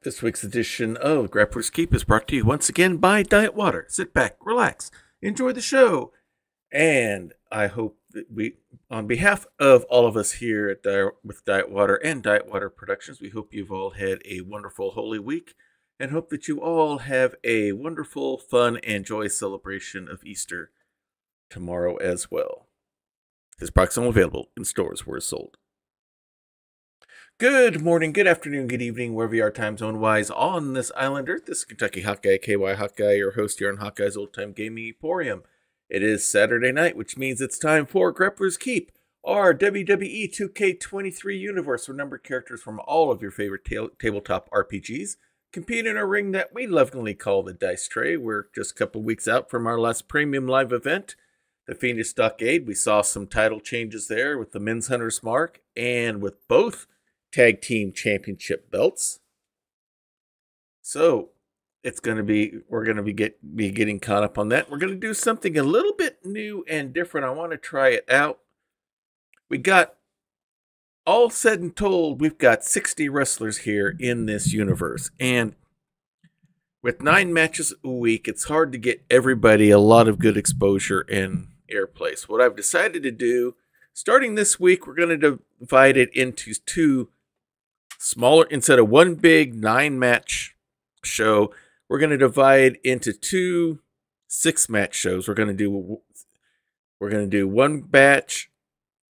This week's edition of Grappler's Keep is brought to you once again by Diet Water. Sit back, relax, enjoy the show. And I hope that on behalf of all of us here at with Diet Water and Diet Water Productions, we hope you've all had a wonderful Holy Week and hope that you all have a wonderful, fun, and joyous celebration of Easter tomorrow as well. This product is only available in stores where it's sold. Good morning, good afternoon, good evening, wherever you are time zone-wise on this island Earth. This is Kentucky Hawkeye, KY Hawkeye, your host here on Hawkeye's Old Time Gaming Emporium. It is Saturday night, which means it's time for Grappler's Keep, our WWE 2K23 universe, where numbered characters from all of your favorite tabletop RPGs compete in a ring that we lovingly call the Dice Tray. We're just a couple weeks out from our last premium live event, the Phoenix Stockade. We saw some title changes there with the Men's Hunter's Mark and with both Tag Team Championship belts. So it's going to be, we're going to be getting caught up on that. We're going to do something a little bit new and different. I want to try it out. We got, all said and told, we've got 60 wrestlers here in this universe. And with 9 matches a week, it's hard to get everybody a lot of good exposure and airplay. So what I've decided to do, starting this week, we're going to divide it into 2 smaller, instead of one big 9-match show, we're going to divide into 2 6-match shows. We're going to do one batch,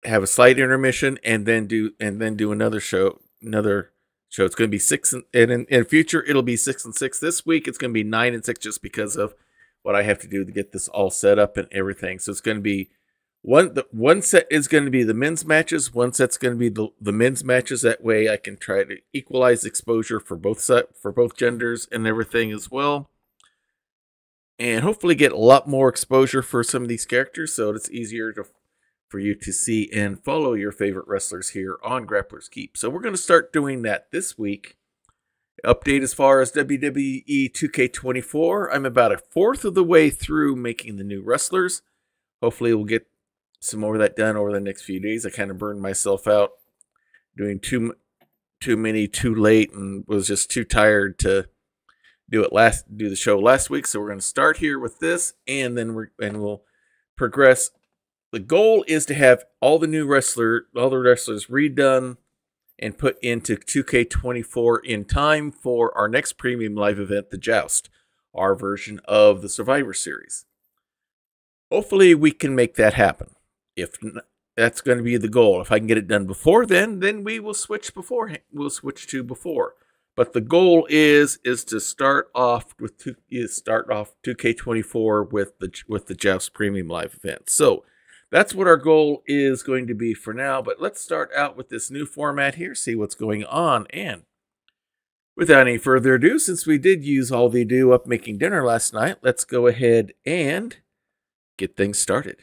have a slight intermission, and then do another show. It's going to be 6 and in future it'll be 6 and 6. This week it's going to be 9 and 6 just because of what I have to do to get this all set up and everything. So it's going to be one set is going to be the men's matches. One set's going to be the men's matches. That way I can try to equalize exposure for both genders and everything as well. And hopefully get a lot more exposure for some of these characters so it's easier for you to see and follow your favorite wrestlers here on Grappler's Keep. So we're going to start doing that this week. Update as far as WWE 2K24. I'm about a fourth of the way through making the new wrestlers. Hopefully we'll get some more of that done over the next few days. I kind of burned myself out doing too many too late and was just too tired to do the show last week. So we're going to start here with this, and then we'll progress. The goal is to have all the wrestlers redone and put into 2K24 in time for our next premium live event, the Joust, our version of the Survivor Series. Hopefully we can make that happen. If that's going to be the goal, if I can get it done before then we will switch beforehand. We'll switch to before. But the goal is to start off with 2K24 with the Joust Premium Live event. So that's what our goal is going to be for now. But let's start out with this new format here, see what's going on. And without any further ado, since we did use all the ado up making dinner last night, let's go ahead and get things started.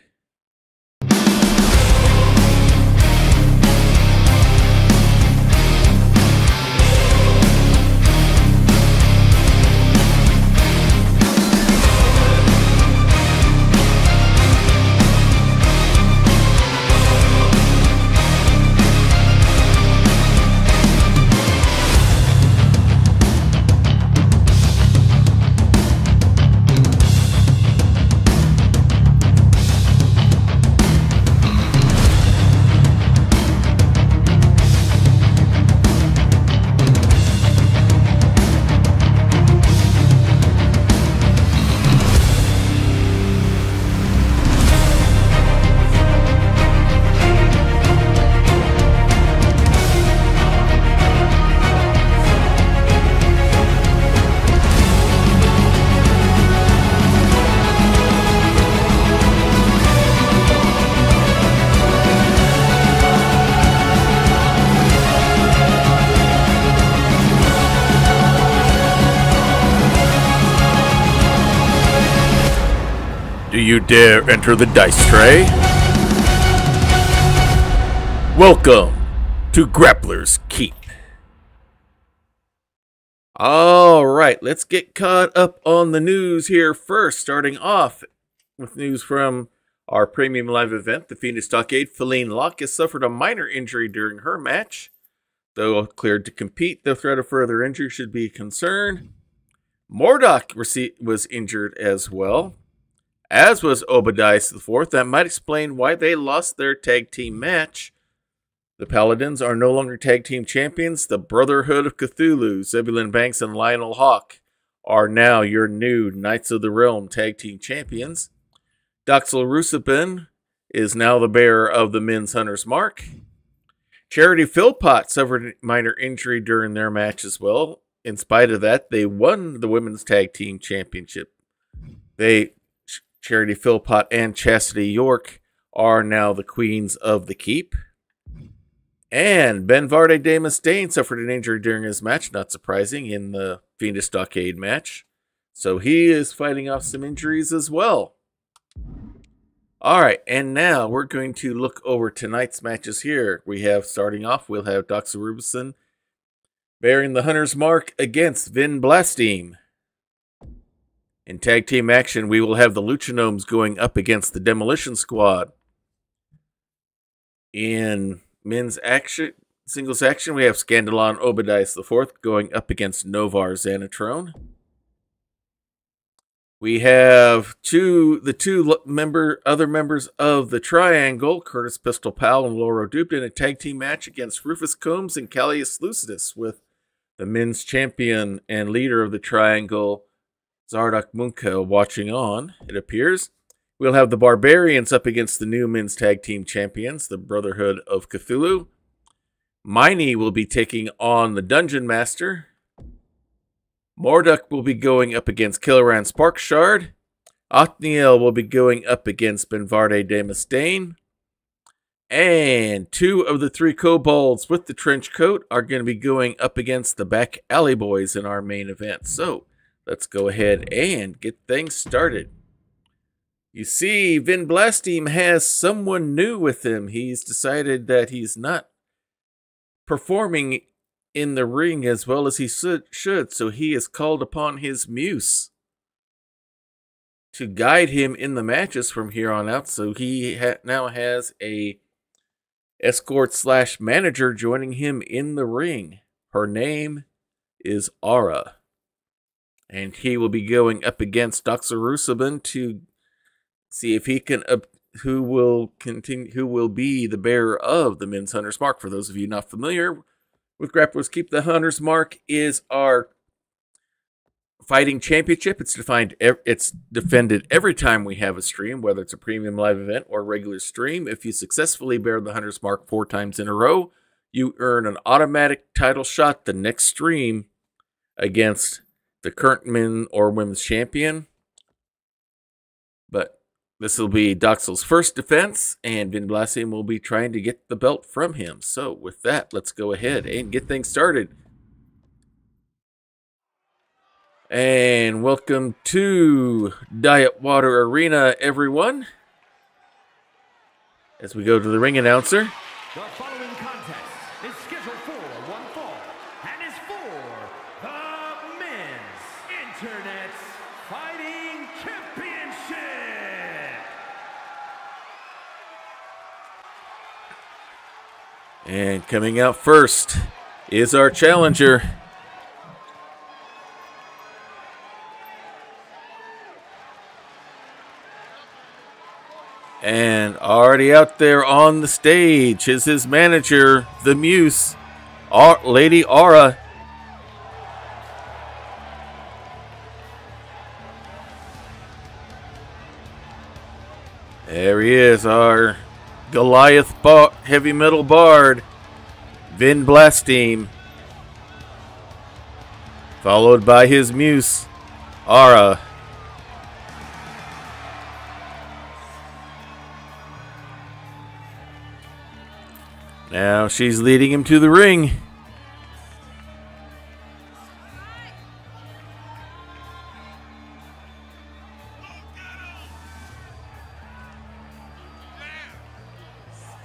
Do you dare enter the Dice Tray? Welcome to Grappler's Keep. All right, let's get caught up on the news here first, starting off with news from our premium live event, the Phoenix Stockade. Feline Locke has suffered a minor injury during her match. though cleared to compete, the threat of further injury should be a concern. Mordok was injured as well, as was Obadiah IV. That might explain why they lost their tag team match. The Paladins are no longer tag team champions. The Brotherhood of Cthulhu, Zebulon Banks and Lionel Hawk, are now your new Knights of the Realm tag team champions. Doxel Rusabin is now the bearer of the Men's Hunter's Mark. Charity Philpott suffered a minor injury during their match as well. In spite of that, they won the Women's Tag Team Championship. Charity Philpott and Chastity York are now the Queens of the Keep. And Benvarde de Mustaine suffered an injury during his match, not surprising, in the Fiendish Stockade match. So he is fighting off some injuries as well. Alright, and now we're going to look over tonight's matches here. Starting off, we'll have Doxel Rubison bearing the Hunter's Mark against Vin Blasteme. In tag team action, we will have the Luchanomes going up against the Demolition Squad. In men's singles action, we have Scandalon Obadiah IV going up against Novar Xanatrone. We have the two other members of the Triangle, Curtis Pistol Powell and Laura Duped, in a tag team match against Rufus Combs and Callius Lucidus, with the men's champion and leader of the Triangle, Zardak Munka, watching on, it appears. We'll have the Barbarians up against the new men's tag team champions, the Brotherhood of Cthulhu. Miney will be taking on the Dungeon Master. Morduk will be going up against Killaran Sparkshard. Othniel will be going up against Benvarde de Mustaine. And 2 of the 3 kobolds with the trench coat are going to be going up against the Back Alley Boys in our main event. So, let's go ahead and get things started. You see, Vin Blasteme has someone new with him. He's decided that he's not performing in the ring as well as he should, so he has called upon his muse to guide him in the matches from here on out. So he now has a escort/manager joining him in the ring. Her name is Aura, and he will be going up against Doxel Rusabin to see if he can who will be the bearer of the Men's Hunter's Mark. For those of you not familiar with Grapplers Keep, the Hunter's Mark is our fighting championship. It's defended every time we have a stream, whether it's a premium live event or regular stream. If you successfully bear the Hunter's Mark 4 times in a row, you earn an automatic title shot the next stream against the current men or women's champion. But this will be Doxel's first defense, and Vin Blasteme will be trying to get the belt from him. So with that, let's go ahead and get things started. And welcome to Diet Water Arena, everyone. As we go to the ring announcer. The following contest is scheduled for one fall and is for the Men's Internet Fighting Championship. And coming out first is our challenger. And already out there on the stage is his manager, the Muse, Lady Aura. There he is, our Goliath heavy metal bard, Vin Blasteme, followed by his Muse, Aura. Now she's leading him to the ring.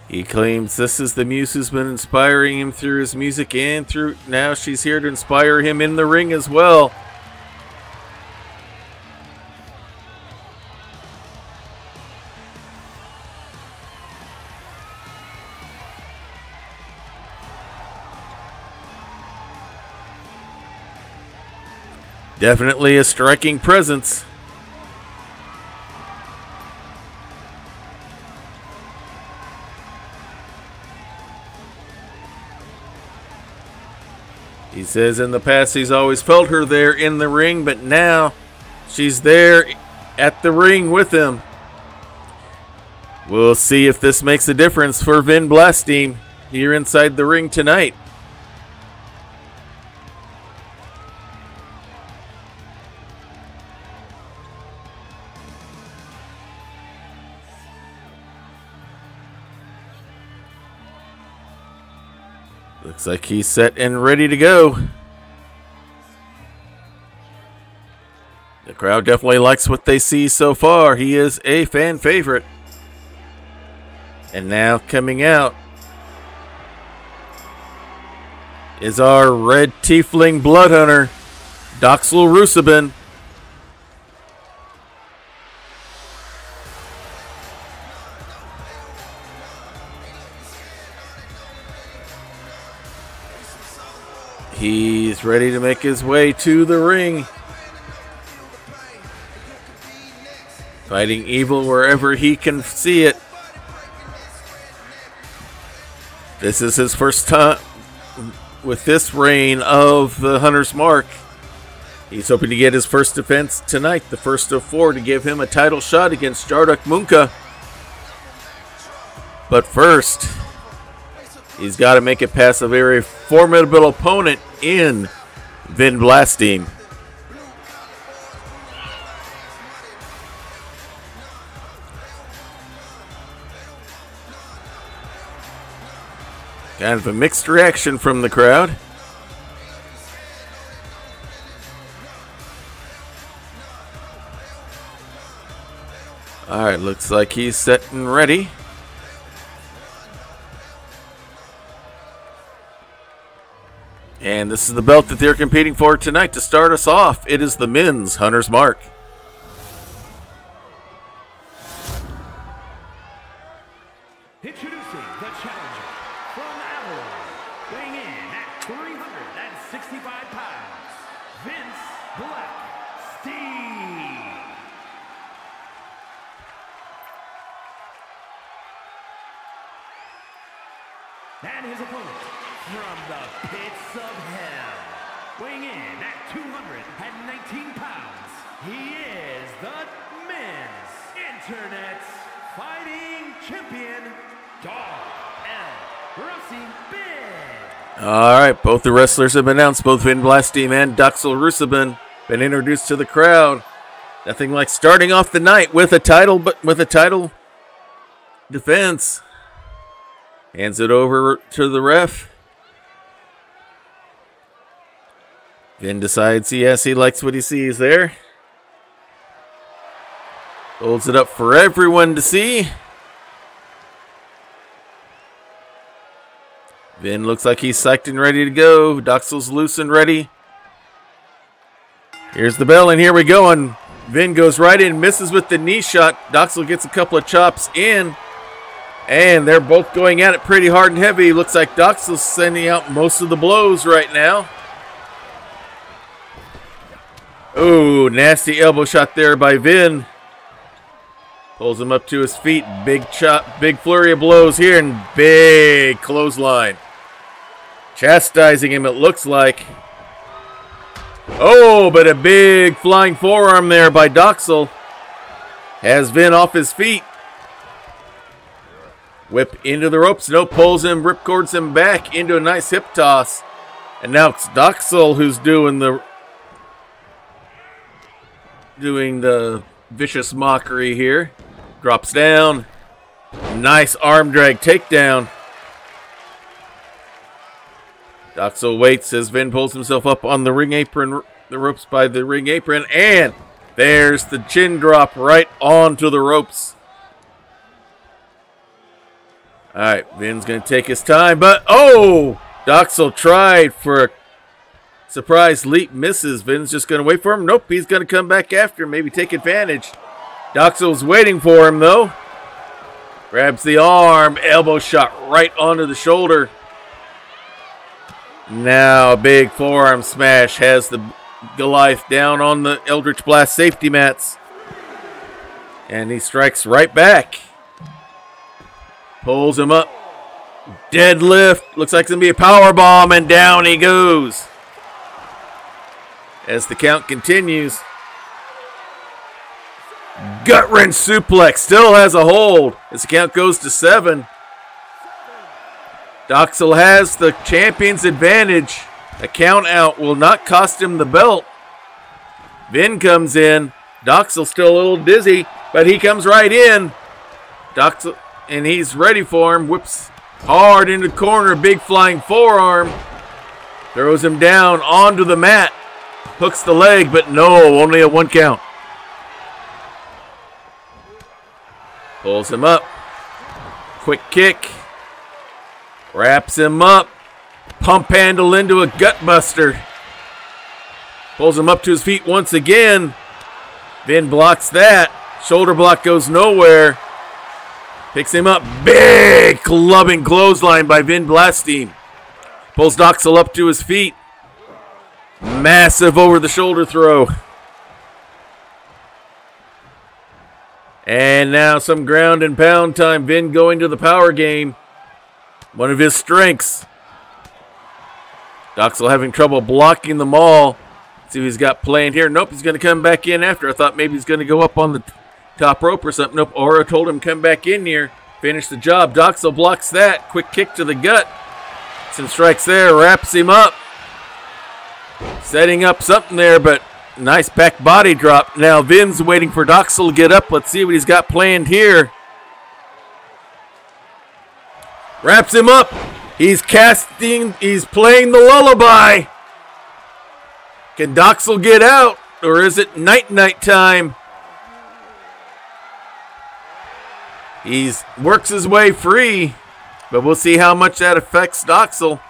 He claims this is the Muse who's been inspiring him through his music and now she's here to inspire him in the ring as well. Definitely a striking presence. He says in the past he's always felt her there in the ring, but now she's there at the ring with him. We'll see if this makes a difference for Vin Blasting here inside the ring tonight. Looks like he's set and ready to go. The crowd definitely likes what they see so far. He is a fan favorite. And now coming out is our red tiefling blood hunter, Doxel Rusabin. He's ready to make his way to the ring. Fighting evil wherever he can see it. This is his first time with this reign of the Hunter's Mark. He's hoping to get his first defense tonight, the first of 4, to give him a title shot against Jarduk Munka. But first, he's got to make it past a very formidable opponent in Vin Blasting. Kind of a mixed reaction from the crowd. Alright, looks like he's set and ready. And this is the belt that they're competing for tonight. To start us off, it is the men's Hunter's Mark. Introducing the challenger from Avalon, weighing in at 365 pounds, Vince Black Steve. And his opponent from the pits of hell, weighing in at 219 pounds, he is the men's Internet's fighting champion, Alright, both the wrestlers have been announced. Both Vin Blasting and Doxel Rusabin been introduced to the crowd. Nothing like starting off the night with a title, but with a title defense. Hands it over to the ref. Vin decides, yes, he likes what he sees there. Holds it up for everyone to see. Vin looks like he's psyched and ready to go. Doxel's loose and ready. Here's the bell, and here we go. And Vin goes right in, misses with the knee shot. Doxel gets a couple of chops in. And they're both going at it pretty hard and heavy. Looks like Doxel's sending out most of the blows right now. Oh, nasty elbow shot there by Vin. Pulls him up to his feet. Big chop, big flurry of blows here, and big clothesline. Chastising him, it looks like. Oh, but a big flying forearm there by Doxel. Has Vin off his feet. Whip into the ropes. No, pulls him, ripcords him back into a nice hip toss. And now it's Doxel who's doing the vicious mockery here. Drops down. Nice arm drag takedown. Doxel waits as Vin pulls himself up on the ring apron, the ropes by the ring apron, and there's the chin drop right onto the ropes. All right, Vin's going to take his time, but oh! Doxel tried for a surprise leap, misses. Vin's just going to wait for him. Nope, he's going to come back after him, maybe take advantage. Doxel's waiting for him, though. Grabs the arm, elbow shot right onto the shoulder. Now a big forearm smash has the Goliath down on the Eldritch Blast safety mats. And he strikes right back. Pulls him up. Deadlift. Looks like it's going to be a power bomb, and down he goes. As the count continues. Gut wrench suplex. Still has a hold. As the count goes to 7. Doxel has the champion's advantage. A count out will not cost him the belt. Vin comes in. Doxel still a little dizzy, but he comes right in. Doxel, and he's ready for him. Whips hard into the corner. Big flying forearm. Throws him down onto the mat. Hooks the leg, but no, only a 1 count. Pulls him up. Quick kick. Wraps him up. Pump handle into a gut buster. Pulls him up to his feet once again. Vin blocks that. Shoulder block goes nowhere. Picks him up. Big clubbing clothesline by Vin Blasting. Pulls Doxel up to his feet. Massive over the shoulder throw. And now some ground and pound time. Vin going to the power game. One of his strengths. Doxel having trouble blocking them all. See what he's got planned here. Nope, he's going to come back in after. I thought maybe he's going to go up on the top rope or something. Nope, Aura told him come back in here. Finish the job. Doxel blocks that. Quick kick to the gut. Some strikes there. Wraps him up. Setting up something there, but nice back body drop. Now Vin's waiting for Doxel to get up. Let's see what he's got planned here. Wraps him up. He's playing the lullaby. Can Doxel get out, or is it night-night time? He works his way free, but we'll see how much that affects Doxel.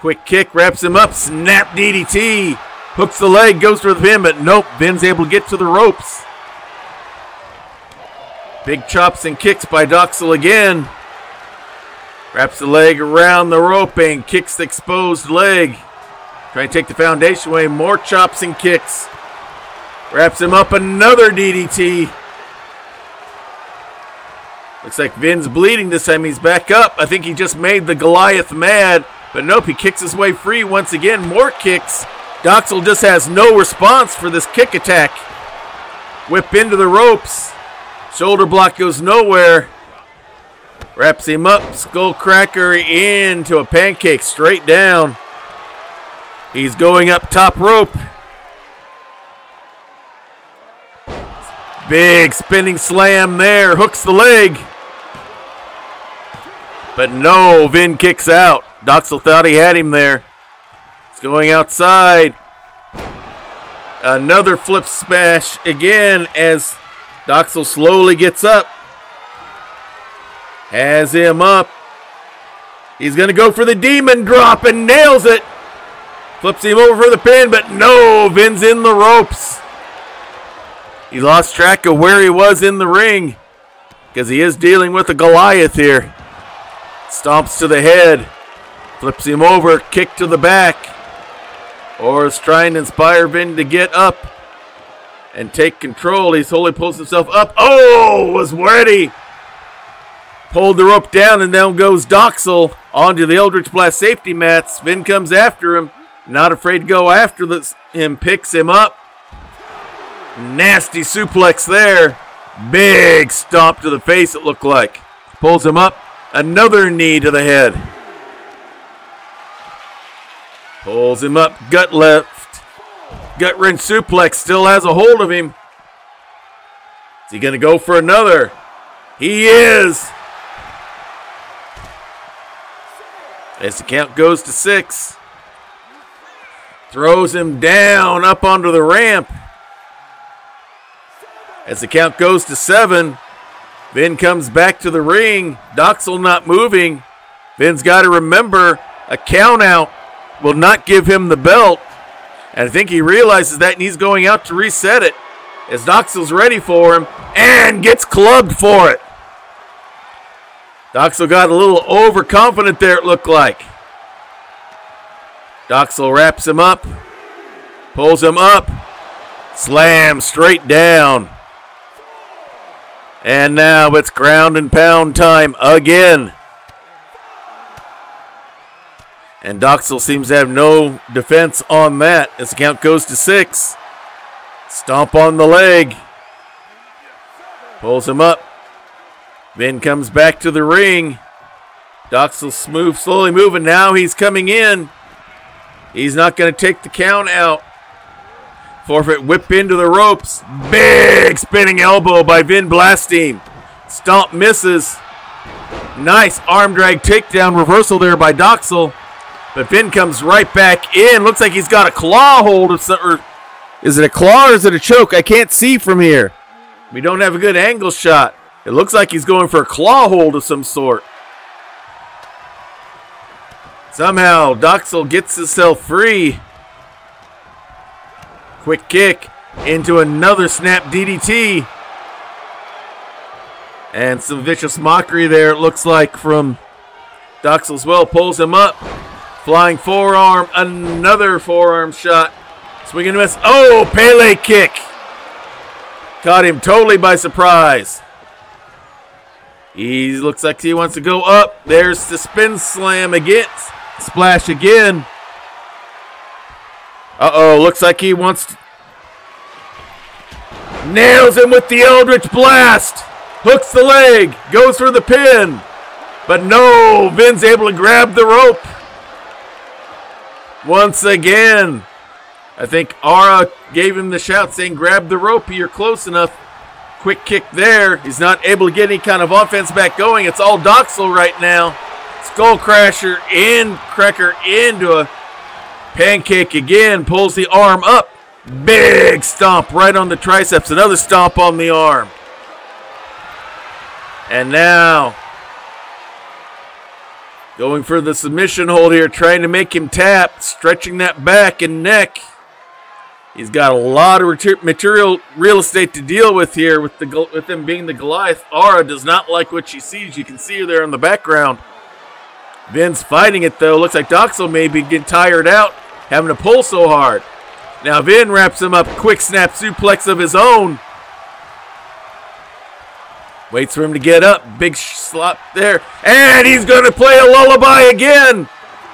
Quick kick, wraps him up, snap DDT. Hooks the leg, goes for the pin, but nope, Vin's able to get to the ropes. Big chops and kicks by Doxel again. Wraps the leg around the rope and kicks the exposed leg. Trying to take the foundation away. More chops and kicks. Wraps him up, another DDT. Looks like Vin's bleeding this time. He's back up. I think he just made the Goliath mad. But nope, he kicks his way free once again. More kicks. Doxel just has no response for this kick attack. Whip into the ropes. Shoulder block goes nowhere. Wraps him up. Skull cracker into a pancake straight down. He's going up top rope. Big spinning slam there. Hooks the leg. But no, Vin kicks out. Doxel thought he had him there. He's going outside. Another flip smash again as Doxel slowly gets up. Has him up. He's going to go for the demon drop and nails it. Flips him over for the pin, but no, Vin's in the ropes. He lost track of where he was in the ring because he is dealing with a Goliath here. Stomps to the head. Flips him over, kick to the back. Or is trying to inspire Vin to get up and take control. He slowly pulls himself up. Oh, was ready. Pulled the rope down, and down goes Doxel onto the Eldritch Blast safety mats. Vin comes after him. Not afraid to go after him. Picks him up. Nasty suplex there. Big stomp to the face, it looked like. Pulls him up. Another knee to the head. Pulls him up. Gut left. Gut wrench suplex. Still has a hold of him. Is he going to go for another? He is. As the count goes to 6. Throws him down up onto the ramp. As the count goes to 7. Vin comes back to the ring. Doxel not moving. Vin's got to remember a count out will not give him the belt. And I think he realizes that, and he's going out to reset it. As Doxel's ready for him and gets clubbed for it. Doxel got a little overconfident there, it looked like. Doxel wraps him up. Pulls him up. Slam straight down. And now it's ground and pound time again. And Doxel seems to have no defense on that as the count goes to 6. Stomp on the leg. Pulls him up. Vin comes back to the ring. Doxel smooth, slowly moving. Now he's coming in. He's not going to take the count out. Forfeit whip into the ropes. Big spinning elbow by Vin Blastine. Stomp misses. Nice arm drag takedown reversal there by Doxel. But Vin comes right back in. Looks like he's got a claw hold of some, or is it a claw or is it a choke? I can't see from here. We don't have a good angle shot. It looks like he's going for a claw hold of some sort. Somehow Doxel gets himself free. Quick kick into another snap DDT. And some vicious mockery there, it looks like, from Doxel as well. Pulls him up. Flying forearm, another forearm shot. Swing and miss. Oh, Pele kick. Caught him totally by surprise. He looks like he wants to go up. There's the spin slam again. Splash again. Uh-oh, looks like he wants to... Nails him with the Eldritch Blast. Hooks the leg. Goes for the pin. But no, Vin's able to grab the rope. Once again, I think Aura gave him the shout saying, grab the rope, you're close enough. Quick kick there. He's not able to get any kind of offense back going. It's all Doxel right now. Skull Crasher in, Cracker into a pancake again. Pulls the arm up. Big stomp right on the triceps. Another stomp on the arm. And now going for the submission hold here, trying to make him tap, stretching that back and neck. He's got a lot of material real estate to deal with here with him being the Goliath. Aura does not like what she sees. You can see her there in the background. Vin's fighting it though. Looks like Doxel may be getting tired out, having to pull so hard. Now Vin wraps him up. Quick snap suplex of his own. Waits for him to get up. Big slop there. And he's going to play a lullaby again.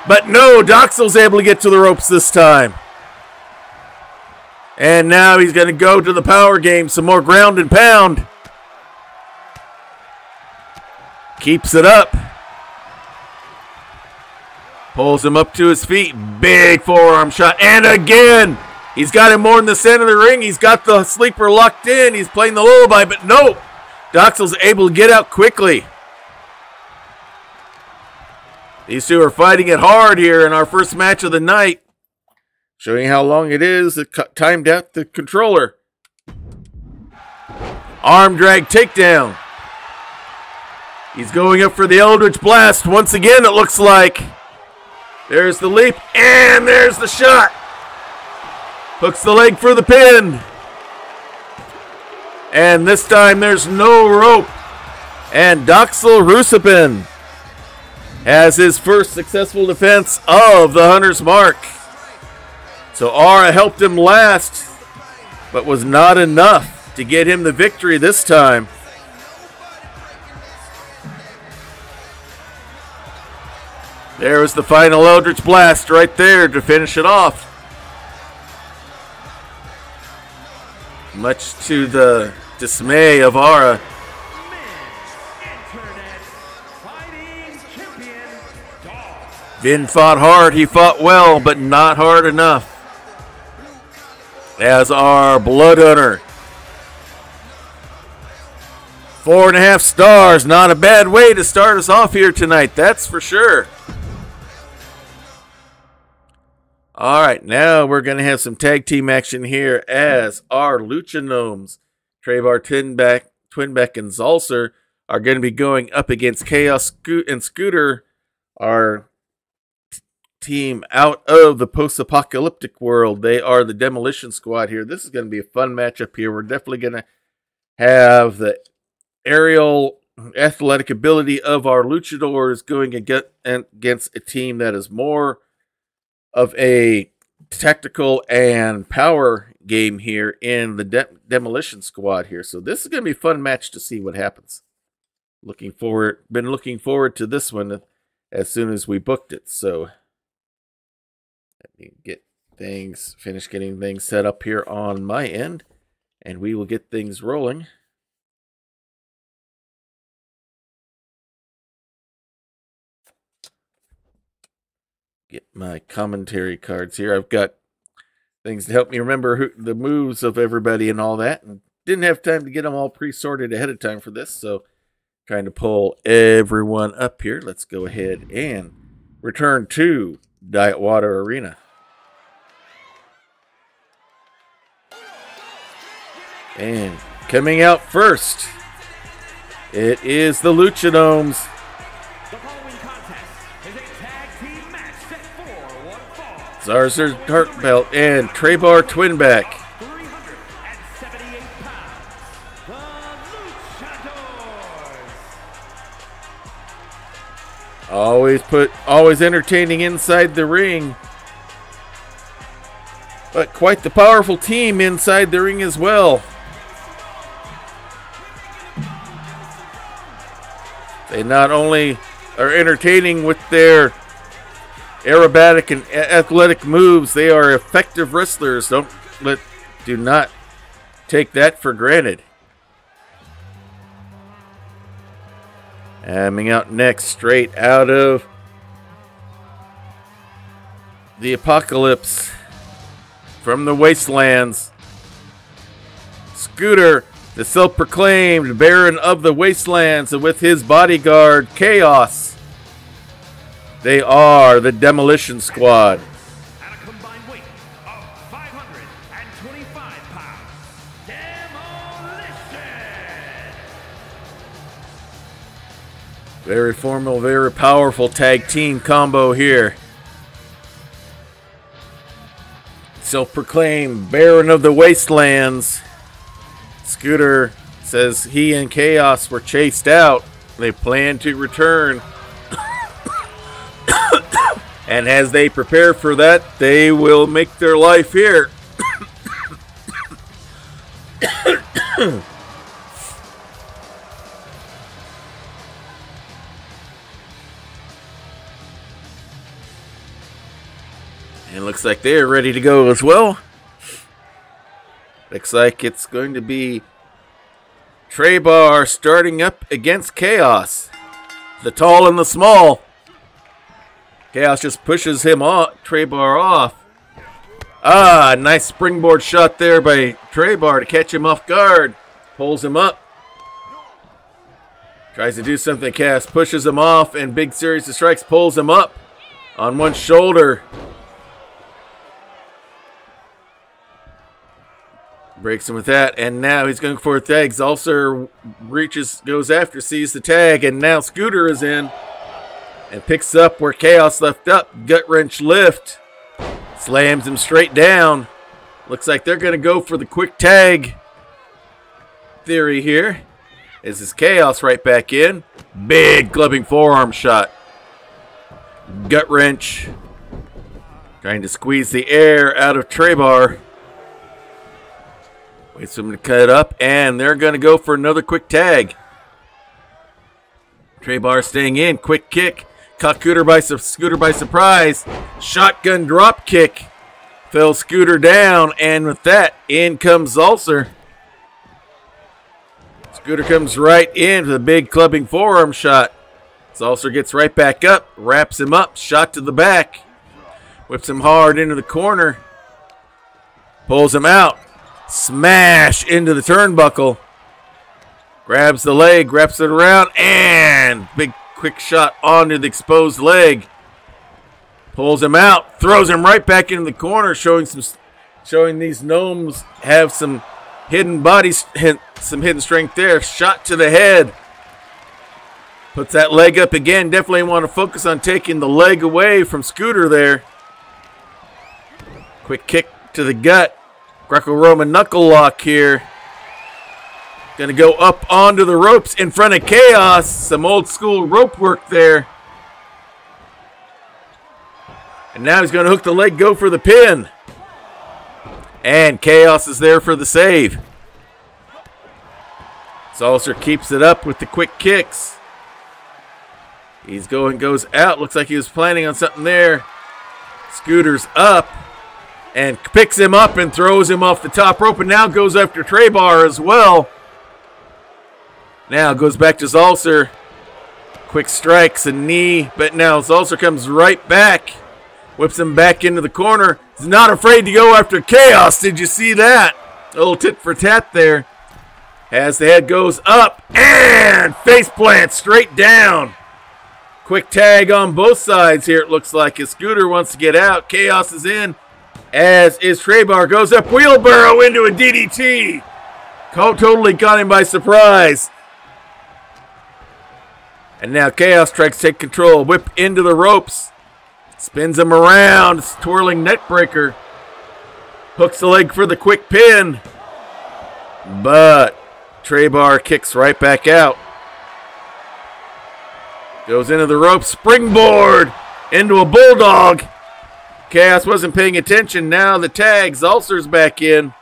But no, Doxel's able to get to the ropes this time. And now he's going to go to the power game. Some more ground and pound. Keeps it up. Pulls him up to his feet. Big forearm shot. And again, he's got him more in the center of the ring. He's got the sleeper locked in. He's playing the lullaby, but no. Doxel's able to get out quickly. These two are fighting it hard here in our first match of the night. Showing how long it is. It timed out the controller. Arm drag takedown. He's going up for the Eldritch Blast. Once again, it looks like. There's the leap. And there's the shot. Hooks the leg for the pin. And this time there's no rope. And Doxel Rusapin has his first successful defense of the Hunter's Mark. So Aura helped him last, but was not enough to get him the victory this time. There was the final Eldritch Blast right there to finish it off. Much to the dismay of Aura. Vin fought hard, he fought well, but not hard enough. As our Blood Hunter. 4.5 stars, not a bad way to start us off here tonight, that's for sure. Alright, now we're going to have some tag team action here as our Lucha Gnomes, Trayvar Twinbeck, and Zalser are going to be going up against Chaos and Scooter, our team out of the post-apocalyptic world. They are the Demolition Squad here. This is going to be a fun matchup here. We're definitely going to have the aerial athletic ability of our luchadors going against a team that is more of a tactical and power game here in the Demolition Squad here. So this is going to be a fun match to see what happens. Been looking forward to this one as soon as we booked it. So let me finish getting things set up here on my end, and we will get things rolling. Get my commentary cards here. I've got things to help me remember the moves of everybody and all that. And didn't have time to get them all pre-sorted ahead of time for this, so trying to pull everyone up here. Let's go ahead and return to Diet Water Arena. And coming out first, it is the Lucha Gnomes. The following contest is a tag team match set for one fall. Zarzer Dark Belt and Trebar Twinback. 378 pounds. The Luchadors. Always entertaining inside the ring. But quite the powerful team inside the ring as well. They not only are entertaining with their aerobatic and athletic moves, they are effective wrestlers. Do not take that for granted. Coming out next, straight out of the Apocalypse from the Wastelands, Scooter, the self-proclaimed Baron of the Wastelands, and with his bodyguard, Chaos. They are the Demolition Squad. At a combined weight of 525 pounds, Demolition! Very formal, very powerful tag team combo here. Self-proclaimed Baron of the Wastelands. Scooter says he and Chaos were chased out. They plan to return. And as they prepare for that, they will make their life here. And it looks like they're ready to go as well. Looks like it's going to be Trebar starting up against Chaos. The tall and the small. Chaos just pushes him off, Trebar off. Ah, nice springboard shot there by Trebar to catch him off guard. Pulls him up. Tries to do something. Chaos pushes him off, and big series of strikes pulls him up on one shoulder. Breaks him with that, and now he's going for a tag. Zalcer goes after, sees the tag, and now Scooter is in and picks up where Chaos left up. Gut wrench lift. Slams him straight down. Looks like they're going to go for the quick tag theory here. This is Chaos right back in. Big clubbing forearm shot. Gut wrench. Trying to squeeze the air out of Trebar. Waits for him to cut it up, and they're going to go for another quick tag. Trebar staying in. Quick kick. Caught Scooter by surprise. Shotgun drop kick. Fell Scooter down, and with that, in comes Zalcer. Scooter comes right in with a big clubbing forearm shot. Zalcer gets right back up, wraps him up, shot to the back. Whips him hard into the corner. Pulls him out. Smash into the turnbuckle. Grabs the leg, wraps it around, and big quick shot onto the exposed leg. Pulls him out, throws him right back into the corner, showing these gnomes have some hidden some hidden strength there. Shot to the head. Puts that leg up again. Definitely want to focus on taking the leg away from Scooter there. Quick kick to the gut. Greco-Roman knuckle lock here. Going to go up onto the ropes in front of Chaos. Some old school rope work there. And now he's going to hook the leg, go for the pin. And Chaos is there for the save. Zalcer keeps it up with the quick kicks. He's goes out. Looks like he was planning on something there. Scooter's up and picks him up and throws him off the top rope, and now goes after Trebar as well. Now goes back to Zalcer. Quick strikes, a knee, but now Zalcer comes right back. Whips him back into the corner. He's not afraid to go after Chaos. Did you see that? A little tit for tat there. As the head goes up and face plant straight down. Quick tag on both sides here, it looks like. As Scooter wants to get out, Chaos is in, as is Trebar. Goes up, wheelbarrow into a DDT. Totally caught him by surprise. And now Chaos tries to take control. Whip into the ropes. Spins him around. Twirling neckbreaker. Hooks the leg for the quick pin. But Trebar kicks right back out. Goes into the ropes. Springboard into a bulldog. Chaos wasn't paying attention. Now the tag. Zalcer's back in.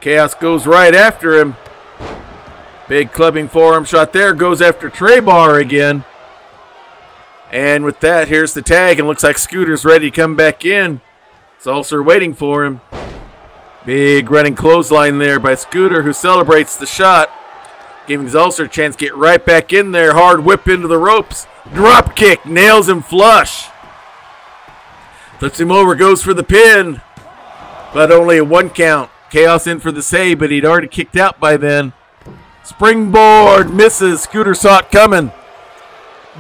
Chaos goes right after him. Big clubbing forearm shot there. Goes after Trebar again. And with that, here's the tag. And looks like Scooter's ready to come back in. Zalcer waiting for him. Big running clothesline there by Scooter, who celebrates the shot. Giving Zalcer a chance to get right back in there. Hard whip into the ropes. Drop kick. Nails him flush. Flips him over. Goes for the pin. But only a 1 count. Chaos in for the save, but he'd already kicked out by then. Springboard. Misses. Scooter saw it coming.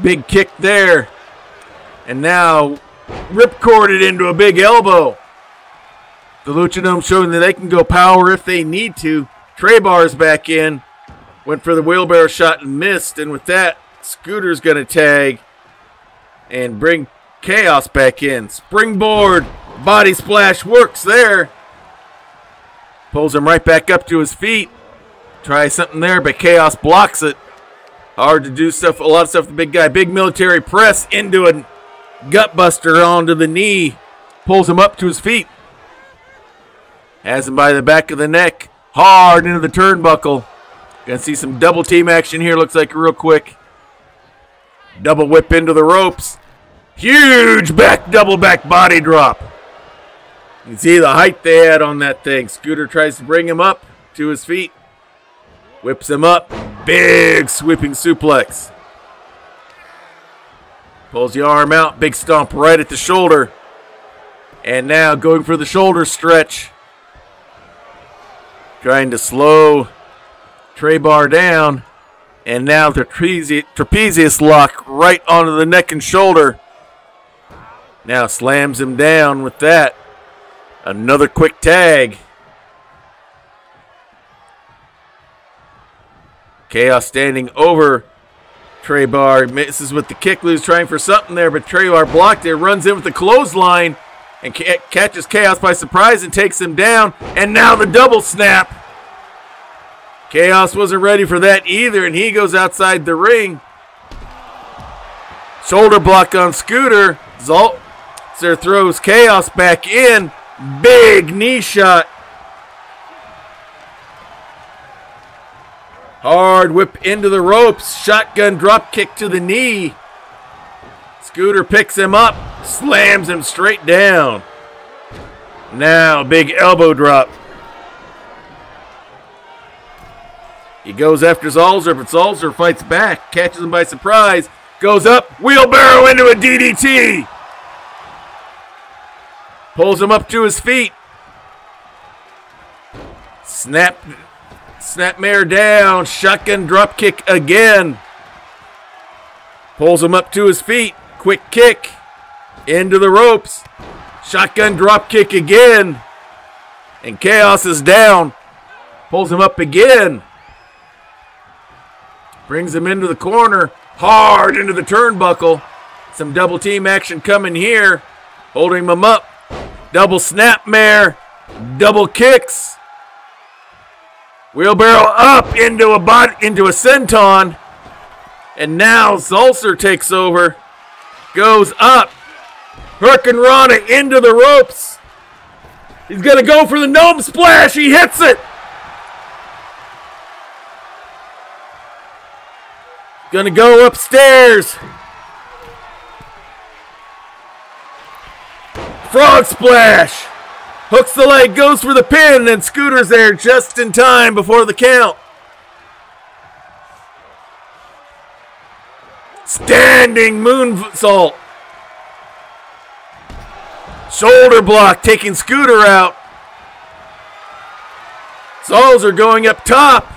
Big kick there. And now ripcorded into a big elbow. The Lucha Dome showing that they can go power if they need to. Trebar's back in. Went for the wheelbarrow shot and missed. And with that, Scooter's going to tag and bring Chaos back in. Springboard. Body splash works there. Pulls him right back up to his feet. Tries something there, but Chaos blocks it. Hard to do stuff, a lot of stuff with the big guy. Big military press into a gutbuster onto the knee. Pulls him up to his feet. Has him by the back of the neck. Hard into the turnbuckle. Gonna see some double team action here. Looks like real quick. Double whip into the ropes. Huge double back body drop. You can see the height they had on that thing. Scooter tries to bring him up to his feet. Whips him up. Big sweeping suplex. Pulls the arm out. Big stomp right at the shoulder. And now going for the shoulder stretch. Trying to slow Trebar down. And now the trapezius lock right onto the neck and shoulder. Now slams him down with that. Another quick tag. Chaos standing over Trebar. Misses with the kick loose, trying for something there, but Trebar blocked it. Runs in with the clothesline and catches Chaos by surprise and takes him down. And now the double snap. Chaos wasn't ready for that either, and he goes outside the ring. Shoulder block on Scooter. Zalcer throws Chaos back in. Big knee shot. Hard whip into the ropes. Shotgun drop kick to the knee. Scooter picks him up. Slams him straight down. Now big elbow drop. He goes after Zalcer, but Zalcer fights back. Catches him by surprise. Goes up. Wheelbarrow into a DDT. Pulls him up to his feet. Snapmare down. Shotgun drop kick again. Pulls him up to his feet. Quick kick. Into the ropes. Shotgun drop kick again. And Chaos is down. Pulls him up again. Brings him into the corner. Hard into the turnbuckle. Some double team action coming here. Holding him up. Double snapmare. Double kicks. Wheelbarrow up into a senton. And now Zalcer takes over. Goes up. Hurricanrana into the ropes. He's going to go for the gnome splash. He hits it. Going to go upstairs. Frog splash. Hooks the leg, goes for the pin, and Scooter's there just in time before the count. Standing moonsault. Shoulder block, taking Scooter out. Zalzer going up top.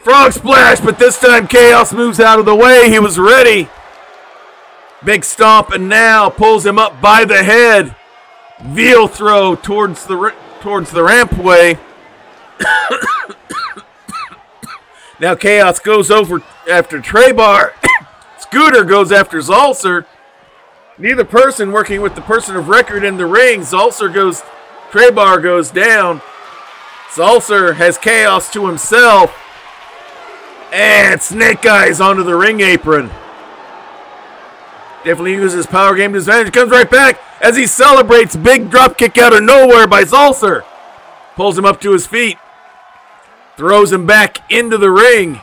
Frog splash, but this time Chaos moves out of the way. He was ready. Big stomp, and now pulls him up by the head. Veal throw towards the rampway. Now Chaos goes over after Trebar. Scooter goes after Zalzer. Neither person working with the person of record in the ring. Trebar goes down. Zalzer has Chaos to himself. And Snake Eyes onto the ring apron. Definitely uses power game to his advantage. Comes right back as he celebrates. Big drop kick out of nowhere by Zalzer. Pulls him up to his feet. Throws him back into the ring.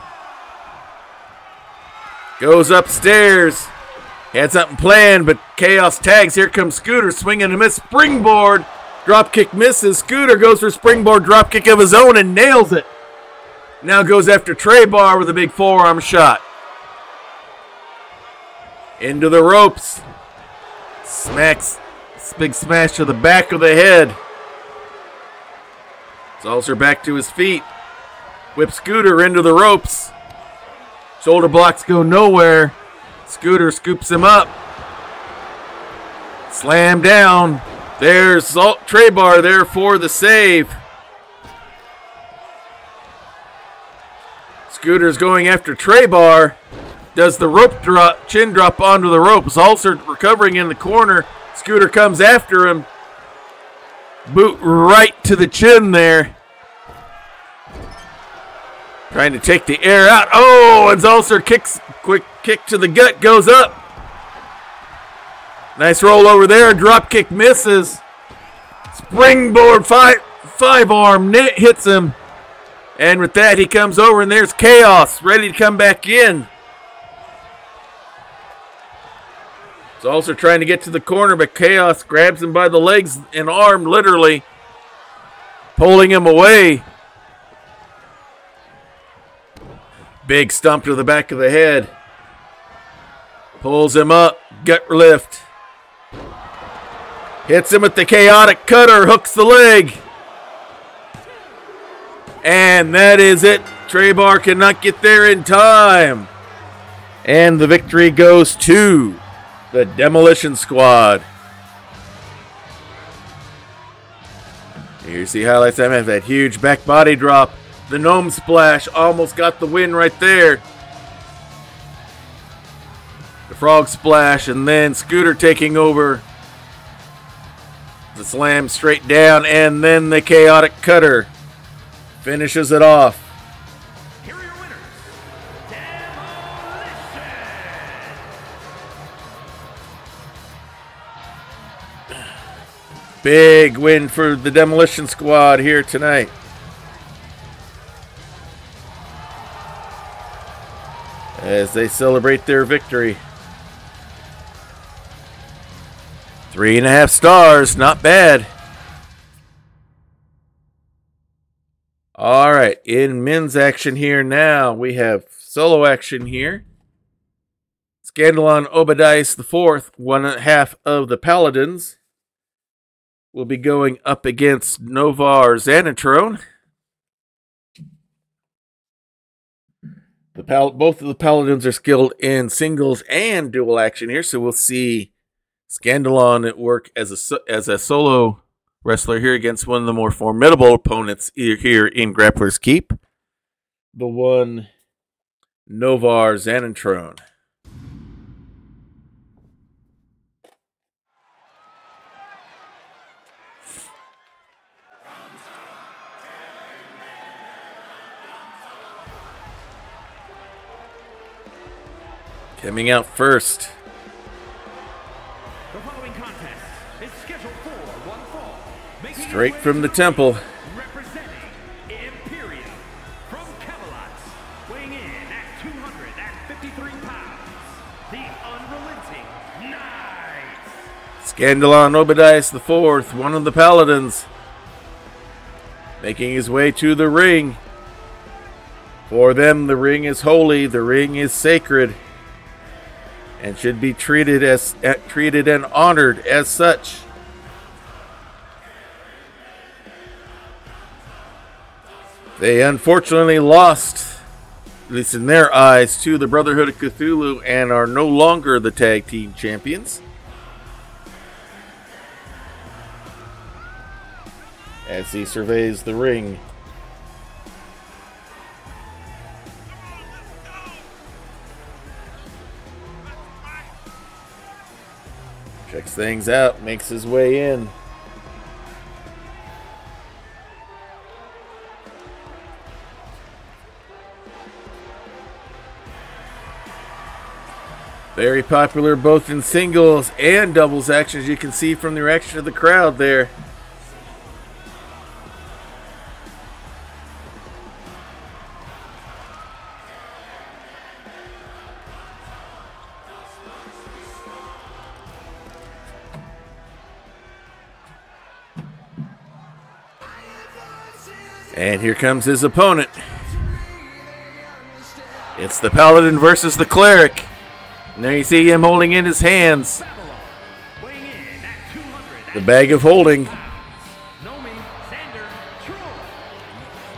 Goes upstairs. Had something planned, but Chaos tags. Here comes Scooter swinging a miss. Springboard. Drop kick misses. Scooter goes for springboard drop kick of his own and nails it. Now goes after Trebar with a big forearm shot. Into the ropes. Smacks. Big smash to the back of the head. Zalzer back to his feet. Whips Scooter into the ropes. Shoulder blocks go nowhere. Scooter scoops him up. Slam down. There's Trebar there for the save. Scooter's going after Trebar. Does the rope drop, chin drop onto the rope. Zalzer recovering in the corner. Scooter comes after him. Boot right to the chin there. Trying to take the air out. Oh, and Zalzer kicks, quick kick to the gut, goes up. Nice roll over there. Drop kick misses. Springboard five arm hits him. And with that, he comes over, and there's Chaos, ready to come back in. Zalzer trying to get to the corner, but Chaos grabs him by the legs and arm, literally, pulling him away. Big stomp to the back of the head. Pulls him up, gut lift. Hits him with the chaotic cutter, hooks the leg. And that is it. Trebar cannot get there in time. And the victory goes to the Demolition Squad. Here's the highlights. I have that huge back body drop. The gnome splash almost got the win right there. The frog splash, and then Scooter taking over. The slam straight down, and then the chaotic cutter finishes it off. Here are your winners. Demolition! Big win for the Demolition Squad here tonight. As they celebrate their victory. 3.5 stars, not bad. All right, in men's action here now, we have solo action here. Scandalon Obadias IV, one half of the Paladins, will be going up against Novar Xanatrone. Both of the Paladins are skilled in singles and dual action here, so we'll see Scandalon at work as a solo wrestler here against one of the more formidable opponents here in Grappler's Keep, the one Novar Xanatrone. Coming out first. The following contest is scheduled for one fall. Making Straight his way from to the ring, temple. representing Imperium from Camelot, weighing in at 253 pounds, the unrelenting Knight. Scandalon Obadias IV, one of the Paladins, making his way to the ring. For them, the ring is holy, the ring is sacred, and should be treated and honored as such. They unfortunately lost, at least in their eyes, to the Brotherhood of Cthulhu and are no longer the tag team champions. As he surveys the ring. Checks things out, makes his way in. Very popular both in singles and doubles action, as you can see from the reaction of the crowd there. And here comes his opponent. It's the Paladin versus the Cleric. And there you see him holding in his hands the bag of holding.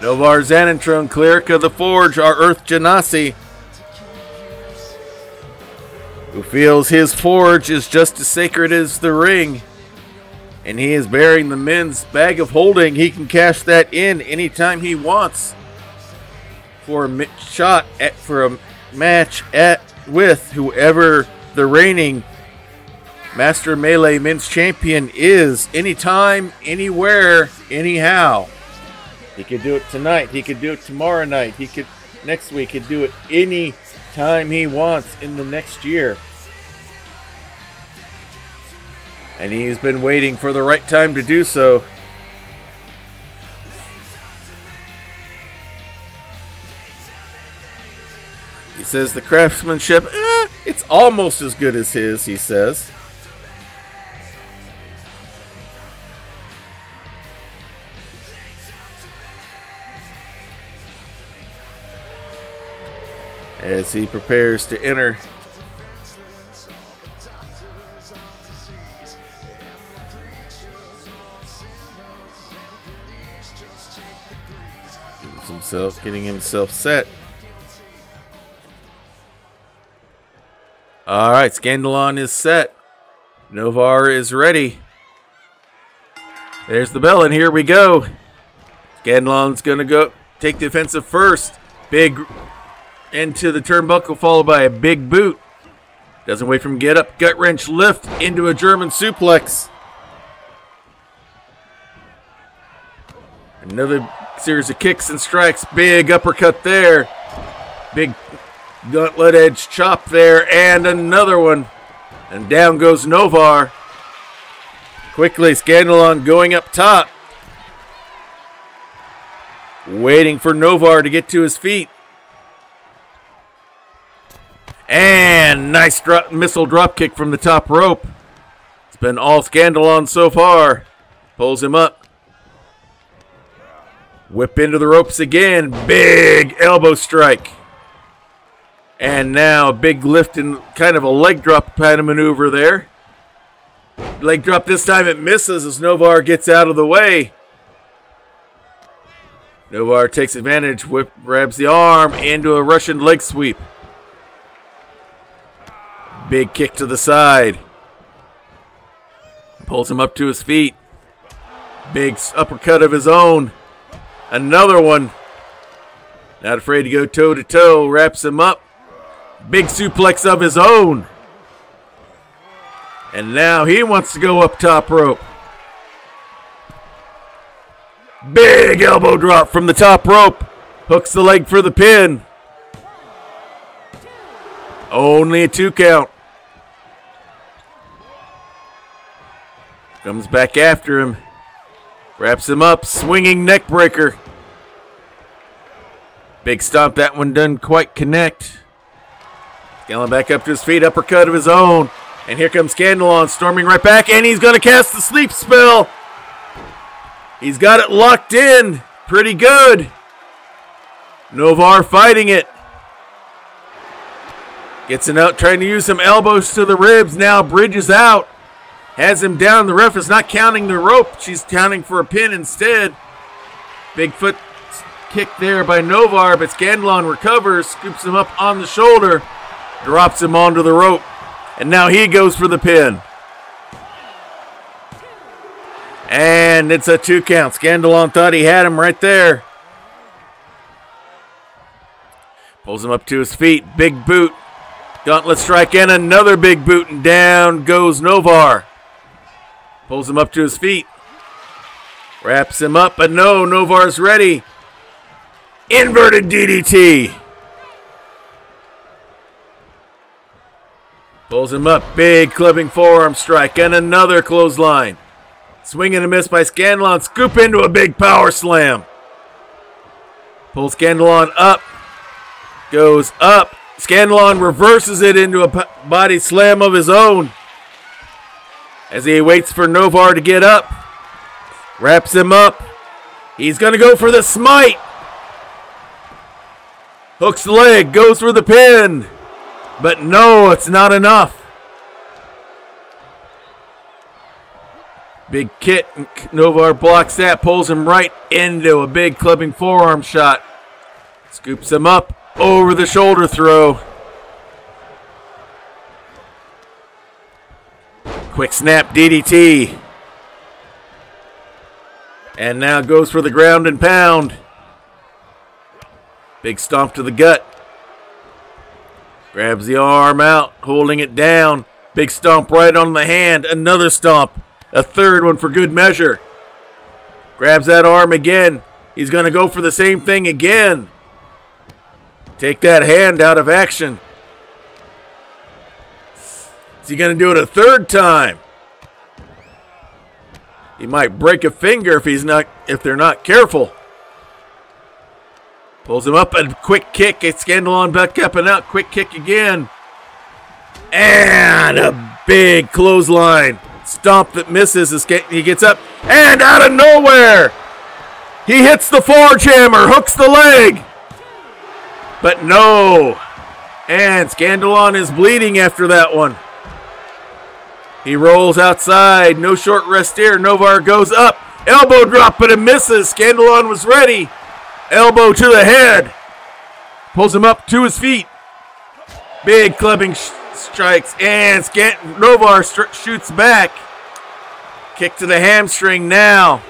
Novar Xanentron, Cleric of the Forge, our Earth Genasi, who feels his forge is just as sacred as the ring. And he is bearing the men's bag of holding. He can cash that in anytime he wants for a match with whoever the reigning Master Melee Men's Champion is. Anytime, anywhere, anyhow. He could do it tonight. He could do it tomorrow night. He could next week. He could do it any time he wants in the next year. And he's been waiting for the right time to do so. He says the craftsmanship, it's almost as good as his, he says. As he prepares to enter. Getting himself set. Alright, Scandalon is set. Novar is ready. There's the bell, and here we go. Scandalon's going to go take the offensive first. Big into the turnbuckle, followed by a big boot. Doesn't wait for him to get up. Gut wrench lift into a German suplex. Another series of kicks and strikes. Big uppercut there. Big gauntlet edge chop there. And another one. And down goes Novar. Quickly, Scandalon going up top. Waiting for Novar to get to his feet. And nice missile drop kick from the top rope. It's been all Scandalon so far. Pulls him up. Whip into the ropes again. Big elbow strike. And now a big lift and kind of a leg drop kind of maneuver there. Leg drop this time, it misses as Novar gets out of the way. Novar takes advantage, grabs the arm into a Russian leg sweep. Big kick to the side. Pulls him up to his feet. Big uppercut of his own. Another one. Not afraid to go toe-to-toe. Wraps him up. Big suplex of his own. And now he wants to go up top rope. Big elbow drop from the top rope. Hooks the leg for the pin. Only a 2 count. Comes back after him. Wraps him up. Swinging neck breaker. Big stomp. That one doesn't quite connect. Scanlon back up to his feet. Uppercut of his own. And here comes Scandalon storming right back. And he's going to cast the sleep spell. He's got it locked in. Pretty good. Novar fighting it. Gets it out, trying to use some elbows to the ribs. Now bridges out. Has him down. The ref is not counting the rope. She's counting for a pin instead. Big foot kick there by Novar, but Scandalon recovers, scoops him up on the shoulder, drops him onto the rope. And now he goes for the pin. And it's a 2 count. Scandalon thought he had him right there. Pulls him up to his feet. Big boot. Gauntlet strike and another big boot. And down goes Novar. Pulls him up to his feet. Wraps him up. But no, Novar's ready. Inverted DDT. Pulls him up. Big clubbing forearm strike. And another clothesline. Swing and a miss by Scandalon. Scoop into a big power slam. Pulls Scandalon up. Goes up. Scandalon reverses it into a body slam of his own. As he waits for Novar to get up. Wraps him up. He's going to go for the smite. Hooks the leg. Goes for the pin. But no, it's not enough. Big kick. Novar blocks that. Pulls him right into a big clubbing forearm shot. Scoops him up. Over the shoulder throw. Quick snap DDT. And now goes for the ground and pound. Big stomp to the gut. Grabs the arm out, holding it down. Big stomp right on the hand. Another stomp. A third one for good measure. Grabs that arm again. He's going to go for the same thing again. Take that hand out of action. Is he going to do it a third time? He might break a finger if they're not careful. Pulls him up, a quick kick. It's Scandalon back up and out. Quick kick again. And a big clothesline. Stomp that misses. He gets up. And out of nowhere, he hits the forge hammer. Hooks the leg. But no. And Scandalon is bleeding after that one. He rolls outside. No short rest here. Novar goes up. Elbow drop, but it misses. Scandalon was ready. Elbow to the head. Pulls him up to his feet. Big clubbing strikes. And Novar shoots back. Kick to the hamstring now.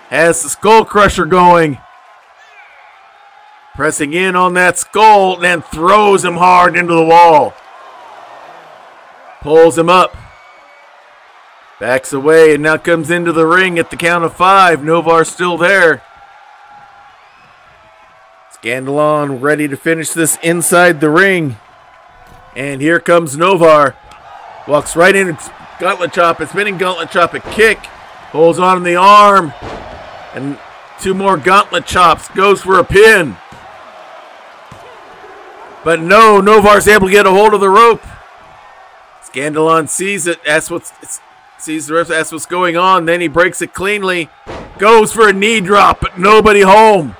Has the skull crusher going. Pressing in on that skull. And then throws him hard into the wall. Pulls him up. Backs away and now comes into the ring at the count of 5. Novar's still there. Scandalon ready to finish this inside the ring. And here comes Novar. Walks right in. Gauntlet chop. A spinning gauntlet chop. A kick. Holds on the arm. And 2 more gauntlet chops. Goes for a pin. But no, Novar's able to get a hold of the rope. Scandalon sees it. Sees the ref. Asks what's going on. Then he breaks it cleanly. Goes for a knee drop, but nobody home.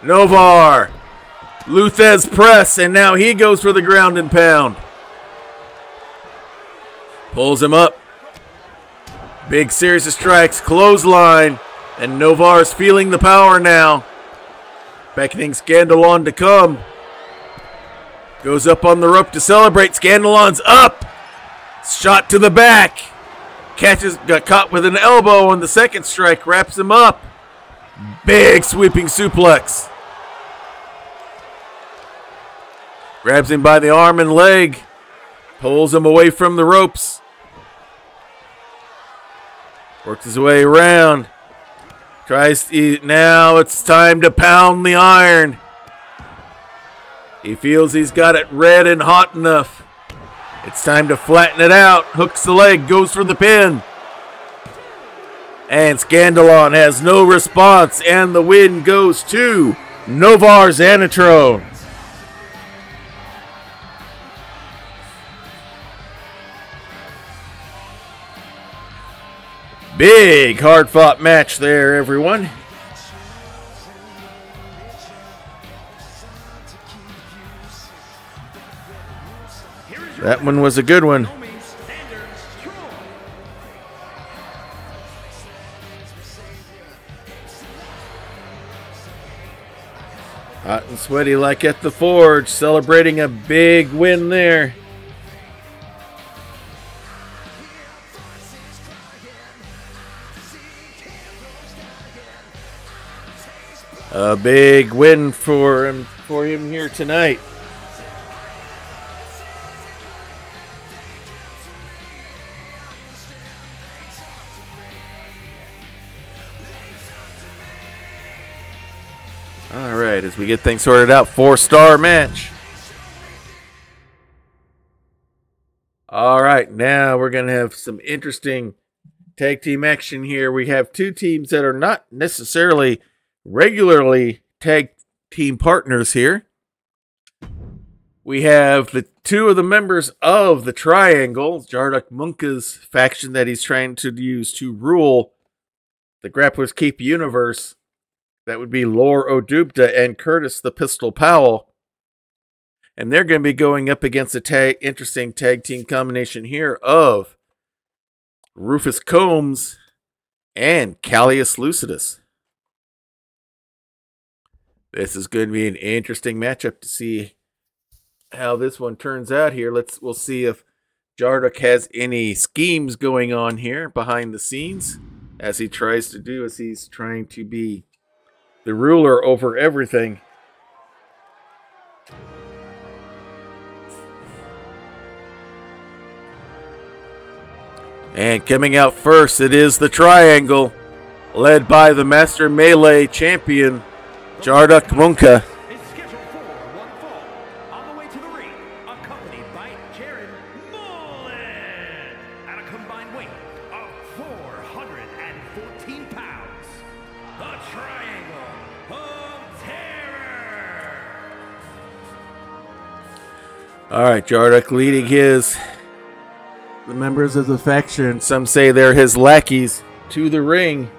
Novar. Luthez press, and now he goes for the ground and pound. Pulls him up. Big series of strikes. Clothesline. And Novar's feeling the power now. Beckoning Scandalon to come. Goes up on the rope to celebrate. Scandalon's up. Shot to the back. Got caught with an elbow on the second strike. Wraps him up. Big sweeping suplex. Grabs him by the arm and leg. Pulls him away from the ropes. Works his way around. Now it's time to pound the iron. He feels he's got it red and hot enough. It's time to flatten it out. Hooks the leg, goes for the pin. And Scandalon has no response, and the win goes to Novar Xanatrone. Big hard-fought match there, everyone. That one was a good one. Hot and sweaty like at the Forge, celebrating a big win there. A big win for him here tonight. All right, as we get things sorted out, 4-star match. All right, now we're going to have some interesting tag team action here. We have two teams that are not necessarily regularly tag team partners here. We have the two of the members of the Triangle, Jarduk Munka's faction that he's trying to use to rule the Grappler's Keep universe. That would be Lore Odubda and Curtis the Pistol Powell. And they're going to be going up against a interesting tag team combination here of Rufus Combs and Callius Lucidus. This is going to be an interesting matchup to see how this one turns out here. We'll see if Jarduk has any schemes going on here behind the scenes, as he tries to do, as he's trying to be the ruler over everything. And coming out first, it is the Triangle, led by the Master Melee champion, Jarduk Munka. Is scheduled for one fall. On the way to the ring, accompanied by Jared Mullen at a combined weight of 414 pounds. The Triangle of Terror. All right, Jarduk leading the members of the faction, some say they're his lackeys, to the ring.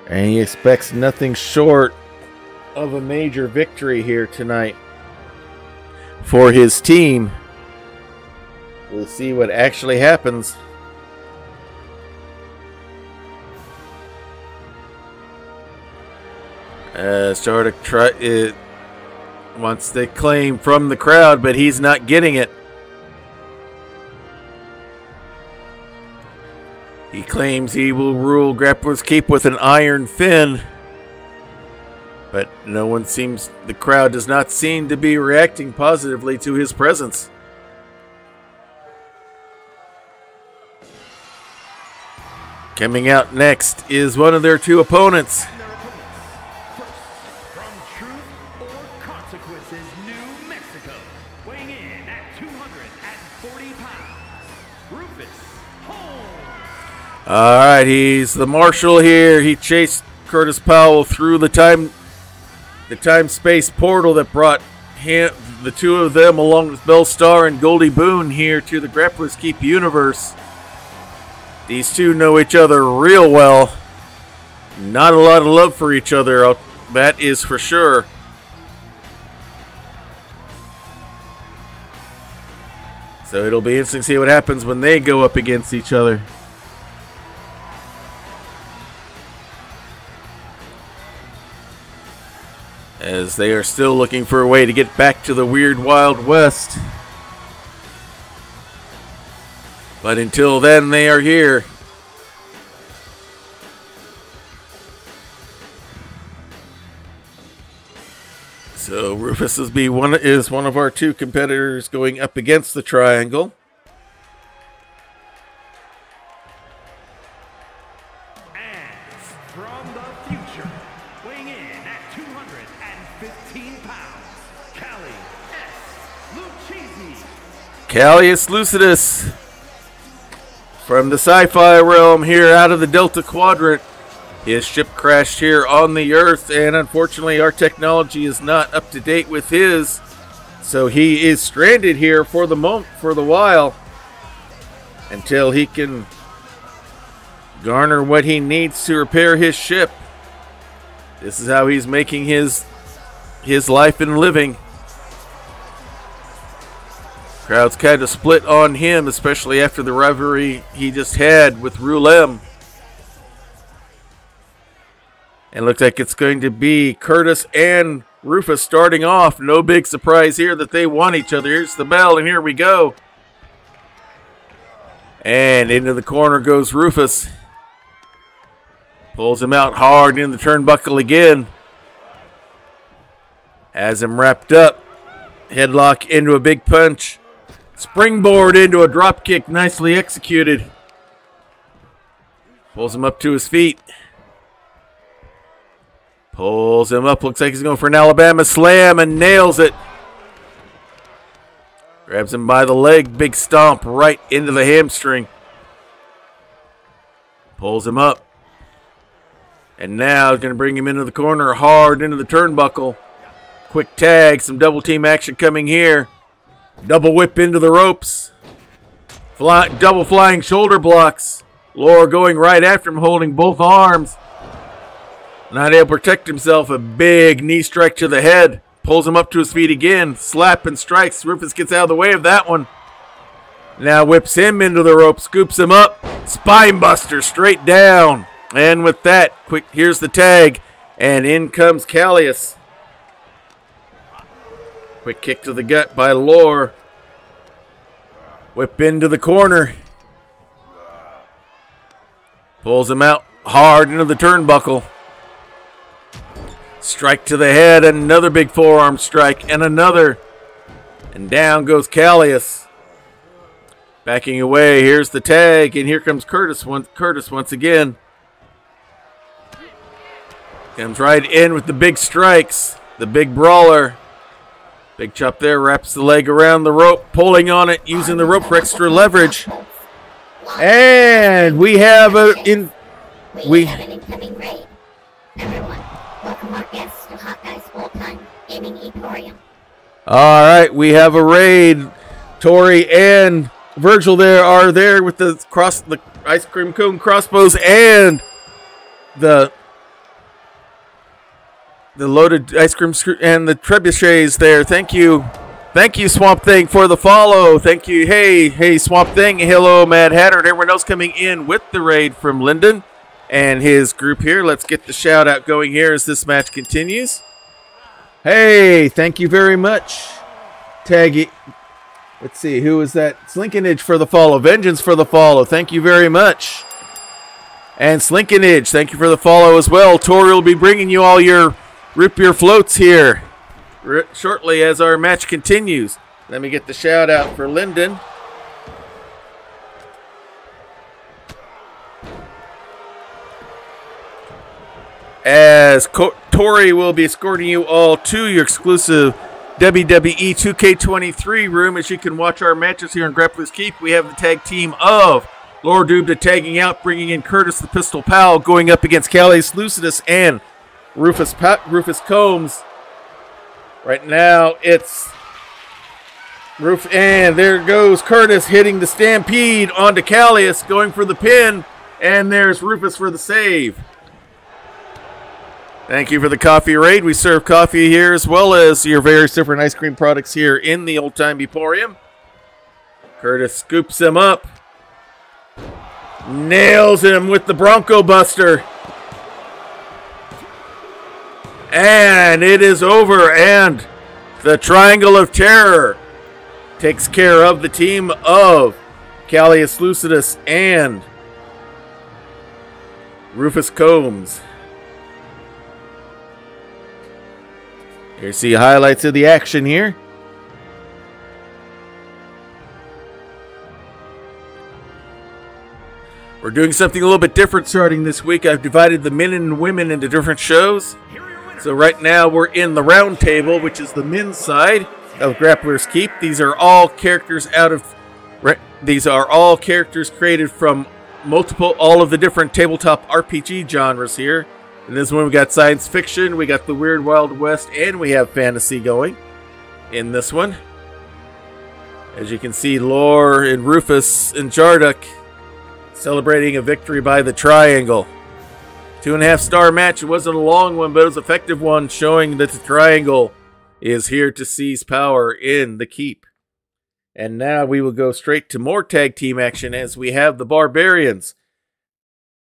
And he expects nothing short of a major victory here tonight for his team. We'll see what actually happens. Jarduk wants the claim from the crowd, but he's not getting it. He claims he will rule Grappler's Keep with an iron fin, but the crowd does not seem to be reacting positively to his presence. Coming out next is one of their two opponents. All right, he's the marshal here. He chased Curtis Powell through the time-space portal that brought the two of them, along with Bellstar and Goldie Boone, here to the Grappler's Keep universe. These two know each other real well. Not a lot of love for each other, that is for sure. So it'll be interesting to see what happens when they go up against each other. As they are still looking for a way to get back to the weird Wild West. But until then, they are here. So Rufus is one of our two competitors going up against the Triangle. From the future, weighing in at 215 pounds, Callius Callius Lucidus from the sci-fi realm here out of the Delta Quadrant. His ship crashed here on the Earth, and unfortunately our technology is not up to date with his, so he is stranded here for the while until he can garner what he needs to repair his ship. This is how he's making his life and living. Crowd's kind of split on him, especially after the rivalry he just had with Rulem. And looks like it's going to be Curtis and Rufus starting off. No big surprise here that they want each other. Here's the bell, and here we go. And into the corner goes Rufus. Pulls him out hard in the turnbuckle again. Has him wrapped up. Headlock into a big punch. Springboard into a drop kick, nicely executed. Pulls him up to his feet. Pulls him up, looks like he's going for an Alabama slam and nails it. Grabs him by the leg, big stomp right into the hamstring. Pulls him up. And now he's going to bring him into the corner hard into the turnbuckle. Quick tag, some double team action coming here. Double whip into the ropes. Double flying shoulder blocks. Lore going right after him, holding both arms. Not able to protect himself. A big knee strike to the head. Pulls him up to his feet again. Slap and strikes. Rufus gets out of the way of that one. Now whips him into the rope. Scoops him up. Spine buster straight down. And with that, quick, here's the tag. And in comes Callius. Quick kick to the gut by Lore. Whip into the corner. Pulls him out hard into the turnbuckle. Strike to the head, another big forearm strike, and another. And down goes Callius. Backing away, here's the tag, and here comes Curtis once again. Comes right in with the big strikes, the big brawler. Big chop there, wraps the leg around the rope, pulling on it, using the rope for extra leverage. And we have an incoming raid. Everyone, welcome our guests to Hawkeye's full-time gaming emporium. All right, we have a raid. Tori and Virgil there are there with the ice cream cone crossbows and the loaded ice cream and the trebuchets there. Thank you, Swamp Thing, for the follow. Thank you. Hey, Swamp Thing. Hello, Mad Hatter, and everyone else coming in with the raid from Lyndon and his group here. Let's get the shout out going here as this match continues. Hey, thank you very much. Taggy. Let's see, who is that? Slinkinage for the follow. Vengeance for the follow. Thank you very much. And Slinkinage, thank you for the follow as well. Tori will be bringing you all your Rip Your Floats here shortly as our match continues. Let me get the shout out for Lyndon. As Tori will be escorting you all to your exclusive WWE 2K23 room, as you can watch our matches here in Grappler's Keep. We have the tag team of Lord Dubda tagging out, bringing in Curtis the Pistol Powell, going up against Callius Lucidus and Rufus Combs. Right now, it's and there goes Curtis hitting the Stampede onto Callius, going for the pin, and there's Rufus for the save. Thank you for the coffee raid. We serve coffee here as well as your various different ice cream products here in the Old Time Emporium. Curtis scoops him up. Nails him with the Bronco Buster. And it is over, and the Triangle of Terror takes care of the team of Callius Lucidus and Rufus Combs. Here, see highlights of the action here. We're doing something a little bit different starting this week. I've divided the men and women into different shows. So right now we're in the round table, which is the men's side. of Grappler's Keep. These are all characters created from all of the different tabletop RPG genres here. In this one, we got science fiction, we got the Weird Wild West, and we have fantasy going in this one. As you can see, Lore and Rufus and Jarduk celebrating a victory by the Triangle. 2.5-star match. It wasn't a long one, but it was an effective one, showing that the Triangle is here to seize power in the Keep. And now we will go straight to more tag team action as we have the Barbarians.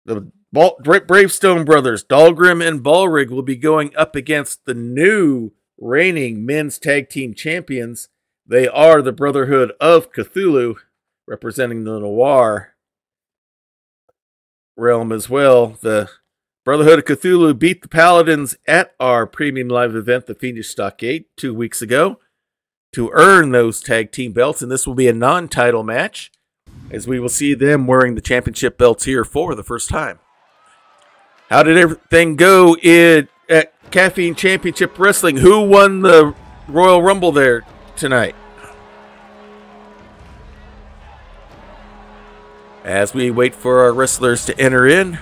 The Bravestone brothers, Dahlgrim and Balrig, will be going up against the new reigning men's tag team champions. They are the Brotherhood of Cthulhu, representing the Noir realm as well. The Brotherhood of Cthulhu beat the Paladins at our premium live event, the Fiendish Stockade, 2 weeks ago, to earn those tag team belts, and this will be a non-title match, as we will see them wearing the championship belts here for the first time. How did everything go at Caffeine Championship Wrestling? Who won the Royal Rumble there tonight? As we wait for our wrestlers to enter in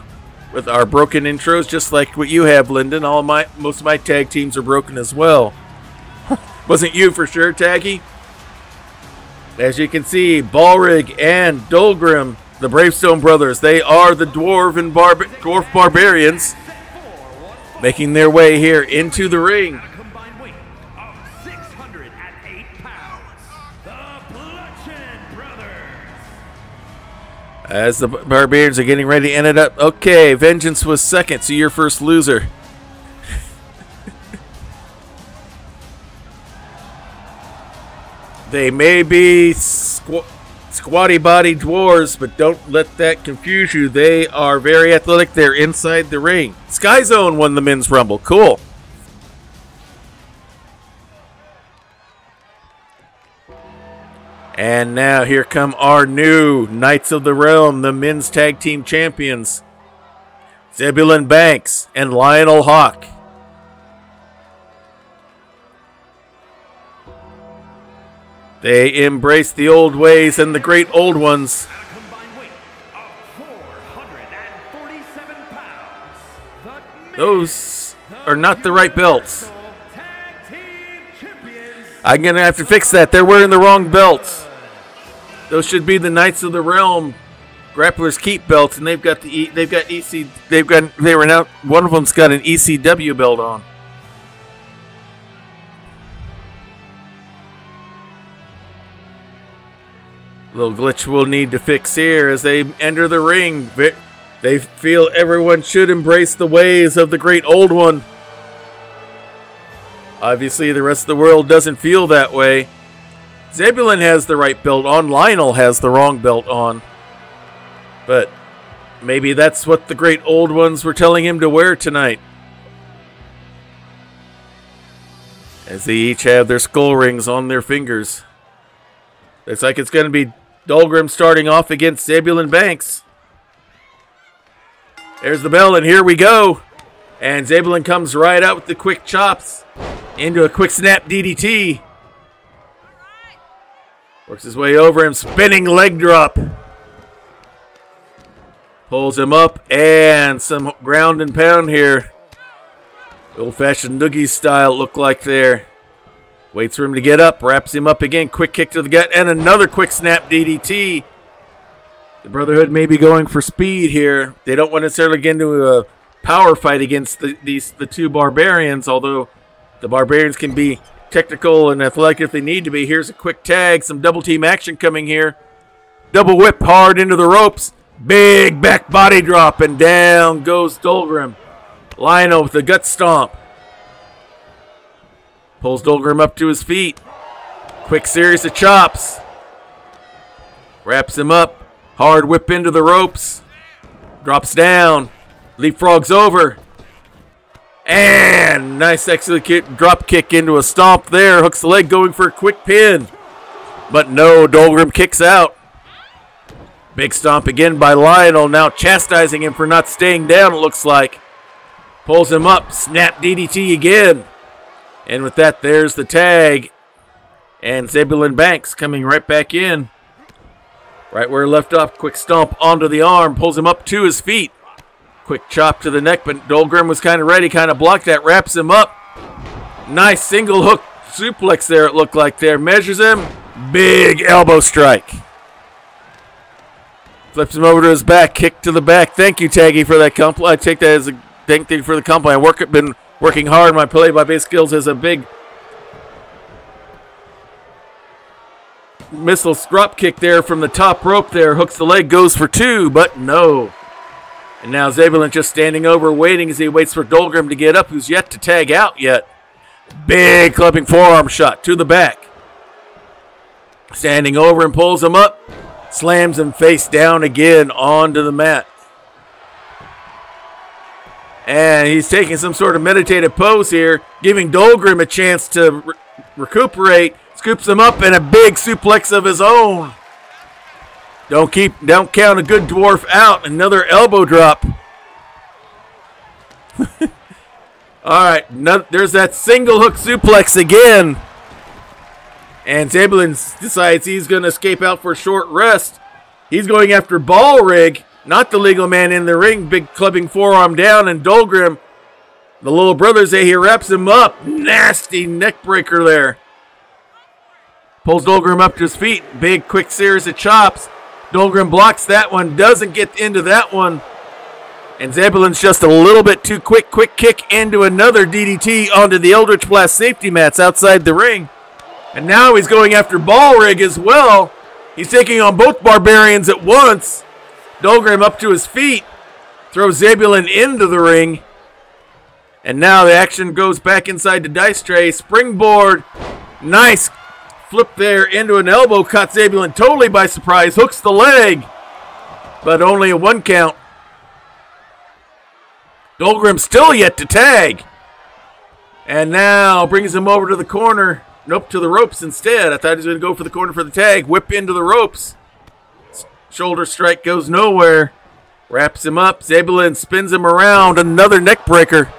with our broken intros, just like what you have, Lyndon. Most of my tag teams are broken as well. Wasn't you for sure, Taggy? As you can see, Balrig and Dahlgrim, the Bravestone brothers, they are the dwarf barbarians, making their way here into the ring. As the Barbarians are getting ready to end it up. Okay, Vengeance was second, so you're first loser. They may be squatty body dwarves, but don't let that confuse you. They are very athletic. They're inside the ring. Sky Zone won the men's rumble. Cool. And now here come our new Knights of the Realm, the men's tag team champions, Zebulon Banks and Lionel Hawk. They embrace the old ways and the great old ones. Those are not the right belts. I'm going to have to fix that. They're wearing the wrong belts. Those should be the Knights of the Realm Grappler's Keep belts, and one of them's got an ECW belt on. Little glitch we'll need to fix here as they enter the ring. They feel everyone should embrace the ways of the great old one. Obviously, the rest of the world doesn't feel that way. Zebulon has the right belt on. Lionel has the wrong belt on. But maybe that's what the great old ones were telling him to wear tonight. As they each have their skull rings on their fingers. Looks like it's going to be Dahlgrim starting off against Zebulon Banks. There's the bell, and here we go. And Zebulon comes right out with the quick chops into a quick snap DDT. Works his way over him, spinning leg drop. Pulls him up, and some ground and pound here. Old-fashioned noogie style look like there. Waits for him to get up, wraps him up again, quick kick to the gut, and another quick snap DDT. The Brotherhood may be going for speed here. They don't want to necessarily get into a power fight against the two Barbarians, although the Barbarians can be technical and athletic if they need to be. Here's a quick tag, some double team action coming here. Double whip hard into the ropes. Big back body drop, and down goes Dahlgrim. Lionel with a gut stomp. Pulls Dahlgrim up to his feet. Quick series of chops. Wraps him up. Hard whip into the ropes. Drops down. Leapfrogs over. And nice execute drop kick into a stomp there. Hooks the leg, going for a quick pin. But no, Dahlgrim kicks out. Big stomp again by Lionel, now chastising him for not staying down, it looks like. Pulls him up, snap DDT again. And with that, there's the tag. And Zebulon Banks coming right back in. Right where he left off, quick stomp onto the arm, pulls him up to his feet. Quick chop to the neck, but Dahlgren was kind of ready, kind of blocked that, wraps him up. Nice single hook suplex there, it looked like there. Measures him, big elbow strike. Flips him over to his back, kick to the back. Thank you, Taggy, for that compliment. I take that as a thank you for the compliment. I've been working hard. My play-by-play skills as a big missile drop kick there from the top rope there. Hooks the leg, goes for two, but no. And now Zebulon just standing over, waiting as he waits for Dahlgren to get up, who's yet to tag out yet. Big clubbing forearm shot to the back. Standing over and pulls him up. Slams him face down again onto the mat. And he's taking some sort of meditative pose here, giving Dahlgren a chance to recuperate. Scoops him up in a big suplex of his own. Don't count a good dwarf out. Another elbow drop. All right, there's that single hook suplex again. And Zebulon decides he's going to escape out for a short rest. He's going after Ballrig, not the legal man in the ring. Big clubbing forearm down, and Dahlgren, the little brother, he wraps him up. Nasty neck breaker there. Pulls Dahlgren up to his feet. Big quick series of chops. Dahlgren blocks that one, doesn't get into that one. And Zebulon's just a little bit too quick. Quick kick into another DDT onto the Eldritch Blast safety mats outside the ring. And now he's going after Ballrig as well. He's taking on both Barbarians at once. Dahlgren up to his feet. Throws Zebulon into the ring. And now the action goes back inside the dice tray. Springboard. Nice flip there into an elbow. Caught Zebulon totally by surprise. Hooks the leg. But only a 1 count. Dahlgren still yet to tag. And now brings him over to the corner. Nope, to the ropes instead. I thought he was going to go for the corner for the tag. Whip into the ropes. Shoulder strike goes nowhere. Wraps him up. Zebulon spins him around. Another neck breaker.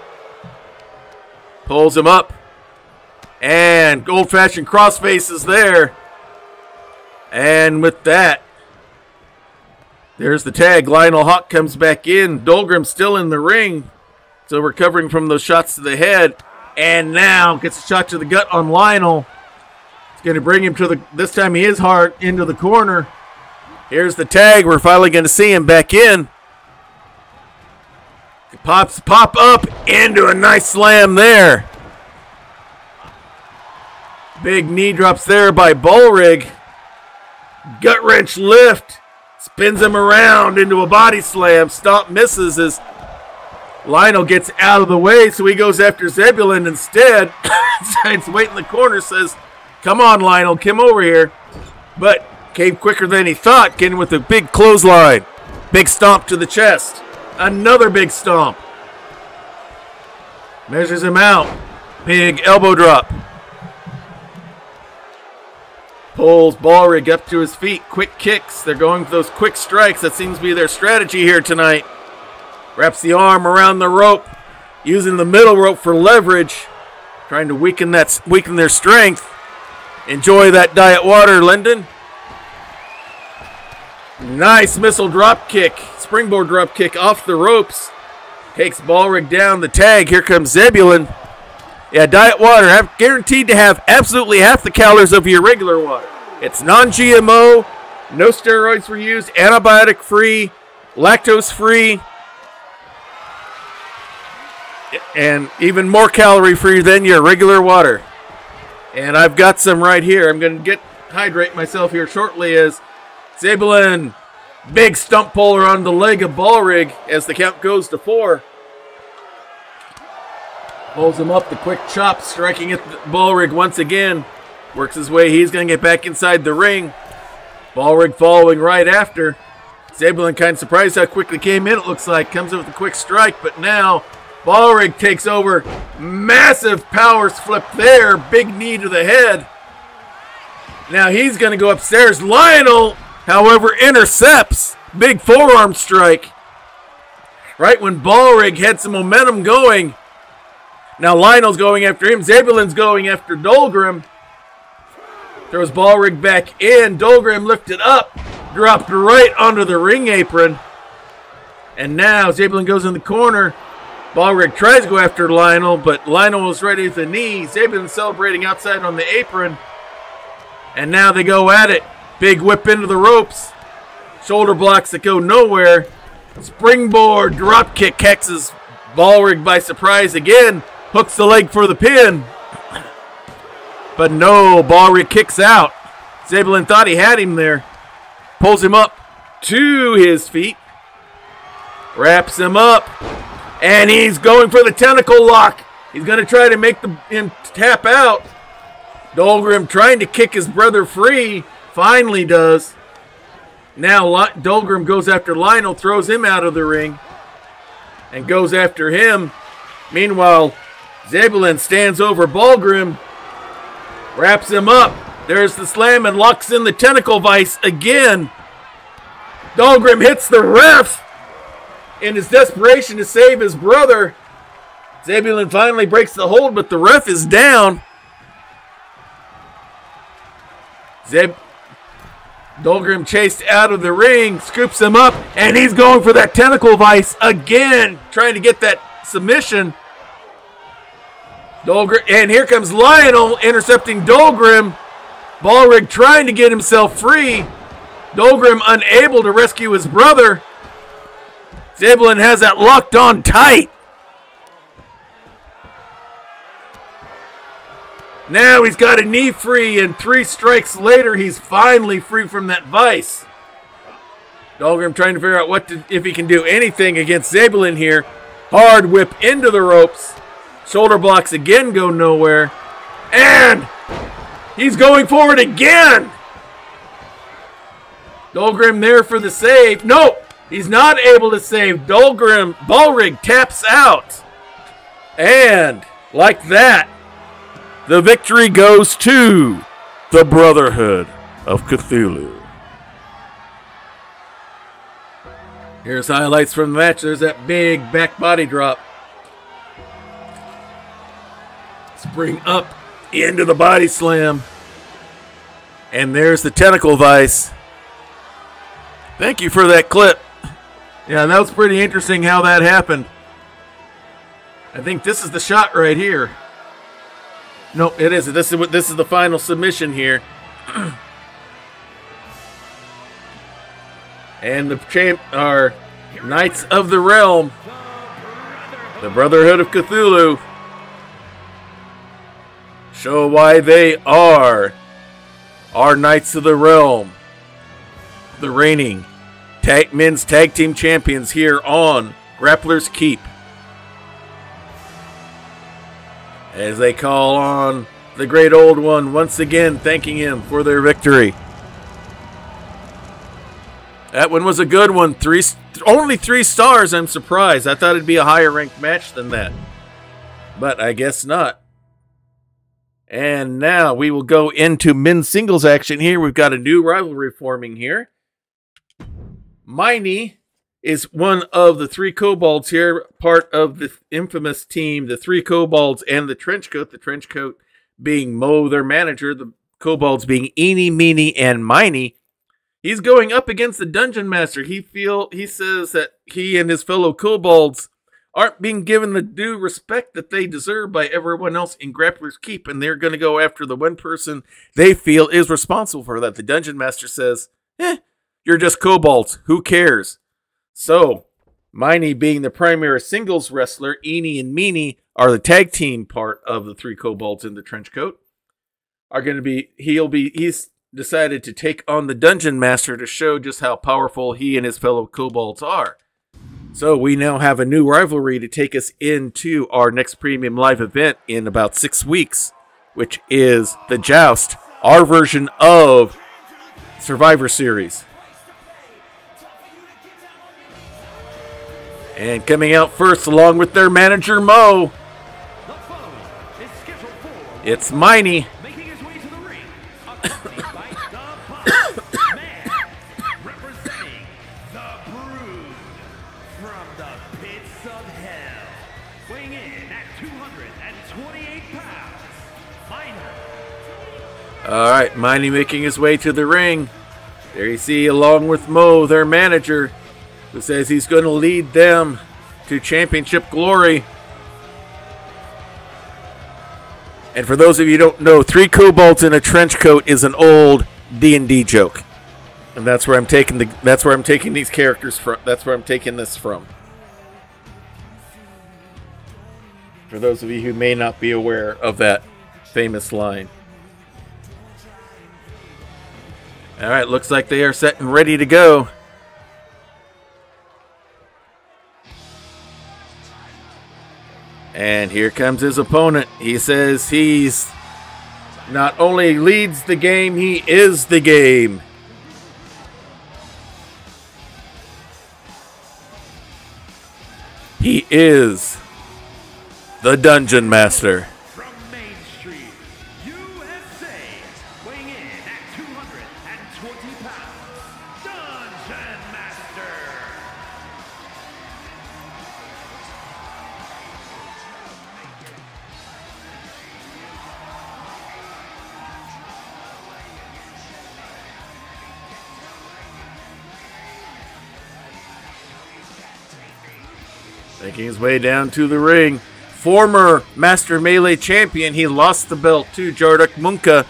Pulls him up. And old-fashioned crossface is there. And with that, there's the tag. Lionel Hawk comes back in. Dahlgren still in the ring. So recovering from those shots to the head. And now gets a shot to the gut on Lionel. It's going to bring him to the, this time he is hard, into the corner. Here's the tag. We're finally going to see him back in. Pop up into a nice slam there. Big knee drops there by Ballrig. Gut wrench lift. Spins him around into a body slam. Stomp misses as Lionel gets out of the way, so he goes after Zebulon instead. Giants wait in the corner, says, come on, Lionel, come over here. But came quicker than he thought, getting with a big clothesline. Big stomp to the chest. Another big stomp. Measures him out. Big elbow drop. Pulls Ballrig up to his feet. Quick kicks. They're going for those quick strikes. That seems to be their strategy here tonight. Wraps the arm around the rope, using the middle rope for leverage, trying to weaken their strength. Enjoy that diet water, Lyndon. Nice missile drop kick, springboard drop kick off the ropes. Takes Ballrig down the tag. Here comes Zebulon. Yeah, diet water, guaranteed to have absolutely half the calories of your regular water. It's non-GMO, no steroids were used, antibiotic-free, lactose-free, and even more calorie-free than your regular water. And I've got some right here. I'm going to hydrate myself here shortly as Zebulon, big stump puller on the leg of Ballrig as the count goes to 4. Pulls him up, the quick chop, striking at Ballrig once again. Works his way, he's going to get back inside the ring. Ballrig following right after. Zebulon kind of surprised how quickly came in, it looks like. Comes in with a quick strike, but now Ballrig takes over. Massive power flip there. Big knee to the head. Now he's going to go upstairs. Lionel, however, intercepts. Big forearm strike. Right when Ballrig had some momentum going. Now Lionel's going after him. Zebulon's going after Dahlgren. Throws Ballrig back in. Dahlgren lifted up. Dropped right onto the ring apron. And now Zabelin goes in the corner. Ballrig tries to go after Lionel, but Lionel was ready with the knee. Zabelin celebrating outside on the apron. And now they go at it. Big whip into the ropes. Shoulder blocks that go nowhere. Springboard drop kick catches Ballrig by surprise again. Hooks the leg for the pin. But no, Ballrig kicks out. Zabelin thought he had him there. Pulls him up to his feet. Wraps him up. And he's going for the tentacle lock. He's going to try to make him tap out. Dahlgren trying to kick his brother free. Finally does. Now Dahlgren goes after Lionel, throws him out of the ring. And goes after him. Meanwhile, Zabelin stands over Ballgrim. Wraps him up. There's the slam and locks in the tentacle vise again. Dahlgren hits the ref in his desperation to save his brother. Zabelin finally breaks the hold, but the ref is down. Dahlgren chased out of the ring, scoops him up, and he's going for that tentacle vise again, trying to get that submission. Dahlgren, and here comes Lionel intercepting Dahlgren. Ballrig trying to get himself free. Dahlgren unable to rescue his brother. Zabelin has that locked on tight. Now he's got a knee free, and 3 strikes later, he's finally free from that vise. Dahlgren trying to figure out if he can do anything against Zabelin here. Hard whip into the ropes. Shoulder blocks again go nowhere. And he's going forward again. Dahlgren there for the save. No, he's not able to save. Ballrig taps out. And like that, the victory goes to the Brotherhood of Cthulhu. Here's highlights from the match. There's that big back body drop. Spring up into the body slam. And there's the tentacle vise. Thank you for that clip. Yeah, that was pretty interesting how that happened. I think this is the shot right here. No, it isn't. This is the final submission here. And the champ are Knights of the Realm, the Brotherhood of Cthulhu. Show why they are our Knights of the Realm, the reigning men's tag team champions here on Grappler's Keep. As they call on the great old one once again, thanking him for their victory. That one was a good one. Only 3 stars, I'm surprised. I thought it'd be a higher ranked match than that. But I guess not. And now we will go into men's singles action here. We've got a new rivalry forming here. Miney is one of the 3 kobolds here, part of the infamous team, the 3 kobolds and the trenchcoat. The trenchcoat being Mo, their manager, the kobolds being Eeny, Meeny, and Miney. He's going up against the Dungeon Master. He says that he and his fellow kobolds aren't being given the due respect that they deserve by everyone else in Grappler's Keep, and they're going to go after the one person they feel is responsible for that. The Dungeon Master says, you're just kobolds. Who cares? So, Miney being the primary singles wrestler, Eeny and Meeny are the tag team part of the 3 kobolds in the trench coat. He's decided to take on the Dungeon Master to show just how powerful he and his fellow kobolds are. So we now have a new rivalry to take us into our next premium live event in about 6 weeks, which is the Joust, our version of Survivor Series. And coming out first, along with their manager, Mo, it's Miney. Making his way to the ring, accompanied by the Boss Man, representing the Brood from the pits of hell. Weighing in at 228 pounds, Minor. All right, Miney making his way to the ring. There you see, along with Mo, their manager, who says he's going to lead them to championship glory. And for those of you who don't know, 3 kobolds in a trench coat is an old D&D joke. And that's where I'm taking these characters from. That's where I'm taking this from. For those of you who may not be aware of that famous line. All right, looks like they are set and ready to go. And here comes his opponent. He says he's not only leads the game, he is the game. He is the Dungeon Master. From Main Street, USA, weighing in at 220 pounds, Dungeon Master. Making his way down to the ring. Former Master Melee Champion. He lost the belt to Jarduk Munka.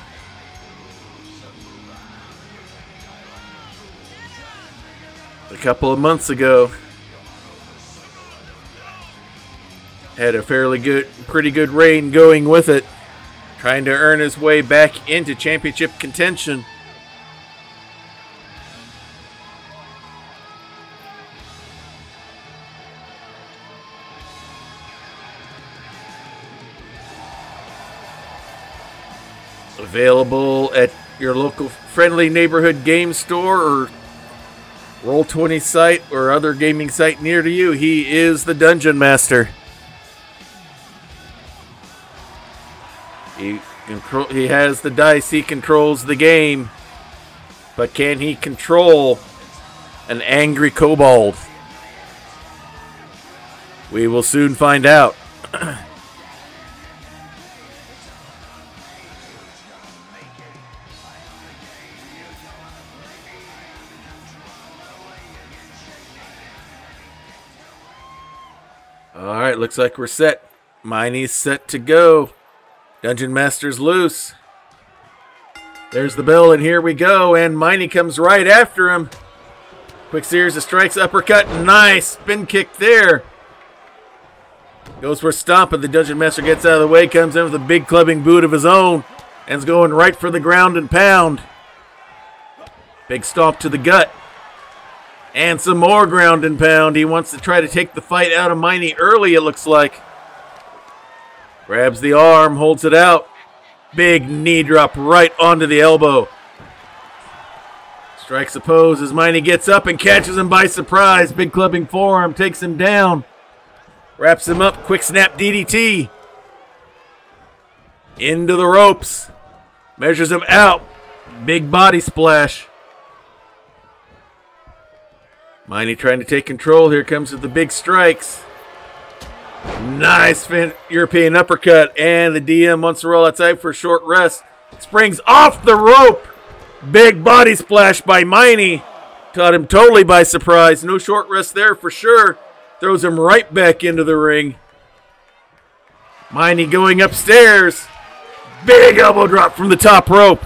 A couple of months ago. Had a pretty good reign going with it. Trying to earn his way back into championship contention. Available at your local friendly neighborhood game store or Roll20 site or other gaming site near to you. He is the Dungeon Master. He has the dice. He controls the game. But can he control an angry kobold? We will soon find out. Alright, looks like we're set. Miney's set to go. Dungeon Master's loose. There's the bell, and here we go. And Miney comes right after him. Quick series of strikes, uppercut, nice spin kick there. Goes for a stomp, and the Dungeon Master gets out of the way, comes in with a big clubbing boot of his own, and is going right for the ground and pound. Big stomp to the gut. And some more ground and pound. He wants to try to take the fight out of Miney early, it looks like. Grabs the arm, holds it out. Big knee drop right onto the elbow. Strikes a pose as Miney gets up and catches him by surprise. Big clubbing forearm takes him down. Wraps him up, quick snap DDT. Into the ropes. Measures him out. Big body splash. Miney trying to take control. Here comes with the big strikes. Nice European uppercut. And the DM wants to roll outside for a short rest. Springs off the rope. Big body splash by Miney. Caught him totally by surprise. No short rest there for sure. Throws him right back into the ring. Miney going upstairs. Big elbow drop from the top rope.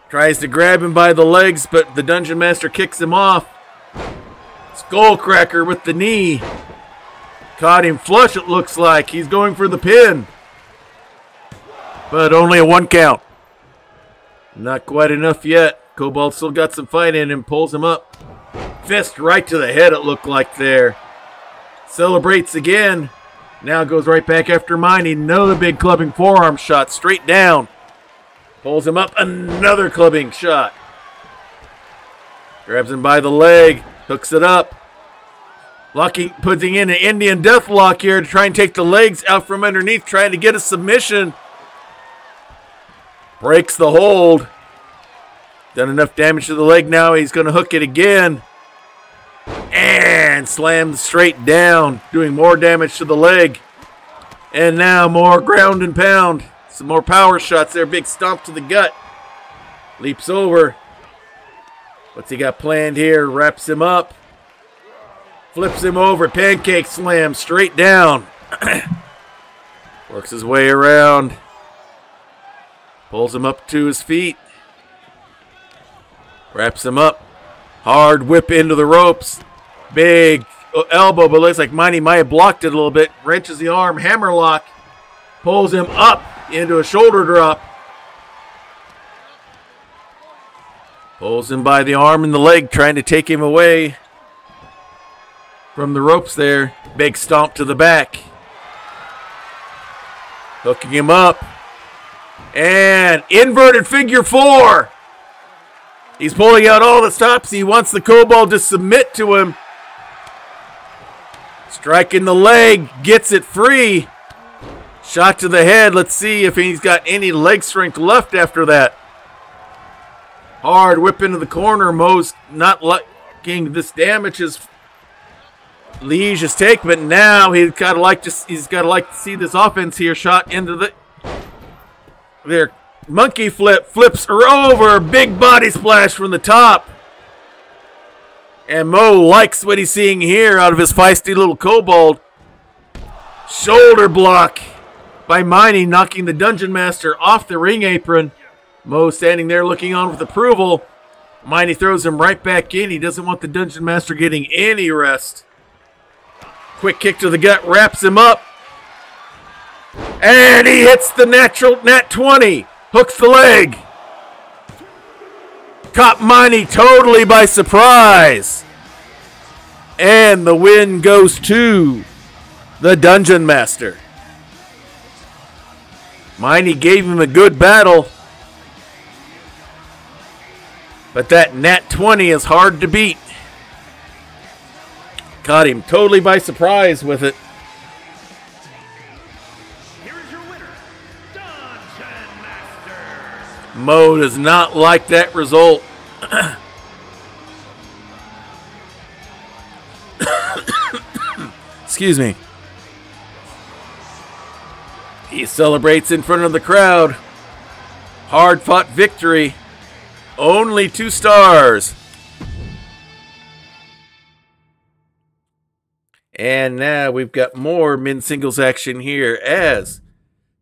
Tries to grab him by the legs, but the Dungeon Master kicks him off. Skullcracker with the knee. Caught him flush, it looks like. He's going for the pin. But only a 1 count. Not quite enough yet. Kobold still got some fight in him. Pulls him up. Fist right to the head, it looked like there. Celebrates again. Now goes right back after Miney. Another big clubbing forearm shot straight down. Pulls him up, another clubbing shot. Grabs him by the leg, hooks it up. Putting in an Indian deathlock here to try and take the legs out from underneath, trying to get a submission. Breaks the hold. Done enough damage to the leg now, he's going to hook it again. And slams straight down, doing more damage to the leg. And now more ground and pound. Some more power shots there. Big stomp to the gut. Leaps over. What's he got planned here? Wraps him up. Flips him over. Pancake slam straight down. Works his way around. Pulls him up to his feet. Wraps him up. Hard whip into the ropes. Big elbow, but looks like Mighty might have blocked it a little bit. Wrenches the arm. Hammerlock. Pulls him up into a shoulder drop. Pulls him by the arm and the leg, trying to take him away from the ropes there. Big stomp to the back. Hooking him up. And inverted figure four. He's pulling out all the stops. He wants the Kobold to submit to him. Striking the leg. Gets it free. Shot to the head. Let's see if he's got any leg strength left after that. Hard whip into the corner. Mo's not liking this damage his Liege has taken, but now he's got to like to see this offense here. Shot into the there. Monkey flip, flips her over. Big body splash from the top. And Mo likes what he's seeing here out of his feisty little Kobold. Shoulder block by Miney, knocking the Dungeon Master off the ring apron. Mo standing there looking on with approval. Miney throws him right back in. He doesn't want the Dungeon Master getting any rest. Quick kick to the gut, wraps him up. And he hits the natural nat 20. Hooks the leg. Caught Miney totally by surprise. And the win goes to the Dungeon Master. Miney gave him a good battle. But that nat 20 is hard to beat. Caught him totally by surprise with it. Here is your winner, Dungeon Master. Mo does not like that result. Excuse me. He celebrates in front of the crowd. Hard-fought victory. Only 2 stars. And now we've got more men's singles action here as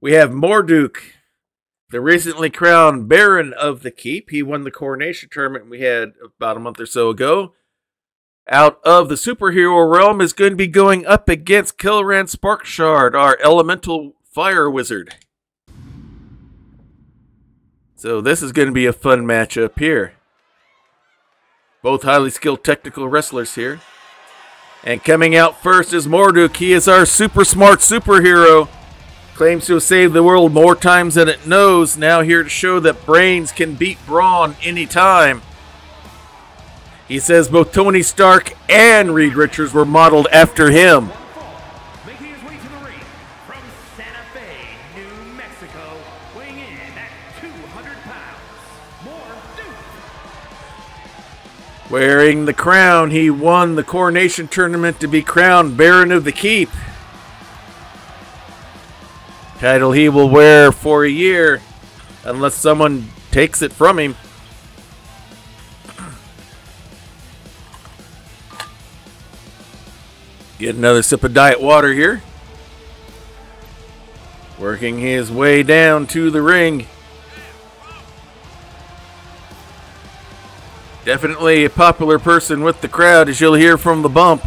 we have Morduk, the recently crowned Baron of the Keep. He won the coronation tournament we had about a month or so ago. Out of the superhero realm is going to be going up against Kilran Sparkshard, our elemental fire wizard. So this is going to be a fun matchup here. Both highly skilled technical wrestlers here. And coming out first is Morduk. He is our super smart superhero. Claims to have saved the world more times than it knows. Now here to show that brains can beat brawn anytime. He says both Tony Stark and Reed Richards were modeled after him. Making his way to the ring from Santa Fe, New Mexico, weighing in at 200 pounds, Morduk. Wearing the crown, he won the coronation tournament to be crowned Baron of the Keep. Title he will wear for a year unless someone takes it from him. Get another sip of diet water here. Working his way down to the ring. Definitely a popular person with the crowd, as you'll hear from the bump.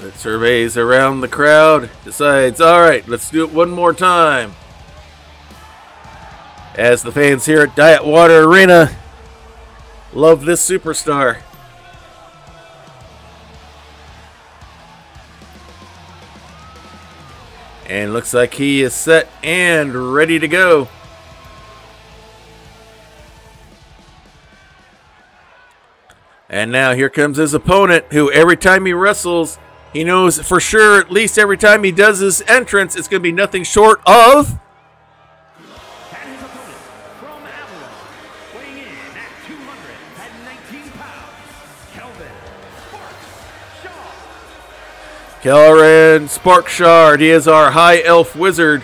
It surveys around the crowd, decides, all right, let's do it one more time. As the fans here at Diet Water Arena love this superstar. And looks like he is set and ready to go. And now here comes his opponent, who every time he wrestles, he knows for sure, at least every time he does his entrance, it's going to be nothing short of Kelleran Sparkshard, he is our high elf wizard.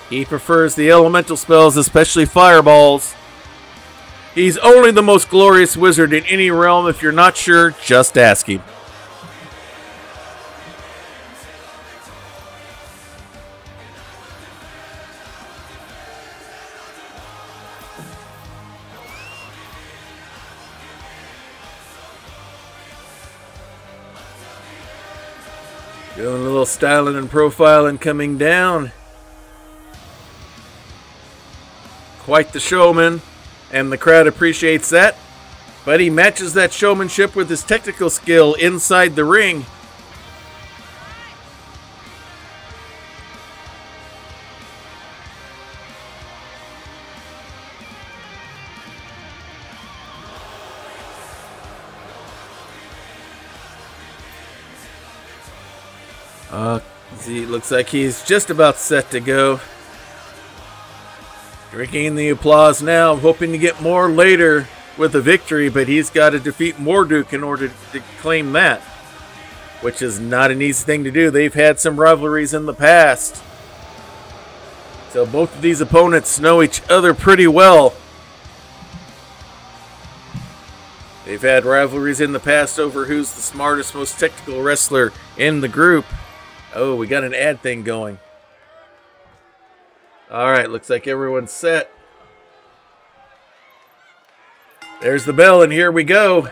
He prefers the elemental spells, especially fireballs. He's only the most glorious wizard in any realm. If you're not sure, just ask him. Doing a little styling and profiling coming down. Quite the showman, and the crowd appreciates that. But he matches that showmanship with his technical skill inside the ring. See, looks like he's just about set to go. Drinking in the applause now, hoping to get more later with a victory, but he's got to defeat Morduk in order to claim that, which is not an easy thing to do. They've had some rivalries in the past, so both of these opponents know each other pretty well. They've had rivalries in the past over who's the smartest, most technical wrestler in the group. Oh, we got an ad thing going. All right, looks like everyone's set. There's the bell, and here we go.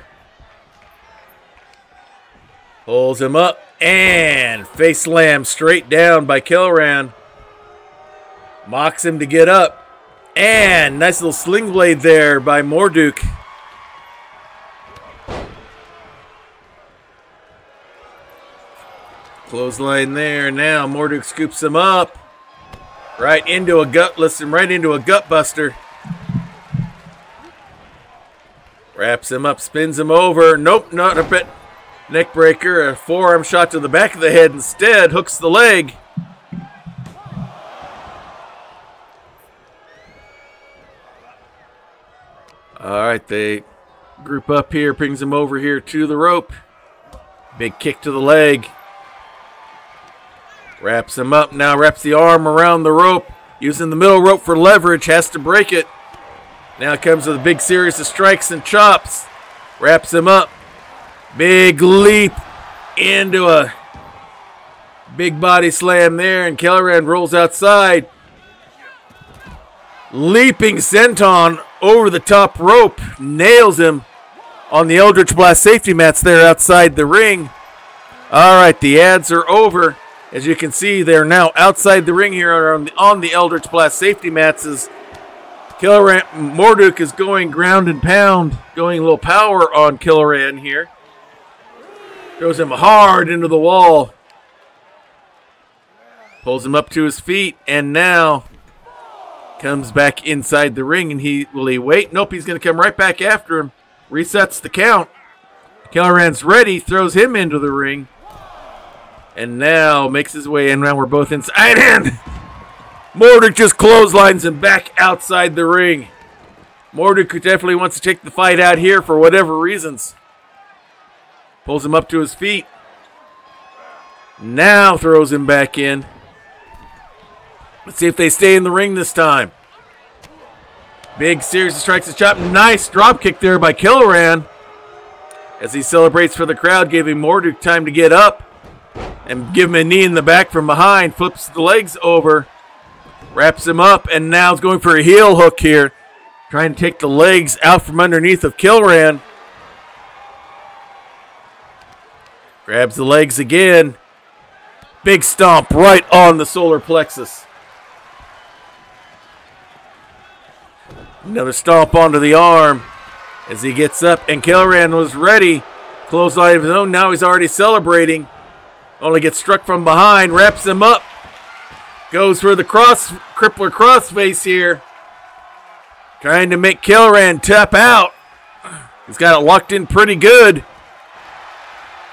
Pulls him up, and face slam straight down by Kelleran. Mocks him to get up, and nice little sling blade there by Morduk. Clothesline there. Now Morduk scoops him up. Right into a gutless and right into a gut buster. Wraps him up, spins him over. Nope, not a bit. Neck breaker. A forearm shot to the back of the head instead. Hooks the leg. All right, they group up here. Brings him over here to the rope. Big kick to the leg. Wraps him up, now wraps the arm around the rope, using the middle rope for leverage, has to break it. Now comes with a big series of strikes and chops. Wraps him up. Big leap into a big body slam there, and Kelleran rolls outside. Leaping senton over the top rope, nails him on the Eldritch Blast safety mats there outside the ring. All right, the ads are over. As you can see, they're now outside the ring here on the Eldritch Blast safety mats. As Morduk is going ground and pound, going a little power on Kelleran here. Throws him hard into the wall. Pulls him up to his feet, and now comes back inside the ring. And will he wait? Nope, he's going to come right back after him. Resets the count. Kelleran's ready, throws him into the ring. And now makes his way in. Now we're both inside. And Morduk just clotheslines him back outside the ring. Morduk definitely wants to take the fight out here for whatever reasons. Pulls him up to his feet. Now throws him back in. Let's see if they stay in the ring this time. Big series of strikes and chop. Nice drop kick there by Kelleran. As he celebrates for the crowd, giving Morduk time to get up. And give him a knee in the back from behind. Flips the legs over. Wraps him up. And now is going for a heel hook here. Trying to take the legs out from underneath of Kelleran. Grabs the legs again. Big stomp right on the solar plexus. Another stomp onto the arm. As he gets up. And Kelleran was ready. Clothesline of his own. Now he's already celebrating. Only gets struck from behind, wraps him up. Goes for the crippler crossface here. Trying to make Kelleran tap out. He's got it locked in pretty good.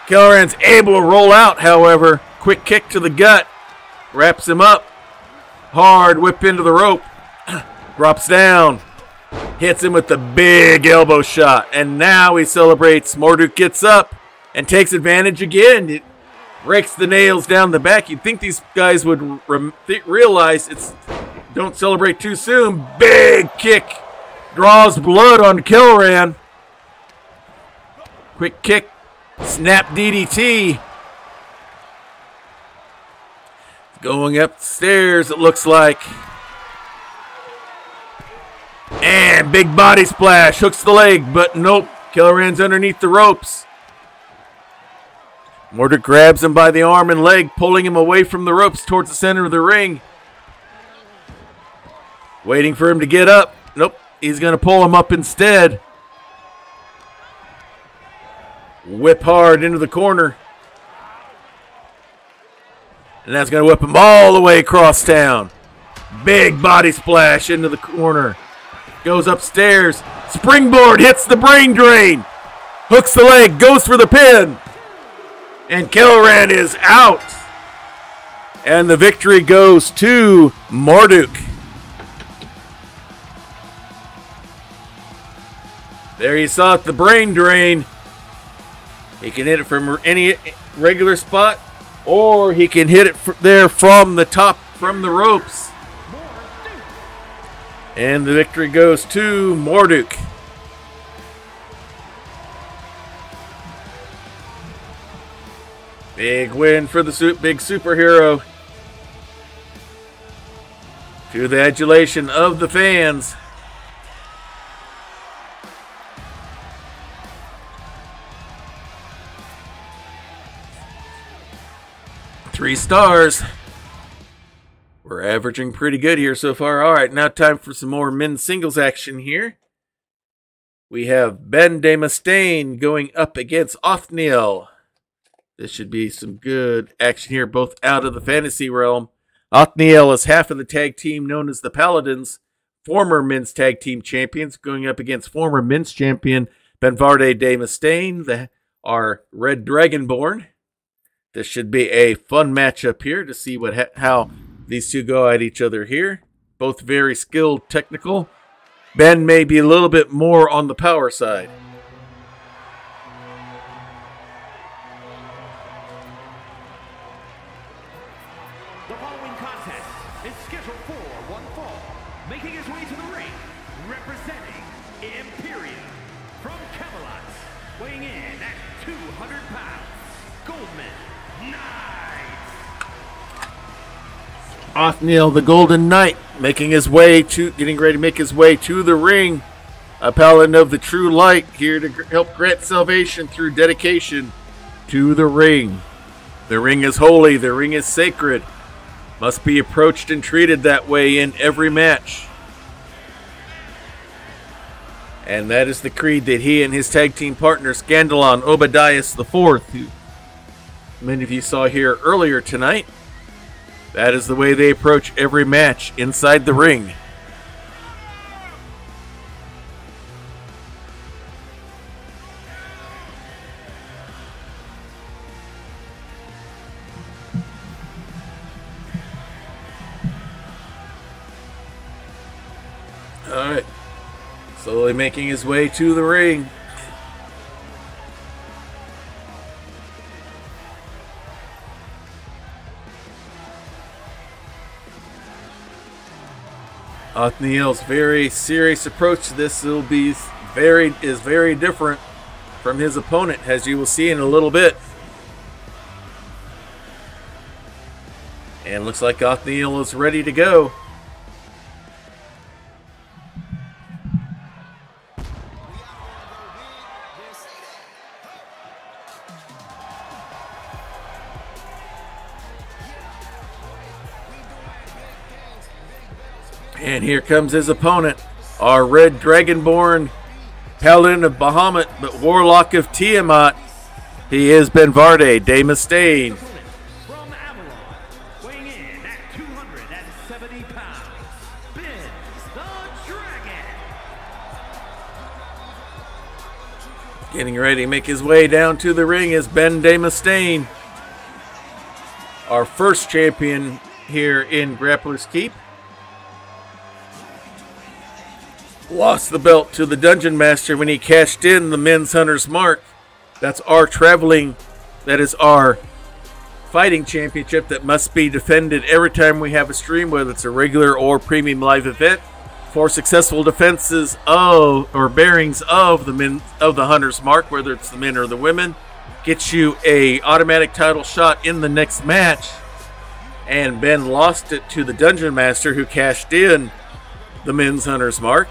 Kelleran's able to roll out, however. Quick kick to the gut. Wraps him up. Hard whip into the rope. Drops down. Hits him with the big elbow shot. And now he celebrates. Morduk gets up and takes advantage again. Rakes the nails down the back. You'd think these guys would realize it's don't celebrate too soon. Big kick. Draws blood on Kilran. Quick kick. Snap DDT. Going up the stairs, it looks like. And big body splash. Hooks the leg, but nope. Kilran's underneath the ropes. Mordek grabs him by the arm and leg, pulling him away from the ropes towards the center of the ring. Waiting for him to get up. Nope, he's going to pull him up instead. Whip hard into the corner. And that's going to whip him all the way across town. Big body splash into the corner. Goes upstairs. Springboard hits the brain drain. Hooks the leg, goes for the pin. And Kilran is out. And the victory goes to Marduk. There you saw it, the brain drain. He can hit it from any regular spot, or he can hit it there from the top, from the ropes. And the victory goes to Marduk. Big win for the big superhero. To the adulation of the fans. Three stars. We're averaging pretty good here so far. All right, now time for some more men's singles action here. We have Ben de Mustaine going up against Othniel. This should be some good action here, both out of the fantasy realm. Othniel is half of the tag team known as the Paladins, former men's tag team champions, going up against former men's champion Benvarde de Mustaine, our Red Dragonborn. This should be a fun matchup here to see how these two go at each other here. Both very skilled, technical. Ben may be a little bit more on the power side. The following contest is scheduled for one fall. Making his way to the ring, representing Imperium from Camelot, weighing in at 200 pounds, Goldman Knight. Othniel, the Golden Knight, getting ready to make his way to the ring. A paladin of the true light, here to help grant salvation through dedication to the ring. The ring is holy, the ring is sacred. Must be approached and treated that way in every match. And that is the creed that he and his tag team partner, Scandalon Obadias IV, who many of you saw here earlier tonight. That is the way they approach every match inside the ring. Alright. Slowly making his way to the ring. Othniel's very serious approach to this is very different from his opponent, as you will see in a little bit. And looks like Othniel is ready to go. And here comes his opponent, our Red Dragonborn, Paladin of Bahamut, but Warlock of Tiamat. He is Benvarde de Mustaine. From Avalon, weighing in at 270 pounds, Ben the Dragon. Getting ready to make his way down to the ring is Ben de Mustaine, our first champion here in Grappler's Keep. Lost the belt to the Dungeon Master when he cashed in the Men's Hunter's Mark. That is our fighting championship that must be defended every time we have a stream, whether it's a regular or premium live event. 4 successful defenses of or bearings of the Hunter's Mark, whether it's the men or the women, gets you a automatic title shot in the next match. And Ben lost it to the Dungeon Master, who cashed in the men's Hunter's Mark.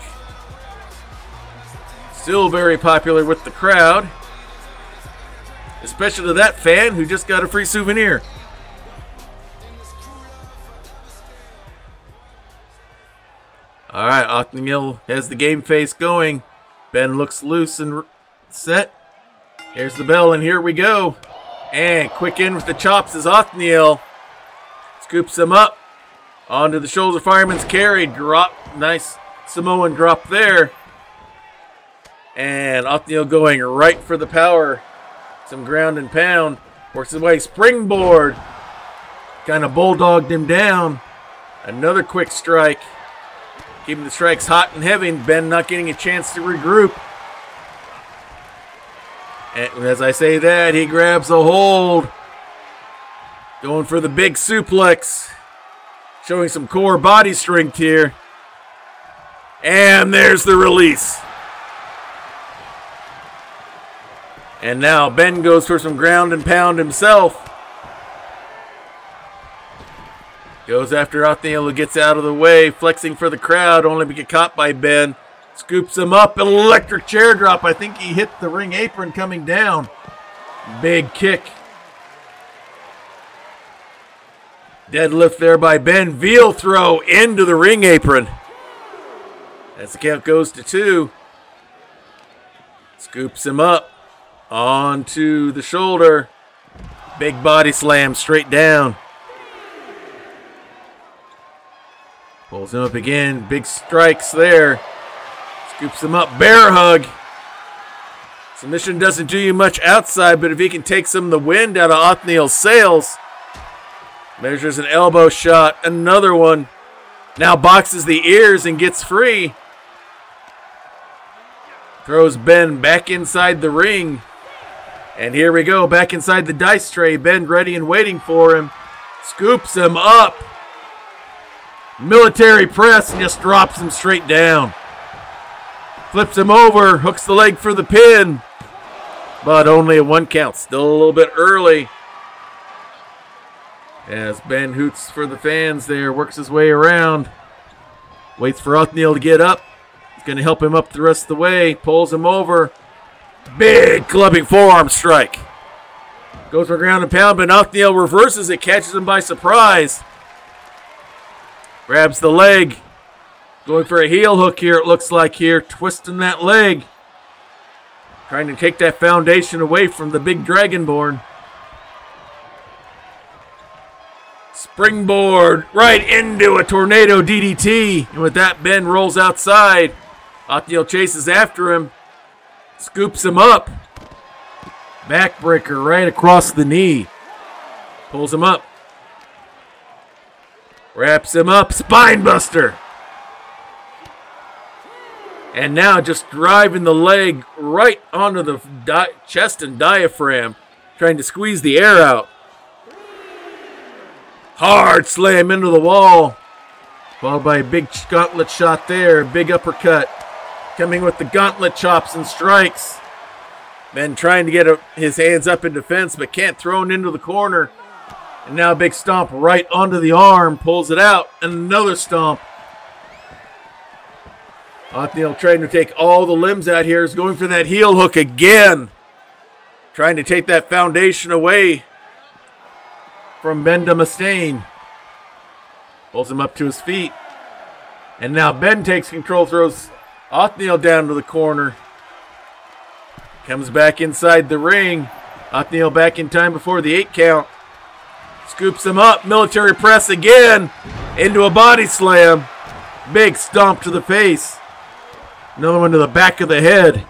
Still very popular with the crowd, especially to that fan who just got a free souvenir. All right, Othniel has the game face going. Ben looks loose and set. Here's the bell, and here we go. And quick in with the chops as Othniel scoops him up onto the shoulder fireman's carry. Drop, nice Samoan drop there. And Othniel going right for the power. Some ground and pound. Works his way, springboard. Kind of bulldogged him down. Another quick strike. Keeping the strikes hot and heavy, and Ben not getting a chance to regroup. And as I say that, he grabs a hold. Going for the big suplex. Showing some core body strength here. And there's the release. And now Ben goes for some ground and pound himself. Goes after Othniel, who gets out of the way, flexing for the crowd, only to get caught by Ben. Scoops him up, an electric chair drop. I think he hit the ring apron coming down. Big kick. Deadlift there by Ben. Veal throw into the ring apron. As the count goes to 2. Scoops him up onto the shoulder. Big body slam straight down. Pulls him up again. Big strikes there. Scoops him up. Bear hug. Submission doesn't do you much outside, but if he can take some of the wind out of Othniel's sails. Measures an elbow shot. Another one. Now boxes the ears and gets free. Throws Ben back inside the ring. And here we go. Back inside the dice tray. Ben ready and waiting for him. Scoops him up. Military press and just drops him straight down. Flips him over, hooks the leg for the pin. But only a 1 count, still a little bit early. As Ben hoots for the fans there, works his way around. Waits for Othniel to get up. He's going to help him up the rest of the way. Pulls him over. Big clubbing forearm strike. Goes for ground and pound, but Othniel reverses it, catches him by surprise. Grabs the leg. Going for a heel hook here, it looks like here. Twisting that leg. Trying to take that foundation away from the big Dragonborn. Springboard right into a tornado DDT. And with that, Ben rolls outside. Othniel chases after him. Scoops him up. Backbreaker right across the knee. Pulls him up. Wraps him up. Spinebuster. And now just driving the leg right onto the chest and diaphragm. Trying to squeeze the air out. Hard slam into the wall. Followed by a big gauntlet shot there. Big uppercut. Coming with the gauntlet chops and strikes. Ben trying to get his hands up in defense, but can't, throw it into the corner. And now a big stomp right onto the arm. Pulls it out. And another stomp. Othniel trying to take all the limbs out here. Is going for that heel hook again. Trying to take that foundation away from Ben Mustaine. Pulls him up to his feet. And now Ben takes control. Throws Othniel down to the corner. Comes back inside the ring. Othniel back in time before the 8 count. Scoops him up. Military press again. Into a body slam. Big stomp to the face. Another one to the back of the head.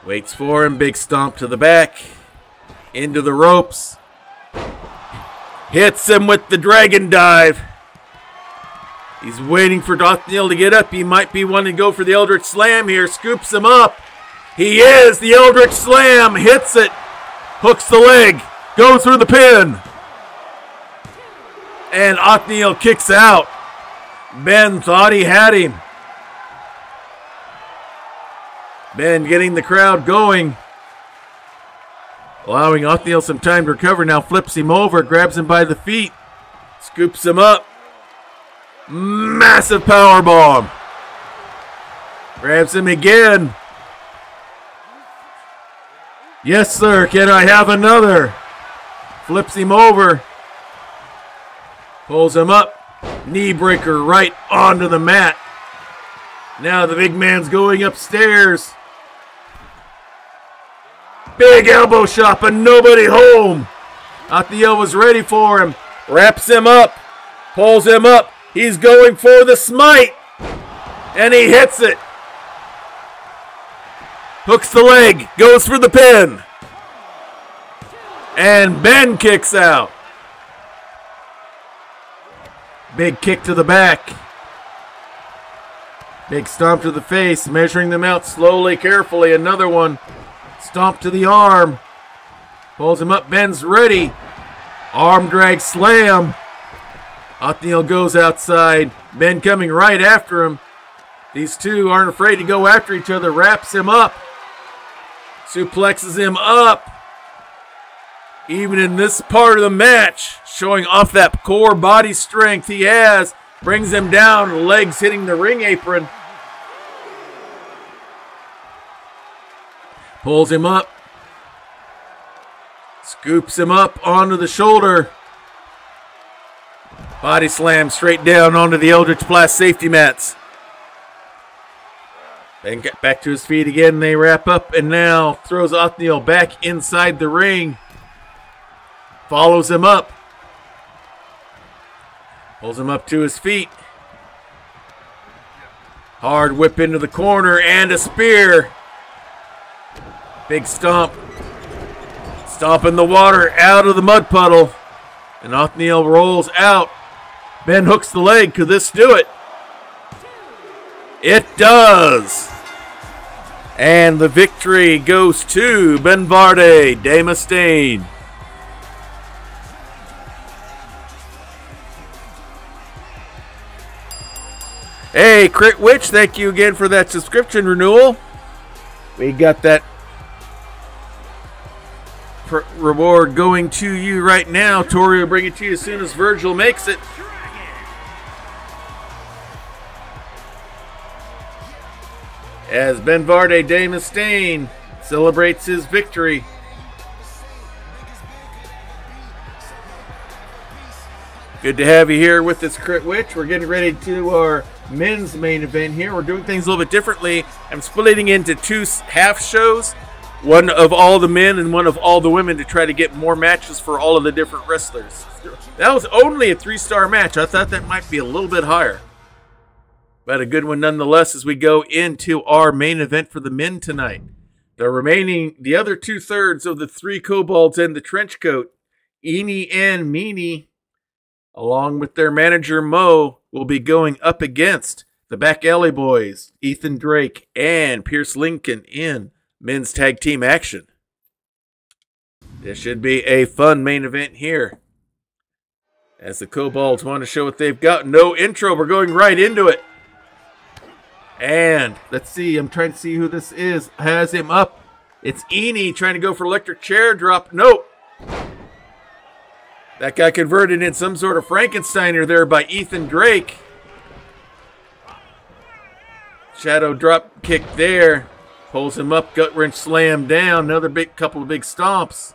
Waits for him. Big stomp to the back. Into the ropes. Hits him with the dragon dive. He's waiting for Othniel to get up. He might be wanting to go for the Eldritch Slam here. Scoops him up. He is. The Eldritch Slam hits it. Hooks the leg. Goes through the pin. And Othniel kicks out. Ben thought he had him. Ben getting the crowd going. Allowing Othniel some time to recover. Now flips him over. Grabs him by the feet. Scoops him up. Massive power bomb. Grabs him again. Yes, sir. Can I have another? Flips him over. Pulls him up. Knee breaker right onto the mat. Now the big man's going upstairs. Big elbow shot, but nobody home. Othniel was ready for him. Wraps him up. Pulls him up. He's going for the smite. And he hits it. Hooks the leg. Goes for the pin. And Ben kicks out. Big kick to the back. Big stomp to the face. Measuring them out slowly, carefully. Another one. Stomp to the arm. Pulls him up. Ben's ready. Arm drag slam. Othniel goes outside. Ben coming right after him. These two aren't afraid to go after each other. Wraps him up. Suplexes him up. Even in this part of the match, showing off that core body strength he has. Brings him down. Legs hitting the ring apron. Pulls him up. Scoops him up onto the shoulder. Body slam straight down onto the Eldritch Blast safety mats. Then get back to his feet again. They wrap up and now throws Othniel back inside the ring. Follows him up. Pulls him up to his feet. Hard whip into the corner and a spear. Big stomp. Stomp in the water out of the mud puddle. And Othniel rolls out. Ben hooks the leg. Could this do it? It does. And the victory goes to Benvarde de Mustaine. Hey, Crit Witch, thank you again for that subscription renewal. We got that reward going to you right now. Tori will bring it to you as soon as Virgil makes it. As Benvarde de Mustaine celebrates his victory. Good to have you here with us, Crit Witch. We're getting ready to our men's main event here. We're doing things a little bit differently. I'm splitting into two half shows. One of all the men and one of all the women to try to get more matches for all of the different wrestlers. That was only a 3-star match. I thought that might be a little bit higher. But a good one nonetheless as we go into our main event for the men tonight. The other 2/3 of the 3 kobolds and the trench coat, Eenie and Meanie, along with their manager Mo, will be going up against the Back Alley Boys, Ethan Drake and Pierce Lincoln in men's tag team action. This should be a fun main event here. As the kobolds want to show what they've got. No intro, we're going right into it. And let's see, I'm trying to see who this is. Has him up. It's Eenie trying to go for electric chair drop. Nope. That got converted in some sort of Frankensteiner there by Ethan Drake. Shadow drop kick there. Pulls him up, gut wrench slam down. Another couple of big stomps.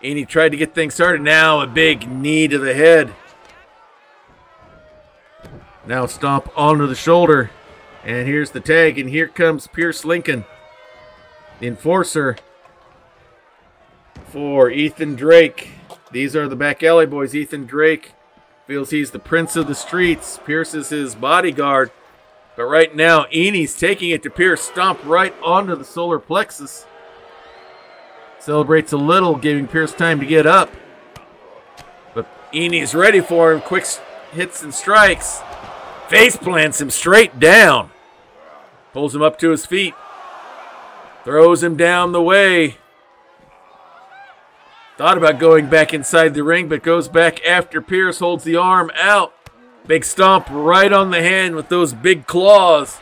Eenie tried to get things started. Now a big knee to the head. Now stomp onto the shoulder. And here's the tag, and here comes Pierce Lincoln, the enforcer for Ethan Drake. These are the Back Alley Boys. Ethan Drake feels he's the prince of the streets. Pierce is his bodyguard. But right now, Enie's taking it to Pierce. Stomp right onto the solar plexus. Celebrates a little, giving Pierce time to get up. But Enie's ready for him. Quick hits and strikes. Face plants him straight down. Pulls him up to his feet. Throws him down the way. Thought about going back inside the ring, but goes back after Pierce. Holds the arm out. Big stomp right on the hand with those big claws.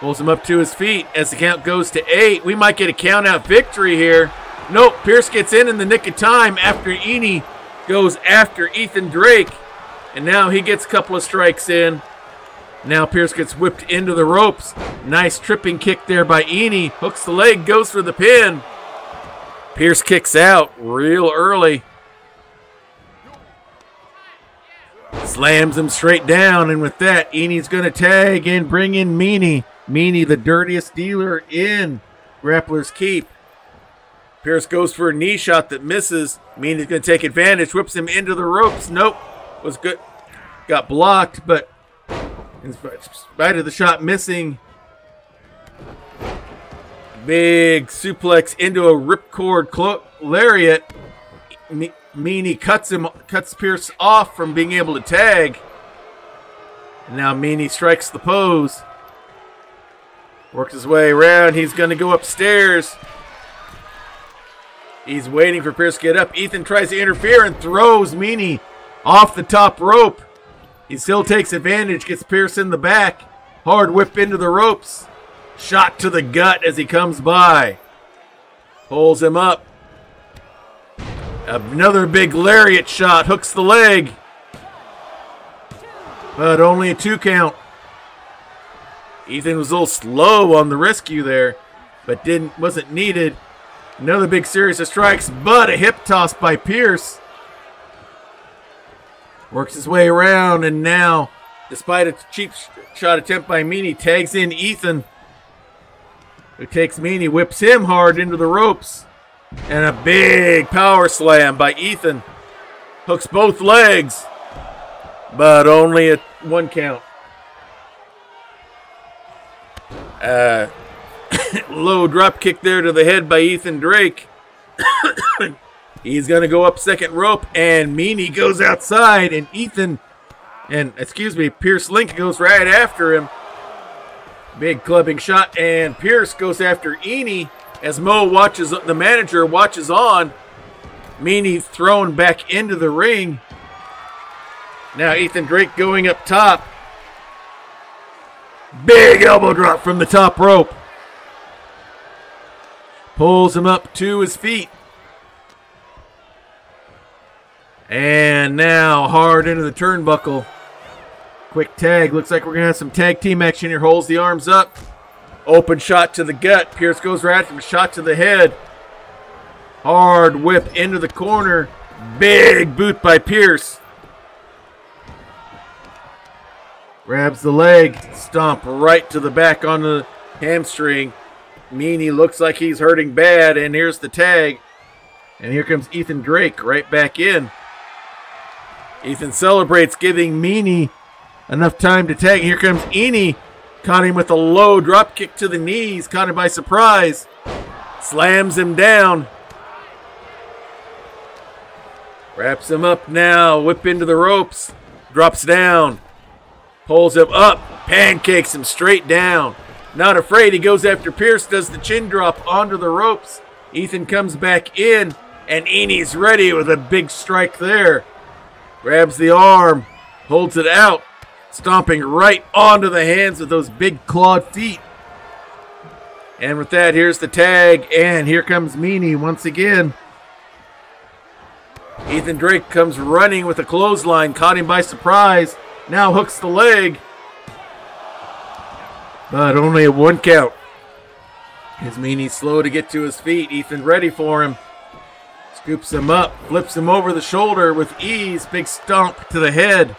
Pulls him up to his feet as the count goes to 8. We might get a count-out victory here. Nope, Pierce gets in the nick of time after Eni goes after Ethan Drake. And now he gets a couple of strikes in. Now Pierce gets whipped into the ropes. Nice tripping kick there by Eni. Hooks the leg, goes for the pin. Pierce kicks out real early. Slams him straight down, and with that, Eni's going to tag and bring in Meanie. Meanie, the dirtiest dealer in Grappler's Keep. Pierce goes for a knee shot that misses. Meanie's going to take advantage, whips him into the ropes. Nope, was good. Got blocked, but in spite of the shot missing, big suplex into a ripcord lariat. Meanie cuts Pierce off from being able to tag. And now Meanie strikes the pose. Works his way around. He's going to go upstairs. He's waiting for Pierce to get up. Ethan tries to interfere and throws Meanie off the top rope. He still takes advantage, gets Pierce in the back. Hard whip into the ropes. Shot to the gut as he comes by. Pulls him up. Another big lariat shot. Hooks the leg. But only a 2 count. Ethan was a little slow on the rescue there, but wasn't needed. Another big series of strikes, but a hip toss by Pierce. Works his way around, and now, despite a cheap shot attempt by Meanie, tags in Ethan, who takes Meanie, whips him hard into the ropes, and a big power slam by Ethan. Hooks both legs, but only a 1 count. Low drop kick there to the head by Ethan Drake. He's going to go up second rope, and Meanie goes outside, and Pierce Link goes right after him. Big clubbing shot, and Pierce goes after Eni as the manager watches on. Meanie thrown back into the ring. Now Ethan Drake going up top. Big elbow drop from the top rope. Pulls him up to his feet. And now hard into the turnbuckle. Quick tag. Looks like we're going to have some tag team action here. Holds the arms up. Open shot to the gut. Pierce goes right from a shot to the head. Hard whip into the corner. Big boot by Pierce. Grabs the leg. Stomp right to the back on the hamstring. Meanie looks like he's hurting bad. And here's the tag. And here comes Ethan Drake right back in. Ethan celebrates, giving Meanie enough time to tag. Here comes Eni. Caught him with a low drop kick to the knees. Caught him by surprise. Slams him down. Wraps him up now. Whip into the ropes. Drops down. Pulls him up. Pancakes him straight down. Not afraid. He goes after Pierce. Does the chin drop onto the ropes. Ethan comes back in. And Eni's ready with a big strike there. Grabs the arm. Holds it out. Stomping right onto the hands of those big clawed feet. And with that, here's the tag. And here comes Meanie once again. Ethan Drake comes running with a clothesline. Caught him by surprise. Now hooks the leg. But only a 1 count. As Meanie's slow to get to his feet. Ethan ready for him. Scoops him up. Flips him over the shoulder with ease. Big stomp to the head.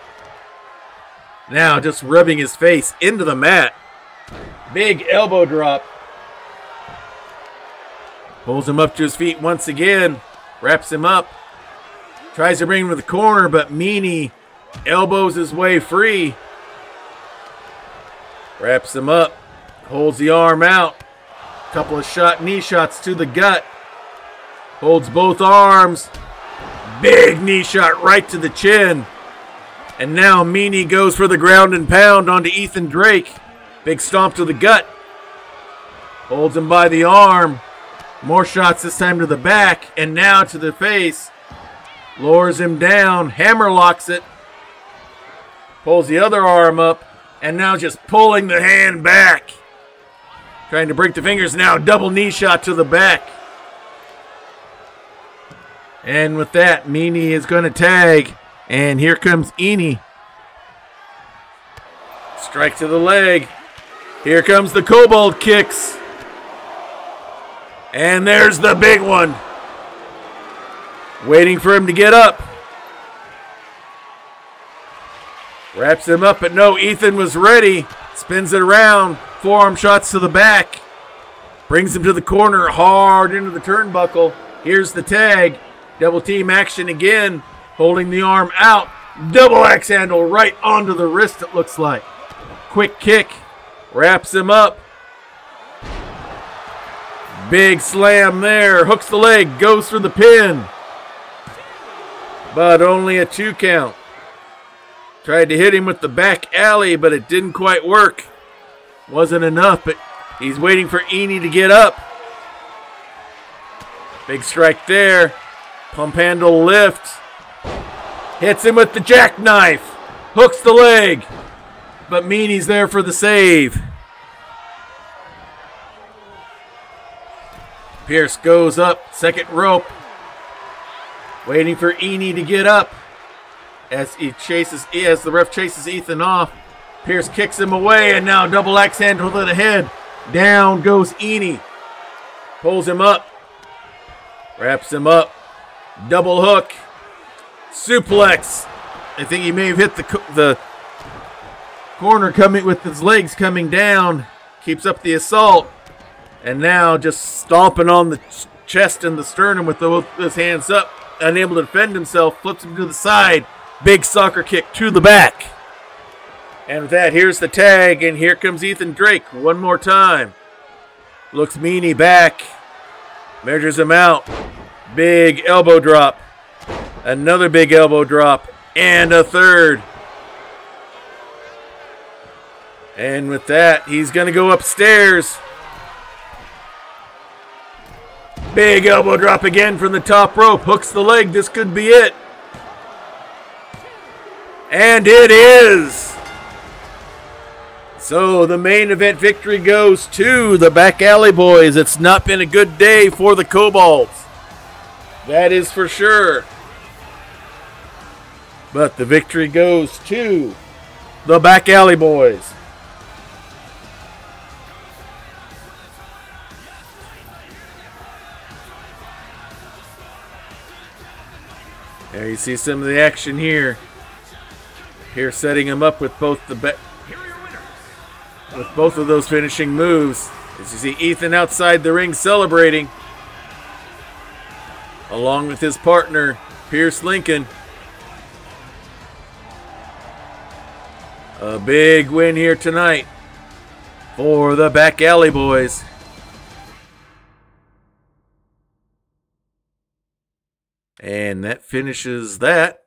Now just rubbing his face into the mat. Big elbow drop. Pulls him up to his feet once again. Wraps him up. Tries to bring him to the corner, but Meanie elbows his way free. Wraps him up. Holds the arm out. Couple of knee shots to the gut. Holds both arms. Big knee shot right to the chin. And now Meanie goes for the ground and pound onto Ethan Drake. Big stomp to the gut. Holds him by the arm. More shots this time to the back. And now to the face. Lowers him down. Hammerlocks it. Pulls the other arm up. And now just pulling the hand back. Trying to break the fingers now. Double knee shot to the back. And with that, Meanie is going to tag. And here comes Eni. Strike to the leg. Here comes the Kobold kicks. And there's the big one. Waiting for him to get up. Wraps him up, but no, Ethan was ready. Spins it around. Forearm shots to the back. Brings him to the corner, hard into the turnbuckle. Here's the tag. Double team action again. Holding the arm out. Double axe handle right onto the wrist, it looks like. Quick kick. Wraps him up. Big slam there. Hooks the leg. Goes for the pin. But only a 2 count. Tried to hit him with the back alley, but it didn't quite work. Wasn't enough, but he's waiting for Eni to get up. Big strike there. Pump handle lift. Hits him with the jackknife. Hooks the leg. But Meanie's there for the save. Pierce goes up. Second rope. Waiting for Eni to get up. As the ref chases Ethan off. Pierce kicks him away. And now double axe handle to the head. Down goes Eni. Pulls him up. Wraps him up. Double hook. Suplex. I think he may have hit the corner coming with his legs coming down. Keeps up the assault. And now just stomping on the chest and the sternum with both his hands up. Unable to defend himself. Flips him to the side. Big soccer kick to the back. And with that, here's the tag. And here comes Ethan Drake one more time. Looks Meanie back. Measures him out. Big elbow drop. Another big elbow drop. And a third. And with that, he's going to go upstairs. Big elbow drop again from the top rope. Hooks the leg. This could be it. And it is. So the main event victory goes to the Back Alley Boys. It's not been a good day for the Kobolds. That is for sure. But the victory goes to the Back Alley Boys. There you see some of the action here. Here setting him up with both both of those finishing moves. As you see Ethan outside the ring celebrating. Along with his partner, Pierce Lincoln. A big win here tonight for the Back Alley Boys. And that finishes that.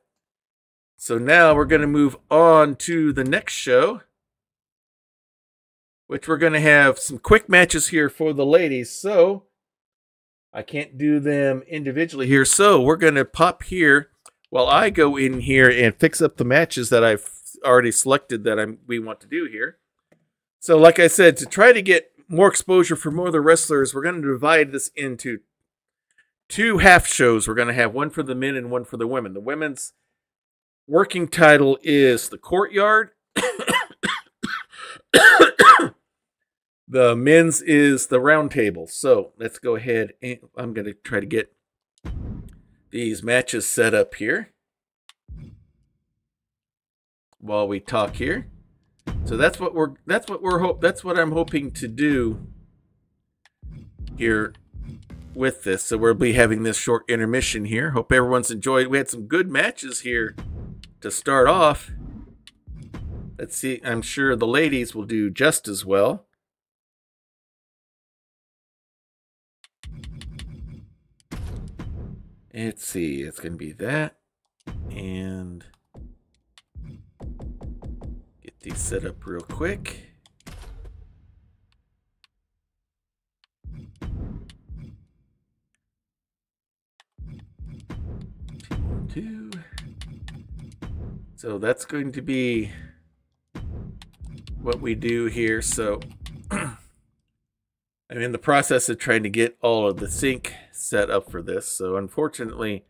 So now we're going to move on to the next show, which we're going to have some quick matches here for the ladies. So I can't do them individually here. So we're going to pop here while I go in here and fix up the matches that I've already selected that we want to do here. So like I said, to try to get more exposure for more of the wrestlers, we're going to divide this into 2 half shows. We're going to have one for the men and one for the women. The women's working title is The Courtyard. The men's is The Round Table. So let's go ahead and I'm going to try to get these matches set up here while we talk here. So that's what I'm hoping to do here with this. So we'll be having this short intermission here. Hope everyone's enjoyed. We had some good matches here to start off. Let's see. I'm sure the ladies will do just as well. Let's see. It's going to be that. And these set up real quick. Two. So that's going to be what we do here. So I'm in the process of trying to get all of the sync set up for this. So unfortunately,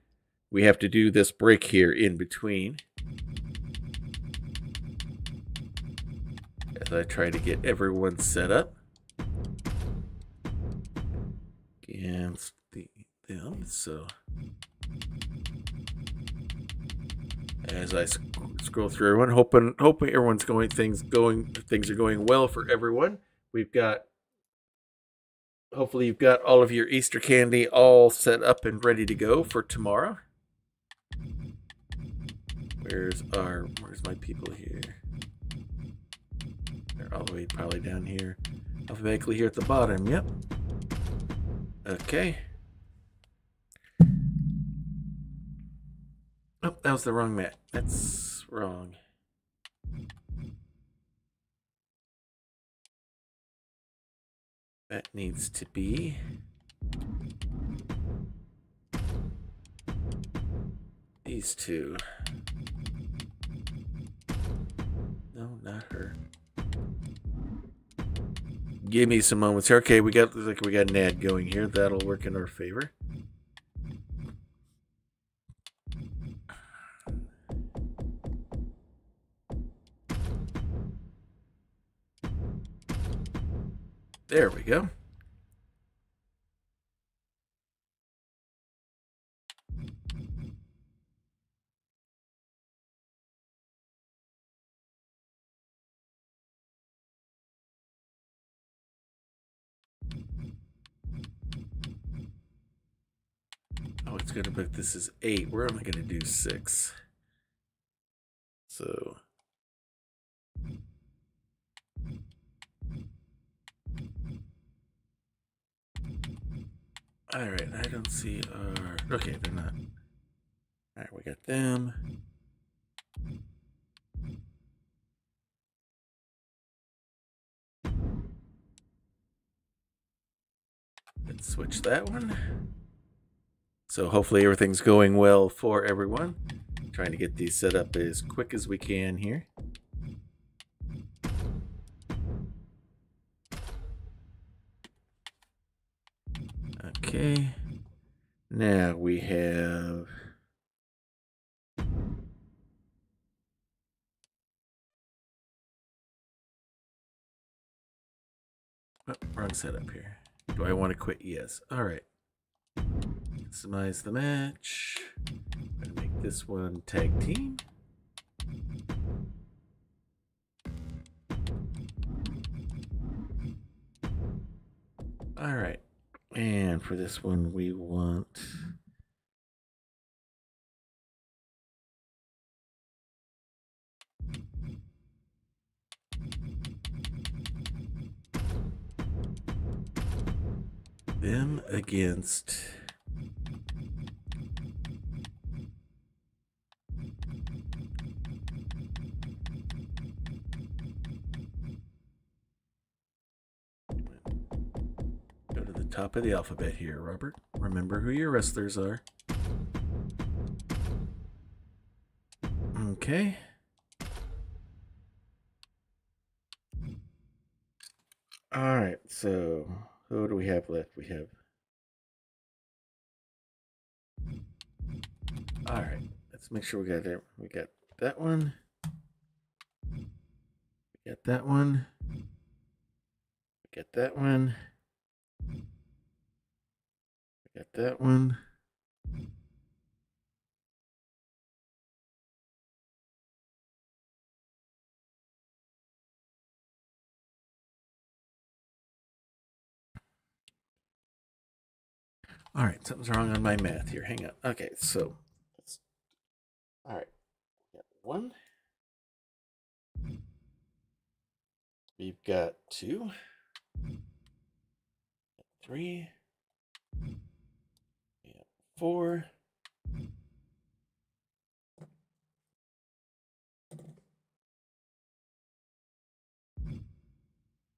we have to do this break here in between as I try to get everyone set up against them. So as I scroll through everyone, hoping everyone's things are going well for everyone. We've got, hopefully you've got all of your Easter candy all set up and ready to go for tomorrow. Where's my people here? They're all the way probably down here, alphabetically here at the bottom. Yep. Okay. Oh, that was the wrong mat. That's wrong. That needs to be these two. No, not her. Give me some moments here. Okay, we got an ad going here. That'll work in our favor. There we go. Oh, it's gonna book. This is 8. We're only gonna do 6. So all right, I don't see our. Okay, they're not. All right, we got them. Let's switch that one. So hopefully everything's going well for everyone. Trying to get these set up as quick as we can here. Okay. Now we have wrong setup here. Do I want to quit? Yes. All right. Maximize the match. I'm gonna make this one tag team. All right. And for this one, we want them against go to the top of the alphabet here, Robert. Remember who your wrestlers are. Okay. All right, so who do we have left? We have. All right, let's make sure we got it. We got that one. We got that one. We got that one. We got that one. All right, something's wrong on my math here. Hang on. Okay, so all right. We got 1. We've got 2. 3. 4.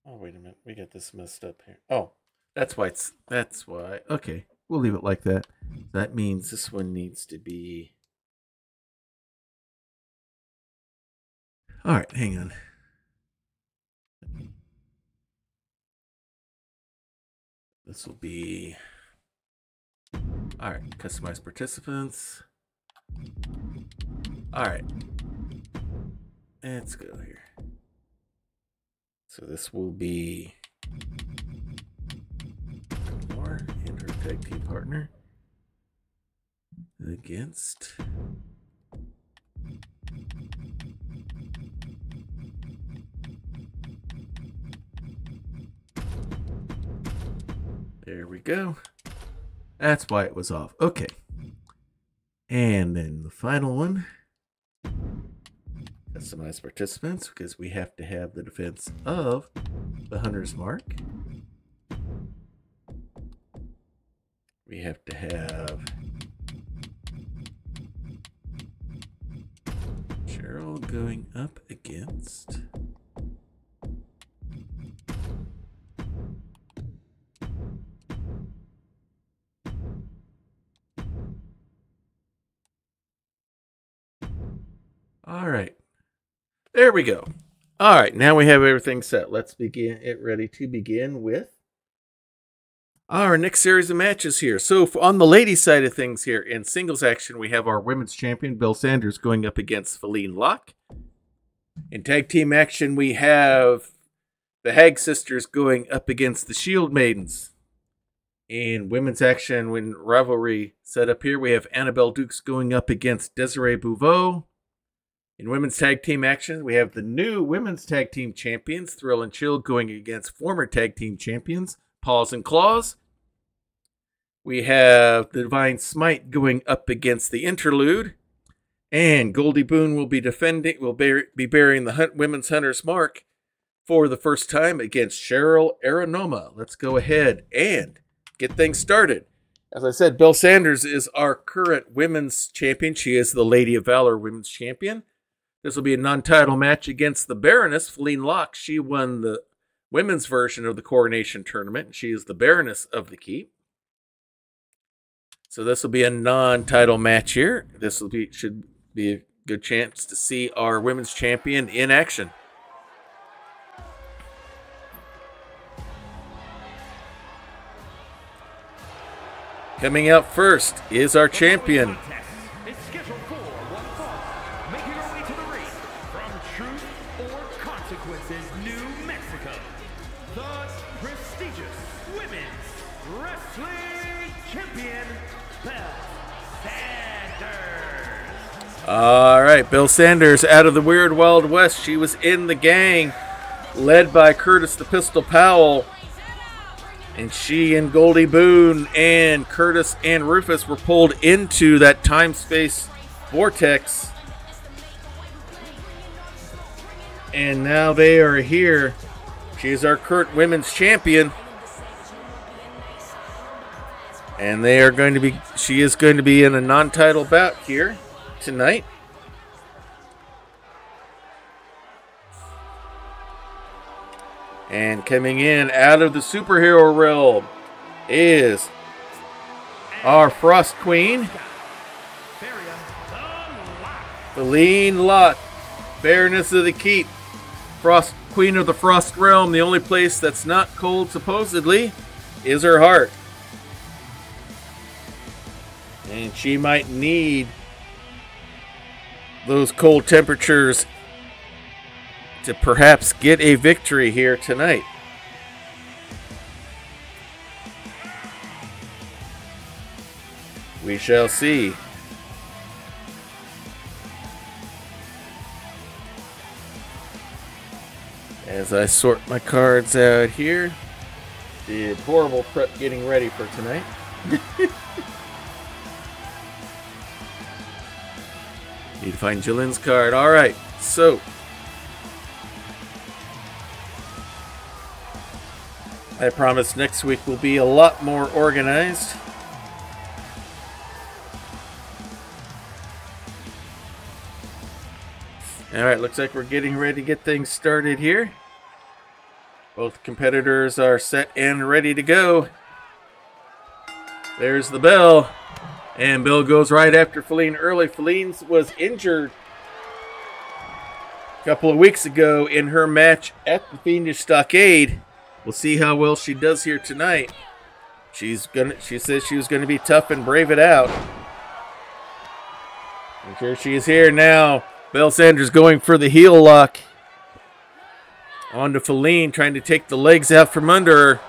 Oh, wait a minute. We got this messed up here. Oh, that's why. Okay, we'll leave it like that. That means this one needs to be... All right, hang on. This will be... All right, customize participants. All right. Let's go here. So this will be Moore and her tag team partner against there we go. That's why it was off. Okay. And then the final one. Customize participants, because we have to have the defense of the Hunter's Mark. We have to have Cheryl going up against all right. There we go. All right, now we have everything set. Let's begin it ready to begin with our next series of matches here. So on the ladies' side of things here, in singles action, we have our women's champion, Bill Sanders, going up against Feline Locke. In tag team action, we have the Hag Sisters going up against the Shield Maidens. In women's action, when rivalry set up here, we have Annabelle Dukes going up against Desiree Bouveau. In women's tag team action, we have the new women's tag team champions, Thrill and Chill, going against former tag team champions, Paws and Claws. We have the Divine Smite going up against the Interlude. And Goldie Boone will be bearing the Women's Hunter's Mark for the first time against Cheryl Aranoma. Let's go ahead and get things started. As I said, Bill Sanders is our current women's champion. She is the Lady of Valor women's champion. This will be a non-title match against the Baroness, Feline Locke. She won the women's version of the Coronation Tournament. She is the Baroness of the Keep. So this will be a non-title match here. This should be a good chance to see our women's champion in action. Coming out first is our champion. All right, Bill Sanders out of the Weird Wild West. She was in the gang, led by Curtis the Pistol Powell. And she and Goldie Boone and Curtis and Rufus were pulled into that time-space vortex. And now they are here. She is our current women's champion. And she is going to be in a non-title bout here tonight. And coming in out of the superhero realm is our Frost Queen, Feline Locke, Baroness of the Keep, Frost Queen of the Frost Realm. The only place that's not cold, supposedly, is her heart. And she might need those cold temperatures to perhaps get a victory here tonight. We shall see. As I sort my cards out here. Did horrible prep getting ready for tonight. Need to find Jillian's card. All right, so I promise next week will be a lot more organized. All right, looks like we're getting ready to get things started here. Both competitors are set and ready to go. There's the bell. And Bill goes right after Feline early. Feline was injured a couple of weeks ago in her match at the Fiendish Stockade. We'll see how well she does here tonight. She says she was gonna be tough and brave it out. And here she is here now. Belle Sanders going for the heel lock. On to Feline, trying to take the legs out from under her.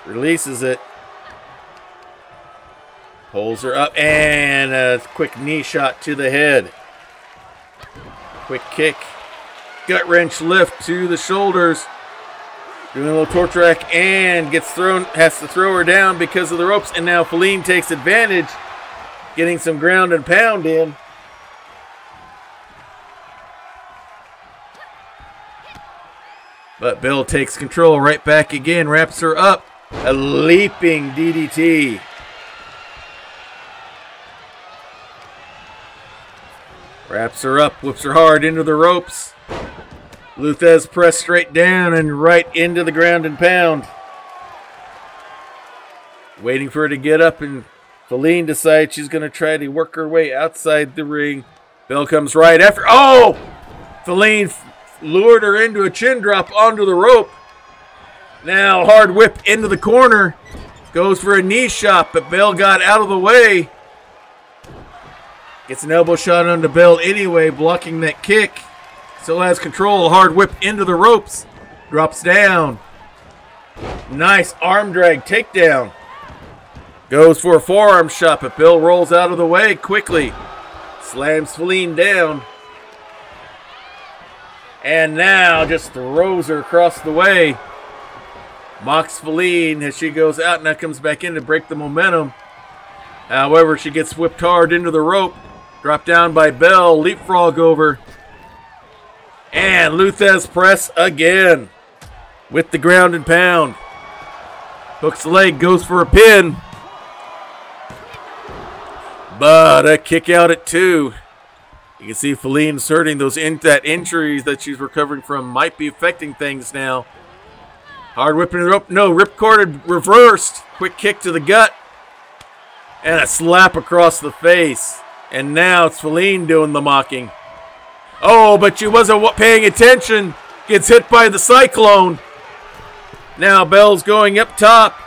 Releases it. Pulls her up, and a quick knee shot to the head. Quick kick. Gut wrench lift to the shoulders. Doing a little torch rack, and has to throw her down because of the ropes. And now Feline takes advantage, getting some ground and pound in. But Bill takes control right back again, wraps her up. A leaping DDT. Wraps her up, whips her hard into the ropes. Luthez press straight down and right into the ground and pound. Waiting for her to get up, and Feline decides she's going to try to work her way outside the ring. Bill comes right after. Oh! Feline lured her into a chin drop onto the rope. Now hard whip into the corner. Goes for a knee shot, but Bill got out of the way. Gets an elbow shot onto Bill anyway, blocking that kick. Still has control. Hard whip into the ropes. Drops down. Nice arm drag takedown. Goes for a forearm shot, but Bill rolls out of the way quickly. Slams Feline down. And now just throws her across the way. Mocks Feline as she goes out. Now comes back in to break the momentum. However, she gets whipped hard into the rope. Dropped down by Bell. Leapfrog over. And Luthez press again. With the ground and pound. Hooks the leg. Goes for a pin. But a kick out at 2. You can see Feline inserting that injuries that she's recovering from might be affecting things now. Hard whipping the rope. No, ripcorded reversed. Quick kick to the gut. And a slap across the face. And now it's Feline doing the mocking. Oh, but she wasn't paying attention. Gets hit by the Cyclone. Now Bell's going up top.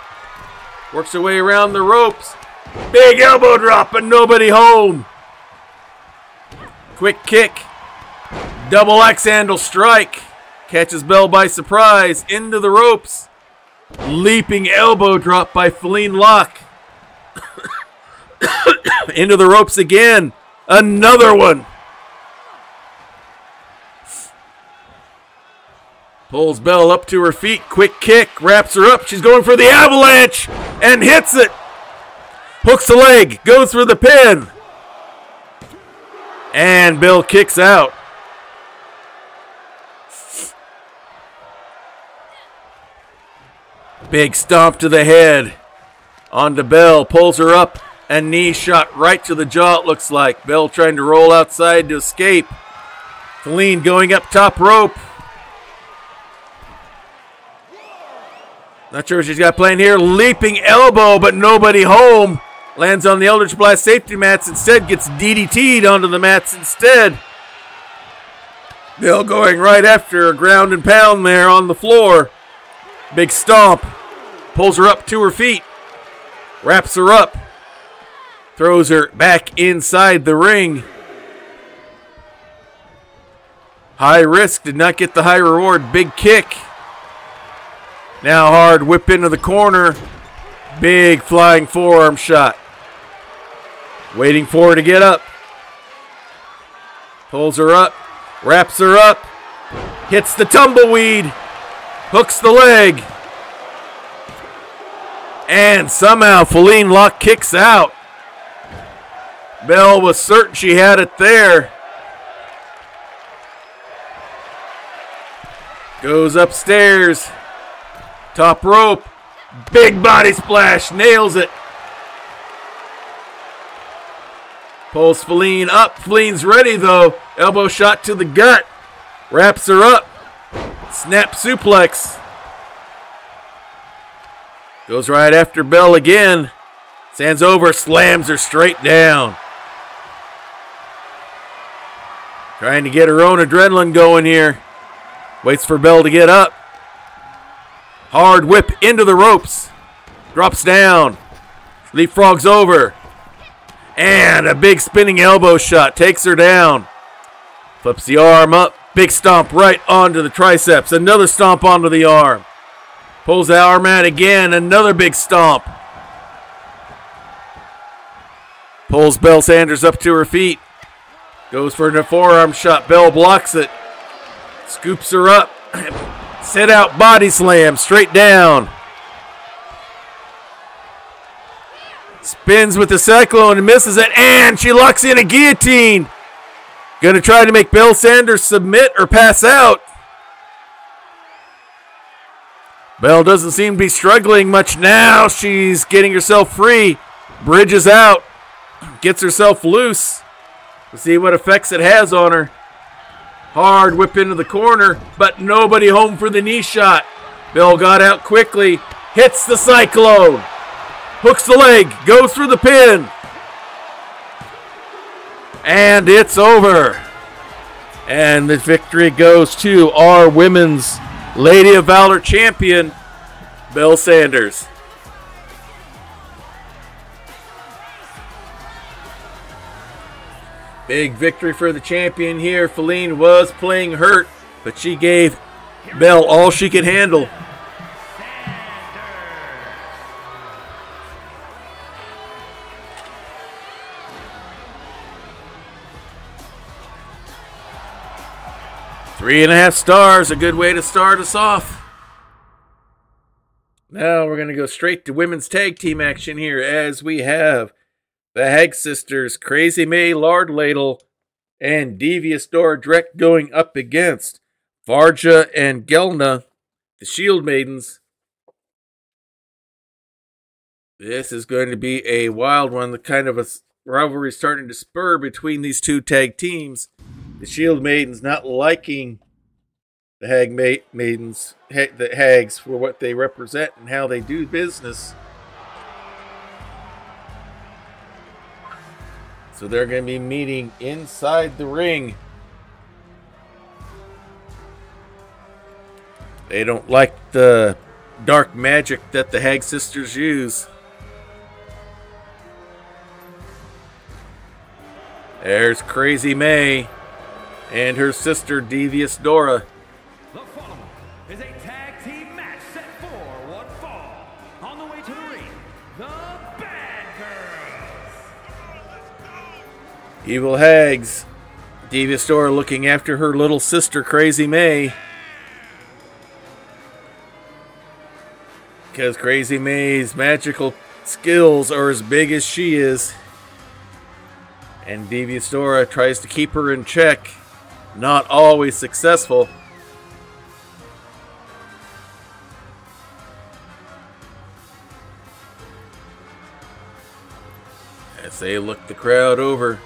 Works her way around the ropes. Big elbow drop, but nobody home. Quick kick. Double axe handle strike. Catches Bell by surprise. Into the ropes. Leaping elbow drop by Feline lock. Into the ropes again. Another one. Pulls Bell up to her feet. Quick kick. Wraps her up. She's going for the avalanche. And hits it. Hooks the leg. Goes for the pin. And Bill kicks out. Big stomp to the head. On to Bell. Pulls her up. A knee shot right to the jaw, it looks like. Bell trying to roll outside to escape. Feline going up top rope. Not sure what she's got playing here. Leaping elbow, but nobody home. Lands on the Eldritch Blast safety mats. Instead gets DDT'd onto the mats instead. Bill going right after her. Ground and pound there on the floor. Big stomp. Pulls her up to her feet. Wraps her up. Throws her back inside the ring. High risk, did not get the high reward. Big kick. Now hard whip into the corner. Big flying forearm shot. Waiting for her to get up. Pulls her up. Wraps her up. Hits the tumbleweed. Hooks the leg. And somehow Feline lock kicks out. Bell was certain she had it there. Goes upstairs. Top rope. Big body splash. Nails it. Pulls Feline up. Feline's ready though. Elbow shot to the gut. Wraps her up. Snap suplex. Goes right after Bell again. Stands over, slams her straight down. Trying to get her own adrenaline going here. Waits for Bell to get up. Hard whip into the ropes. Drops down. Leapfrogs over. And a big spinning elbow shot. Takes her down. Flips the arm up. Big stomp right onto the triceps. Another stomp onto the arm. Pulls the arm out again. Another big stomp. Pulls Belle Sanders up to her feet. Goes for a forearm shot. Belle blocks it. Scoops her up. Sit out body slam. Straight down. Spins with the cyclone and misses it. And she locks in a guillotine. Going to try to make Belle Sanders submit or pass out. Belle doesn't seem to be struggling much now. She's getting herself free. Bridges out. Gets herself loose. We'll see what effects it has on her. Hard whip into the corner, but nobody home for the knee shot. Belle got out quickly. Hits the cyclone. Hooks the leg. Goes through the pin. And it's over. And the victory goes to our Women's Lady of Valor champion, Belle Sanders. Big victory for the champion here. Feline was playing hurt, but she gave Belle all she could handle. Three and a half stars, a good way to start us off. Now we're going to go straight to women's tag team action here as we have the Hag Sisters, Crazy May, Lard Ladle, and Devious Dora Drek going up against Varja and Gelna, the Shield Maidens. This is going to be a wild one, the kind of a rivalry starting to spur between these two tag teams. The Shield Maidens not liking the the Hags for what they represent and how they do business. So they're going to be meeting inside the ring. They don't like the dark magic that the Hag Sisters use. There's Crazy May and her sister, Devious Dora. The following is a tag team match set for one fall. On the way to the ring, the Bad Girls. Evil Hags. Devious Dora looking after her little sister, Crazy May. Because Crazy May's magical skills are as big as she is. And Devious Dora tries to keep her in check. Not always successful. As they look the crowd over.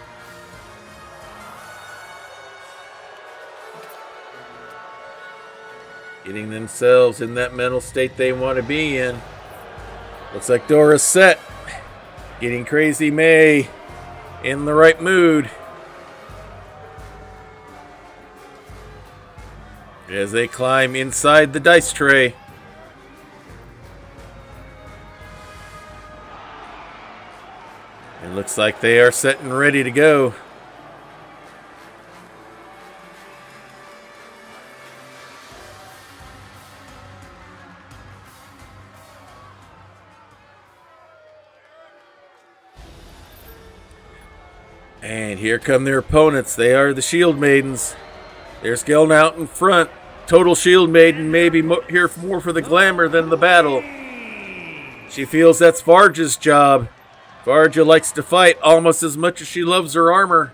Getting themselves in that mental state they want to be in. Looks like Dora's set. Getting Crazy May in the right mood. As they climb inside the dice tray. It looks like they are set and ready to go. And here come their opponents. They are the Shield Maidens. There's Gelna out in front. Total Shield Maiden, maybe here more for the glamour than the battle. She feels that's Varja's job. Varja likes to fight almost as much as she loves her armor.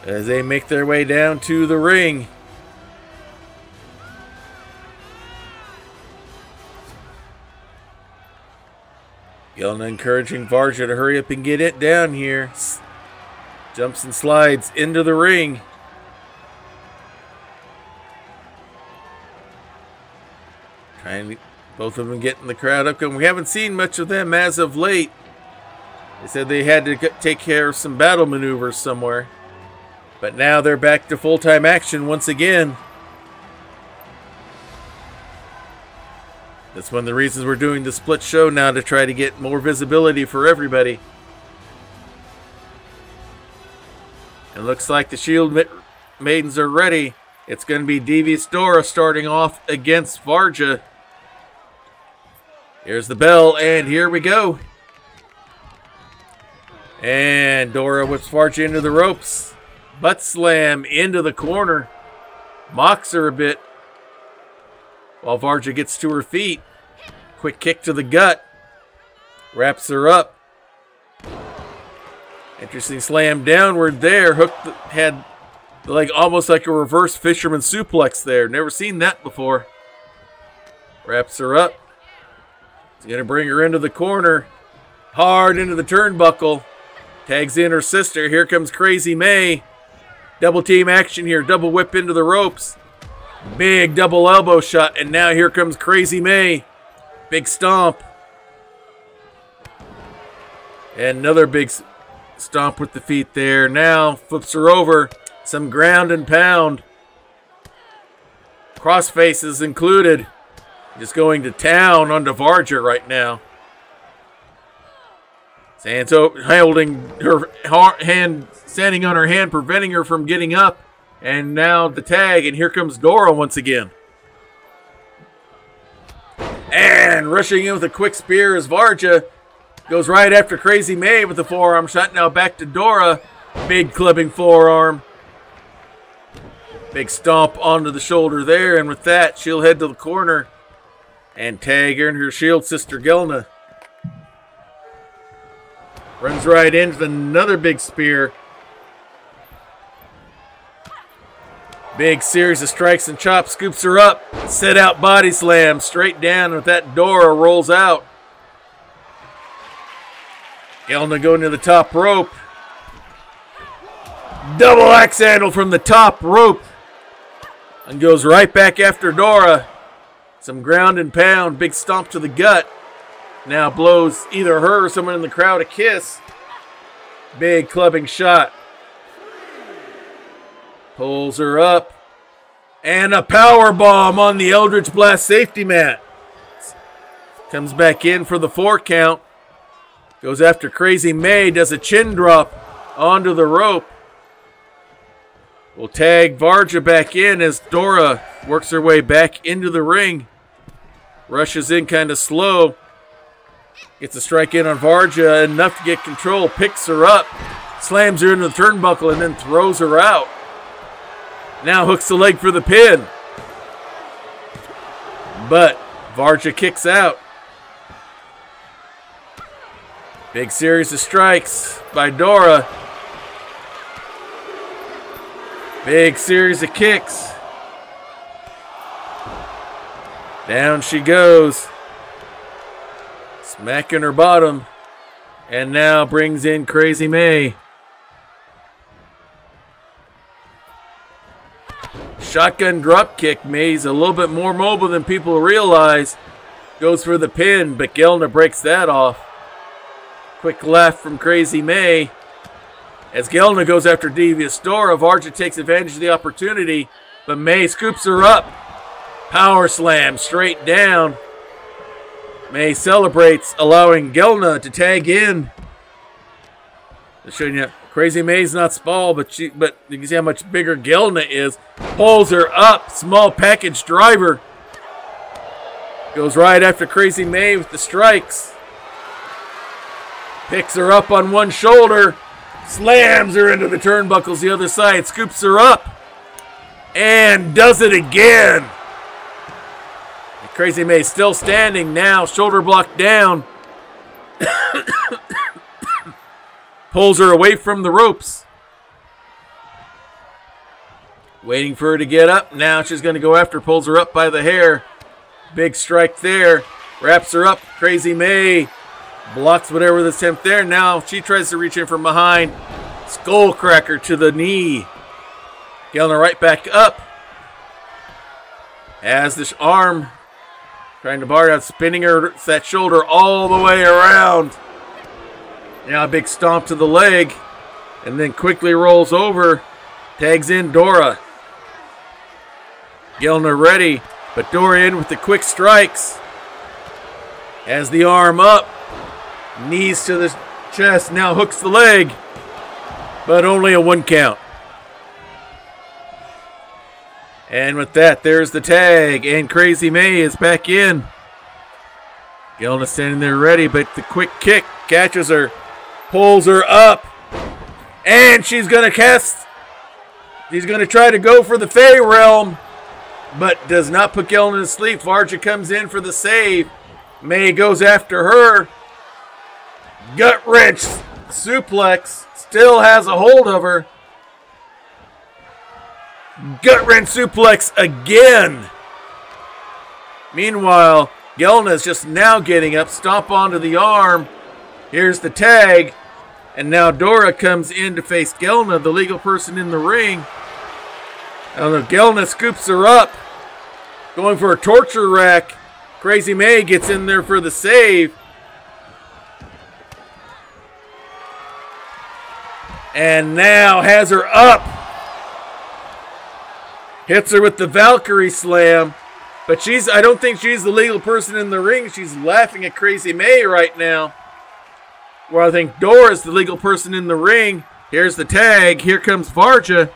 As they make their way down to the ring. Gelna encouraging Varja to hurry up and get it down here. Jumps and slides into the ring. Both of them getting the crowd up. We haven't seen much of them as of late. They said they had to take care of some battle maneuvers somewhere. But now they're back to full-time action once again. That's one of the reasons we're doing the split show now, to try to get more visibility for everybody. It looks like the Shield Maidens are ready. It's going to be Devious Dora starting off against Varja. Here's the bell, and here we go. And Dora whips Varja into the ropes. Butt slam into the corner. Mocks her a bit while Varja gets to her feet. Quick kick to the gut. Wraps her up. Interesting slam downward there. Hook had the leg almost like a reverse fisherman suplex there. Never seen that before. Wraps her up. He's going to bring her into the corner. Hard into the turnbuckle. Tags in her sister. Here comes Crazy May. Double team action here. Double whip into the ropes. Big double elbow shot. And now here comes Crazy May. Big stomp. And another big stomp with the feet there. Now flips her over. Some ground and pound. Cross faces included. Just going to town on Varja right now. Santo holding her hand, standing on her hand, preventing her from getting up. And now the tag, and here comes Dora once again. And rushing in with a quick spear as Varja goes right after Crazy May with the forearm shot. Now back to Dora. Big clubbing forearm. Big stomp onto the shoulder there. And with that, she'll head to the corner and tag her and her Shield sister, Gelna. Runs right into another big spear. Big series of strikes and chops. Scoops her up. Set out body slam. Straight down. With that, Dora rolls out. Gelna going to the top rope. Double axe handle from the top rope. And goes right back after Dora. Some ground and pound. Big stomp to the gut. Now blows either her or someone in the crowd a kiss. Big clubbing shot. Pulls her up. And a power bomb on the Eldritch Blast safety mat. Comes back in for the 4 count. Goes after Crazy May. Does a chin drop onto the rope. We'll tag Varja back in as Dora works her way back into the ring. Rushes in kind of slow. Gets a strike in on Varja, enough to get control. Picks her up. Slams her into the turnbuckle and then throws her out. Now hooks the leg for the pin. But Varja kicks out. Big series of strikes by Dora. Big series of kicks. Down she goes. Smacking her bottom. And now brings in Crazy May. Shotgun drop kick. May's a little bit more mobile than people realize. Goes for the pin, but Gelna breaks that off. Quick left from Crazy May. As Gelna goes after Devious Dora, Varja takes advantage of the opportunity, but May scoops her up. Power slam straight down. May celebrates, allowing Gelna to tag in. Showing you Crazy May's not small, but you can see how much bigger Gelna is. Pulls her up, small package driver. Goes right after Crazy May with the strikes. Picks her up on one shoulder. Slams her into the turnbuckles the other side. Scoops her up. And does it again. Crazy May still standing now. Shoulder block down. Pulls her away from the ropes. Waiting for her to get up. Now she's going to go after. Pulls her up by the hair. Big strike there. Wraps her up. Crazy May blocks whatever the attempt there. Now she tries to reach in from behind. Skull cracker to the knee. Gellner right back up. As this arm trying to bar out, spinning her that shoulder all the way around. Now a big stomp to the leg. And then quickly rolls over. Tags in Dora. Gellner ready, but Dora in with the quick strikes. Has the arm up. Knees to the chest. Now hooks the leg. But only a 1 count. And with that, there's the tag. And Crazy May is back in. Gellner standing there ready, but the quick kick catches her. Pulls her up. And she's going to cast. She's going to try to go for the Fey Realm. But does not put Gellner to sleep. Varja comes in for the save. May goes after her. Gut wrench suplex. Still has a hold of her. Gut wrench suplex again. Meanwhile, Gellner is just now getting up. Stomp onto the arm. Here's the tag. And now Dora comes in to face Gellner, the legal person in the ring. And Gellner scoops her up. Going for a torture rack. Crazy May gets in there for the save. And now has her up. Hits her with the Valkyrie Slam. But I don't think she's the legal person in the ring. She's laughing at Crazy May right now. Where I think Dora's the legal person in the ring. Here's the tag. Here comes Varja.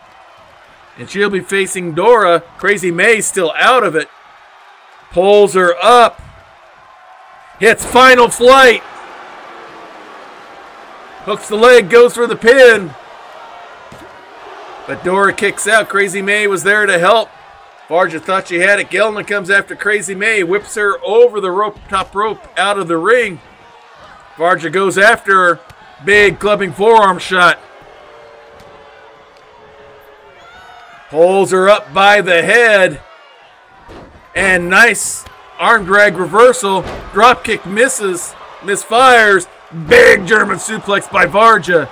And she'll be facing Dora. Crazy May's still out of it. Pulls her up. Hits Final Flight. Hooks the leg, goes for the pin. But Dora kicks out. Crazy May was there to help. Varja thought she had it. Gellner comes after Crazy May. Whips her over the rope, top rope, out of the ring. Varja goes after her. Big clubbing forearm shot. Pulls her up by the head. And nice arm drag reversal. Drop kick misses. Misfires. Big German suplex by Varja.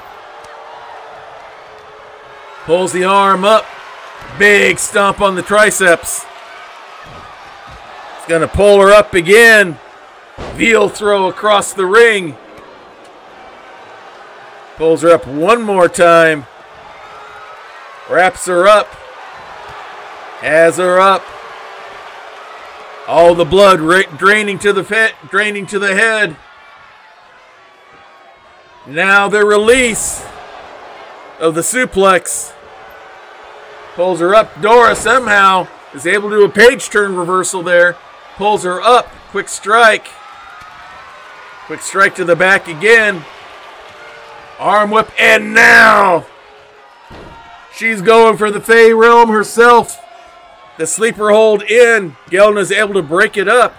Pulls the arm up. Big stomp on the triceps. He's going to pull her up again. Veal throw across the ring. Pulls her up one more time. Wraps her up. Has her up. All the blood draining to the head. Now the release of the suplex. Pulls her up. Dora somehow is able to do a page turn reversal there. Pulls her up. Quick strike. Quick strike to the back again. Arm whip. And now she's going for the Fey Realm herself. The sleeper hold in. Gellner's able to break it up.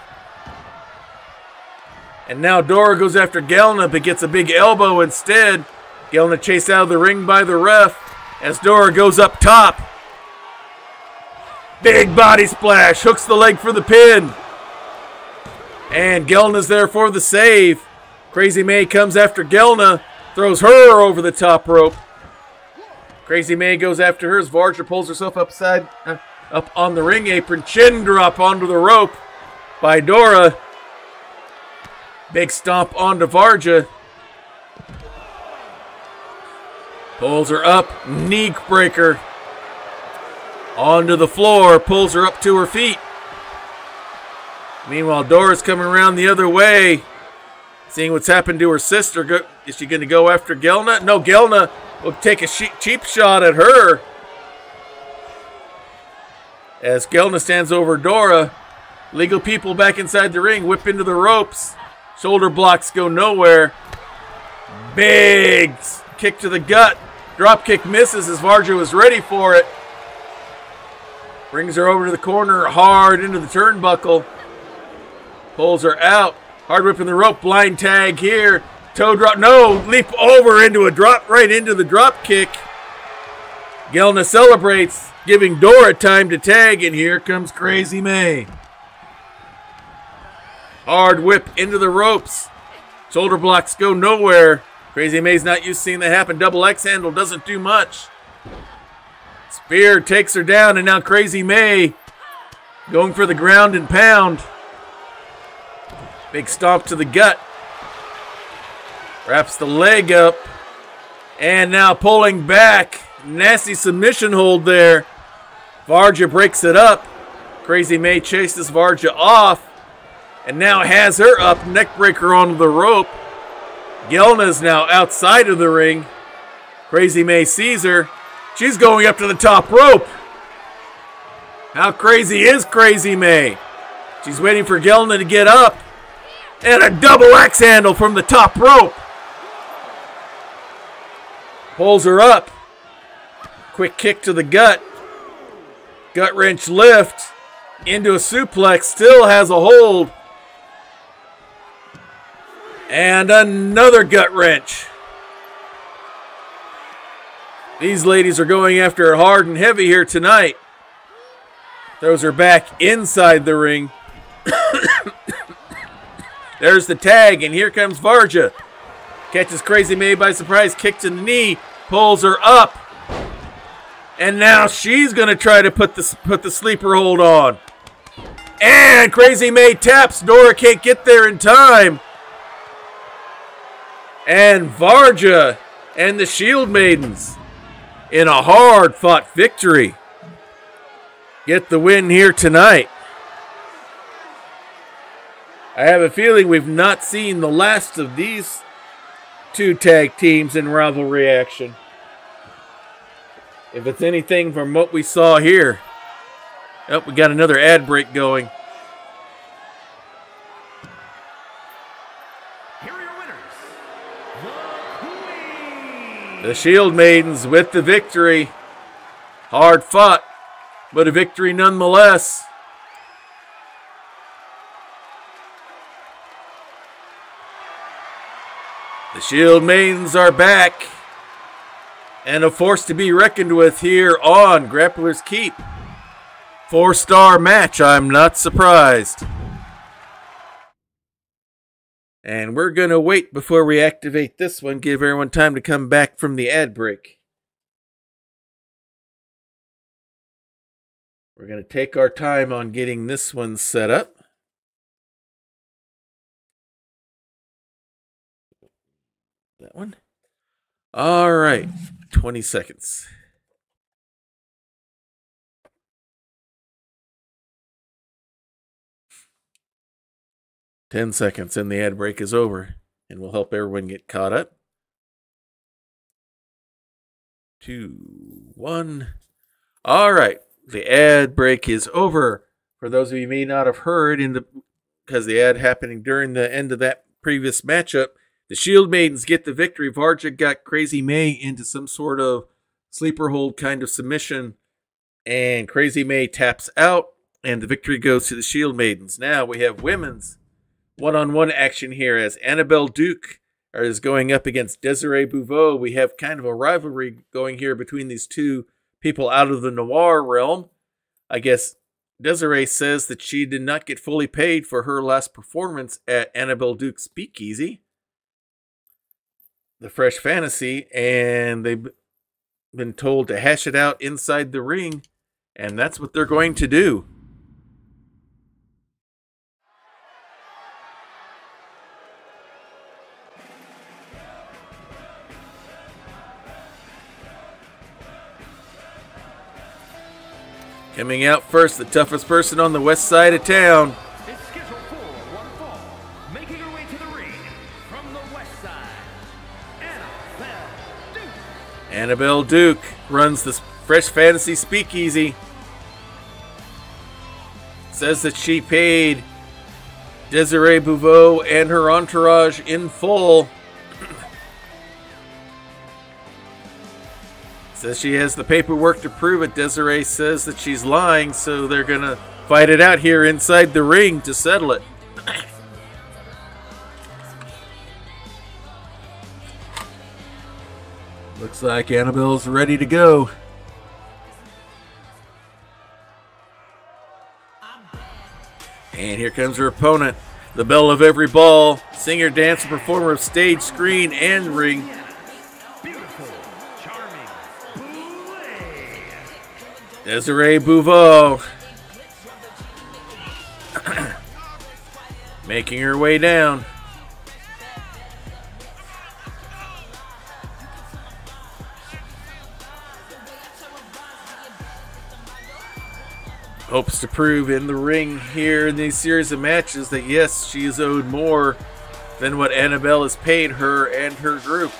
And now Dora goes after Gellner, but gets a big elbow instead. Gellner chased out of the ring by the ref as Dora goes up top. Big body splash. Hooks the leg for the pin. And Gellner's there for the save. Crazy May comes after Gellner. Throws her over the top rope. Crazy May goes after her as Varja pulls herself up on the ring apron. Chin drop onto the rope by Dora. Big stomp onto Varja. Pulls her up. Knee breaker. Onto the floor. Pulls her up to her feet. Meanwhile, Dora's coming around the other way. Seeing what's happened to her sister. Is she going to go after Gellner? No, Gellner will take a cheap shot at her. As Gellner stands over Dora. Legal people back inside the ring. Whip into the ropes. Shoulder blocks go nowhere. Big kick to the gut. Drop kick misses as Varja was ready for it. Brings her over to the corner. Hard into the turnbuckle. Pulls her out. Hard whipping the rope. Blind tag here. Toe drop. No. Leap over into a drop. Right into the drop kick. Gellner celebrates. Giving Dora time to tag. And here comes Crazy May. Hard whip into the ropes. Shoulder blocks go nowhere. Crazy May's not used to seeing that happen. Double X handle doesn't do much. Spear takes her down, and now Crazy May going for the ground and pound. Big stomp to the gut. Wraps the leg up. And now pulling back. Nasty submission hold there. Varja breaks it up. Crazy May chases Varja off. And now has her up. Neckbreaker onto the rope. Gelna's now outside of the ring. Crazy May sees her. She's going up to the top rope. How crazy is Crazy May? She's waiting for Gelna to get up. And a double axe handle from the top rope. Pulls her up. Quick kick to the gut. Gut wrench lift. Into a suplex. Still has a hold. And another gut wrench. These ladies are going after her hard and heavy here tonight. Throws her back inside the ring. There's the tag, and here comes Varja. Catches Crazy May by surprise, kick to the knee, pulls her up. And now she's going to try to put the sleeper hold on. And Crazy May taps. Nora can't get there in time. And Varja and the Shield Maidens in a hard-fought victory get the win here tonight. I have a feeling we've not seen the last of these two tag teams in rivalry action. If it's anything from what we saw here. Oh, we got another ad break going. Here are your winners, the Queen. The Shield Maidens with the victory. Hard fought, but a victory nonetheless. The Shield Maidens are back and a force to be reckoned with here on Grappler's Keep. 4-star match, I'm not surprised. And we're going to wait before we activate this one, give everyone time to come back from the ad break. We're going to take our time on getting this one set up. That one. All right, 20 seconds. Ten seconds and the ad break is over, and we'll help everyone get caught up. 2, 1. All right, the ad break is over. For those of you who may not have heard, because the ad happening during the end of that previous matchup, the Shield Maidens get the victory. Varja got Crazy May into some sort of sleeper hold kind of submission, and Crazy May taps out, and the victory goes to the Shield Maidens. Now we have women's one-on-one action here as Annabelle Duke is going up against Desiree Bouveau. We have kind of a rivalry going here between these two people out of the noir realm. I guess Desiree says that she did not get fully paid for her last performance at Annabelle Duke's Speakeasy, the Fresh Fantasy, and they've been told to hash it out inside the ring, and that's what they're going to do. Coming out first, the toughest person on the west side of town. Is scheduled for one fall. Making her way to the ring from the west side, Annabelle Duke. Annabelle Duke runs the Fresh Fantasy Speakeasy. Says that she paid Desiree Bouveau and her entourage in full. Says she has the paperwork to prove it. Desiree says that she's lying, so they're going to fight it out here inside the ring to settle it. Looks like Annabelle's ready to go. And here comes her opponent. The belle of every ball, singer, dancer, performer of stage, screen, and ring. Beautiful, charming, Boulay. Desiree Bouveau. Making her way down. Hopes to prove in the ring here in these series of matches that yes, she is owed more than what Annabelle has paid her and her group.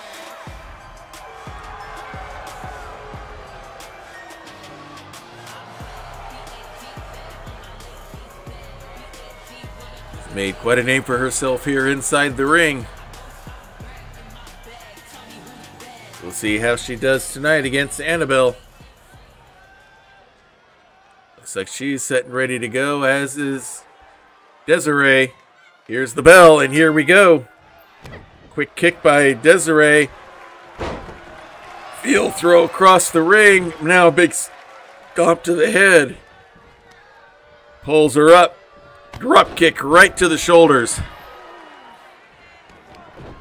She's made quite a name for herself here inside the ring. We'll see how she does tonight against Annabelle. Looks like she's set and ready to go, as is Desiree. Here's the bell, and here we go. Quick kick by Desiree. Field throw across the ring. Now a big stomp to the head. Pulls her up. Drop kick right to the shoulders.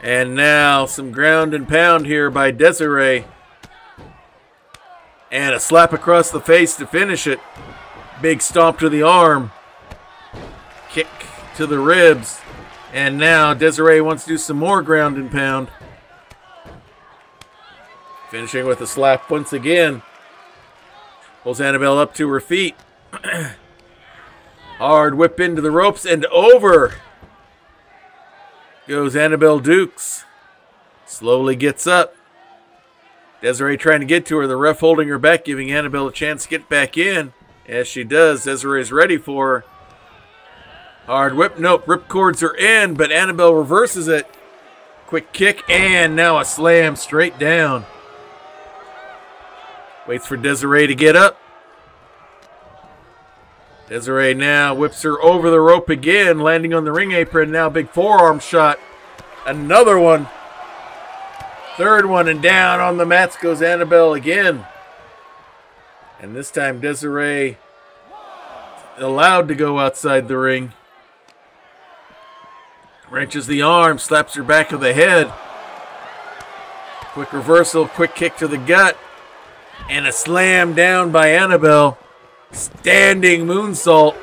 And now some ground and pound here by Desiree. And a slap across the face to finish it. Big stomp to the arm. Kick to the ribs. And now Desiree wants to do some more ground and pound. Finishing with a slap once again. Pulls Annabelle up to her feet. Hard whip into the ropes and over goes Annabelle Dukes. Slowly gets up. Desiree trying to get to her. The ref holding her back, giving Annabelle a chance to get back in. As she does, Desiree's ready for her. Hard whip, nope, ripcords are in, but Annabelle reverses it. Quick kick, and now a slam straight down. Waits for Desiree to get up. Desiree now whips her over the rope again, landing on the ring apron. Now big forearm shot. Another one. Third one, and down on the mats goes Annabelle again. And this time Desiree allowed to go outside the ring. Wrenches the arm, slaps her back of the head. Quick reversal, quick kick to the gut. And a slam down by Annabelle. Standing moonsault.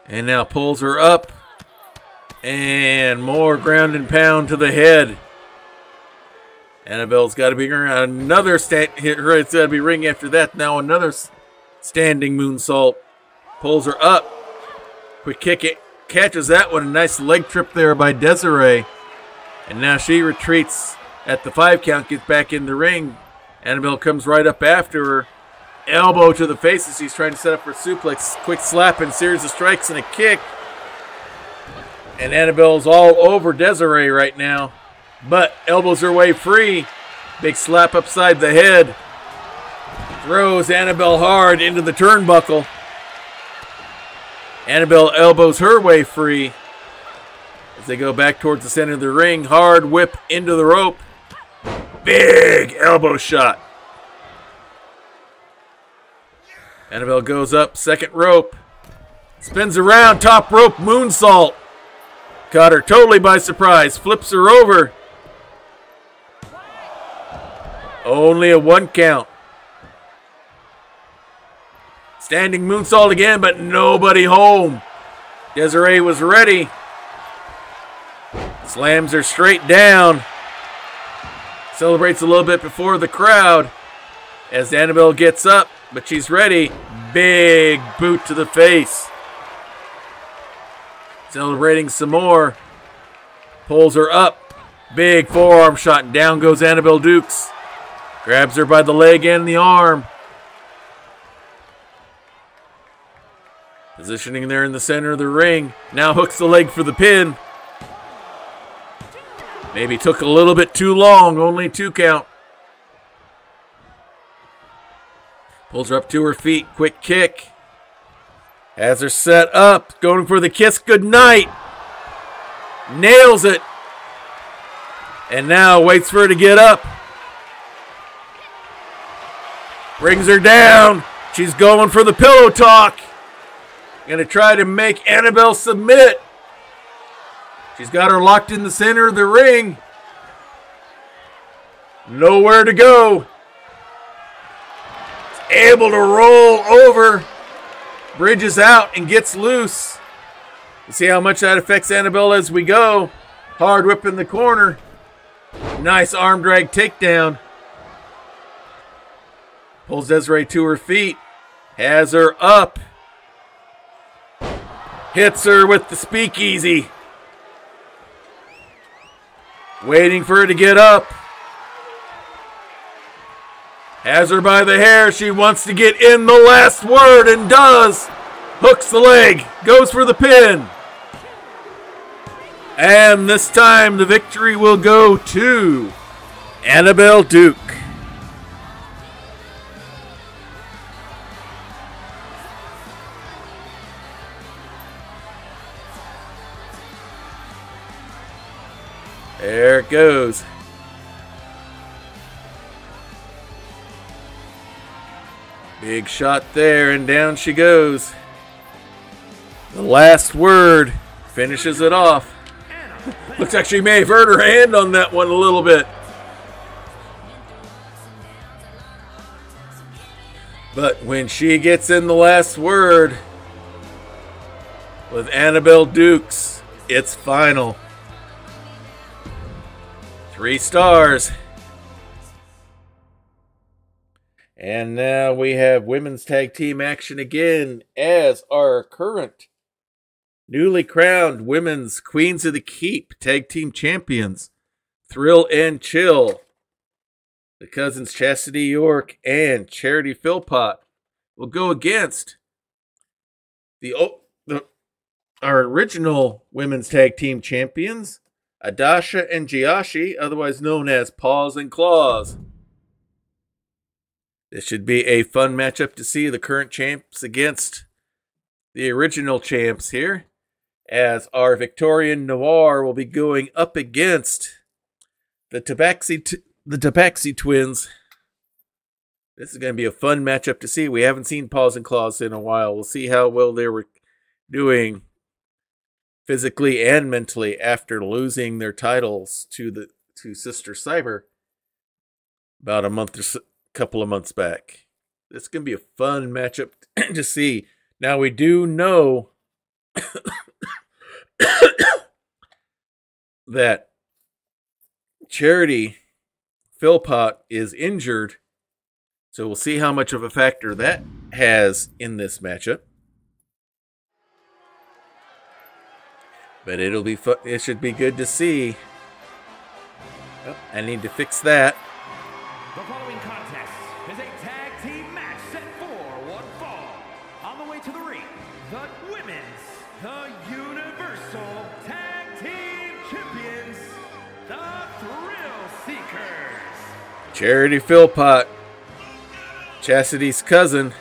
And now pulls her up. And more ground and pound to the head. Annabelle's got to be another it's got to be ring after that. Now another standing moonsault. Pulls her up. Quick kick it. Catches that one. A nice leg trip there by Desiree. And now she retreats at the 5 count. Gets back in the ring. Annabelle comes right up after her. Elbow to the face as she's trying to set up her suplex. Quick slap and series of strikes and a kick. And Annabelle's all over Desiree right now. But elbows her way free. Big slap upside the head. Throws Annabelle hard into the turnbuckle. Annabelle elbows her way free. As they go back towards the center of the ring. Hard whip into the rope. Big elbow shot. Annabelle goes up, second rope. Spins around, top rope, moonsault. Caught her totally by surprise. Flips her over. Only a 1 count. Standing moonsault again, but nobody home. Desiree was ready. Slams her straight down. Celebrates a little bit before the crowd as Annabelle gets up, but she's ready. Big boot to the face. Celebrating some more. Pulls her up. Big forearm shot, and down goes Annabelle Dukes. Grabs her by the leg and the arm. Positioning there in the center of the ring. Now hooks the leg for the pin. Maybe took a little bit too long. Only 2 count. Pulls her up to her feet. Quick kick. Has her set up. Going for the kiss goodnight. Nails it. And now waits for her to get up. Brings her down. She's going for the pillow talk. Going to try to make Annabelle submit. She's got her locked in the center of the ring. Nowhere to go. Able to roll over. Bridges out and gets loose. You see how much that affects Annabelle as we go. Hard whip in the corner. Nice arm drag takedown. Pulls Desiree to her feet. Has her up. Hits her with the speakeasy. Waiting for her to get up. Has her by the hair. She wants to get in the last word and does. Hooks the leg. Goes for the pin. And this time the victory will go to Annabelle Duke. There it goes. Big shot there, and down she goes. The last word finishes it off. Looks like she may have hurt her hand on that one a little bit. But when she gets in the last word with Annabelle Dukes, it's final. 3 stars. And now we have women's tag team action again as our current newly crowned women's Queens of the Keep tag team champions, Thrill and Chill. The cousins Chastity York and Charity Philpott will go against our original women's tag team champions, Adasha and Jiashi, otherwise known as Paws and Claws. This should be a fun matchup to see the current champs against the original champs here, as our Victorian Noir will be going up against the Tabaxi twins. This is going to be a fun matchup to see. We haven't seen Paws and Claws in a while. We'll see how well they were doing physically and mentally after losing their titles to Sister Cyber about a couple of months back. This is going to be a fun matchup to see. Now we do know that Charity Philpott is injured, so we'll see how much of a factor that has in this matchup. But it'll be fun. It should be good to see. Oh, I need to fix that. The following contest is a tag team match set for one fall. On the way to the ring, the Universal Tag Team Champions, the Thrill Seekers. Charity Philpott, Chastity's cousin,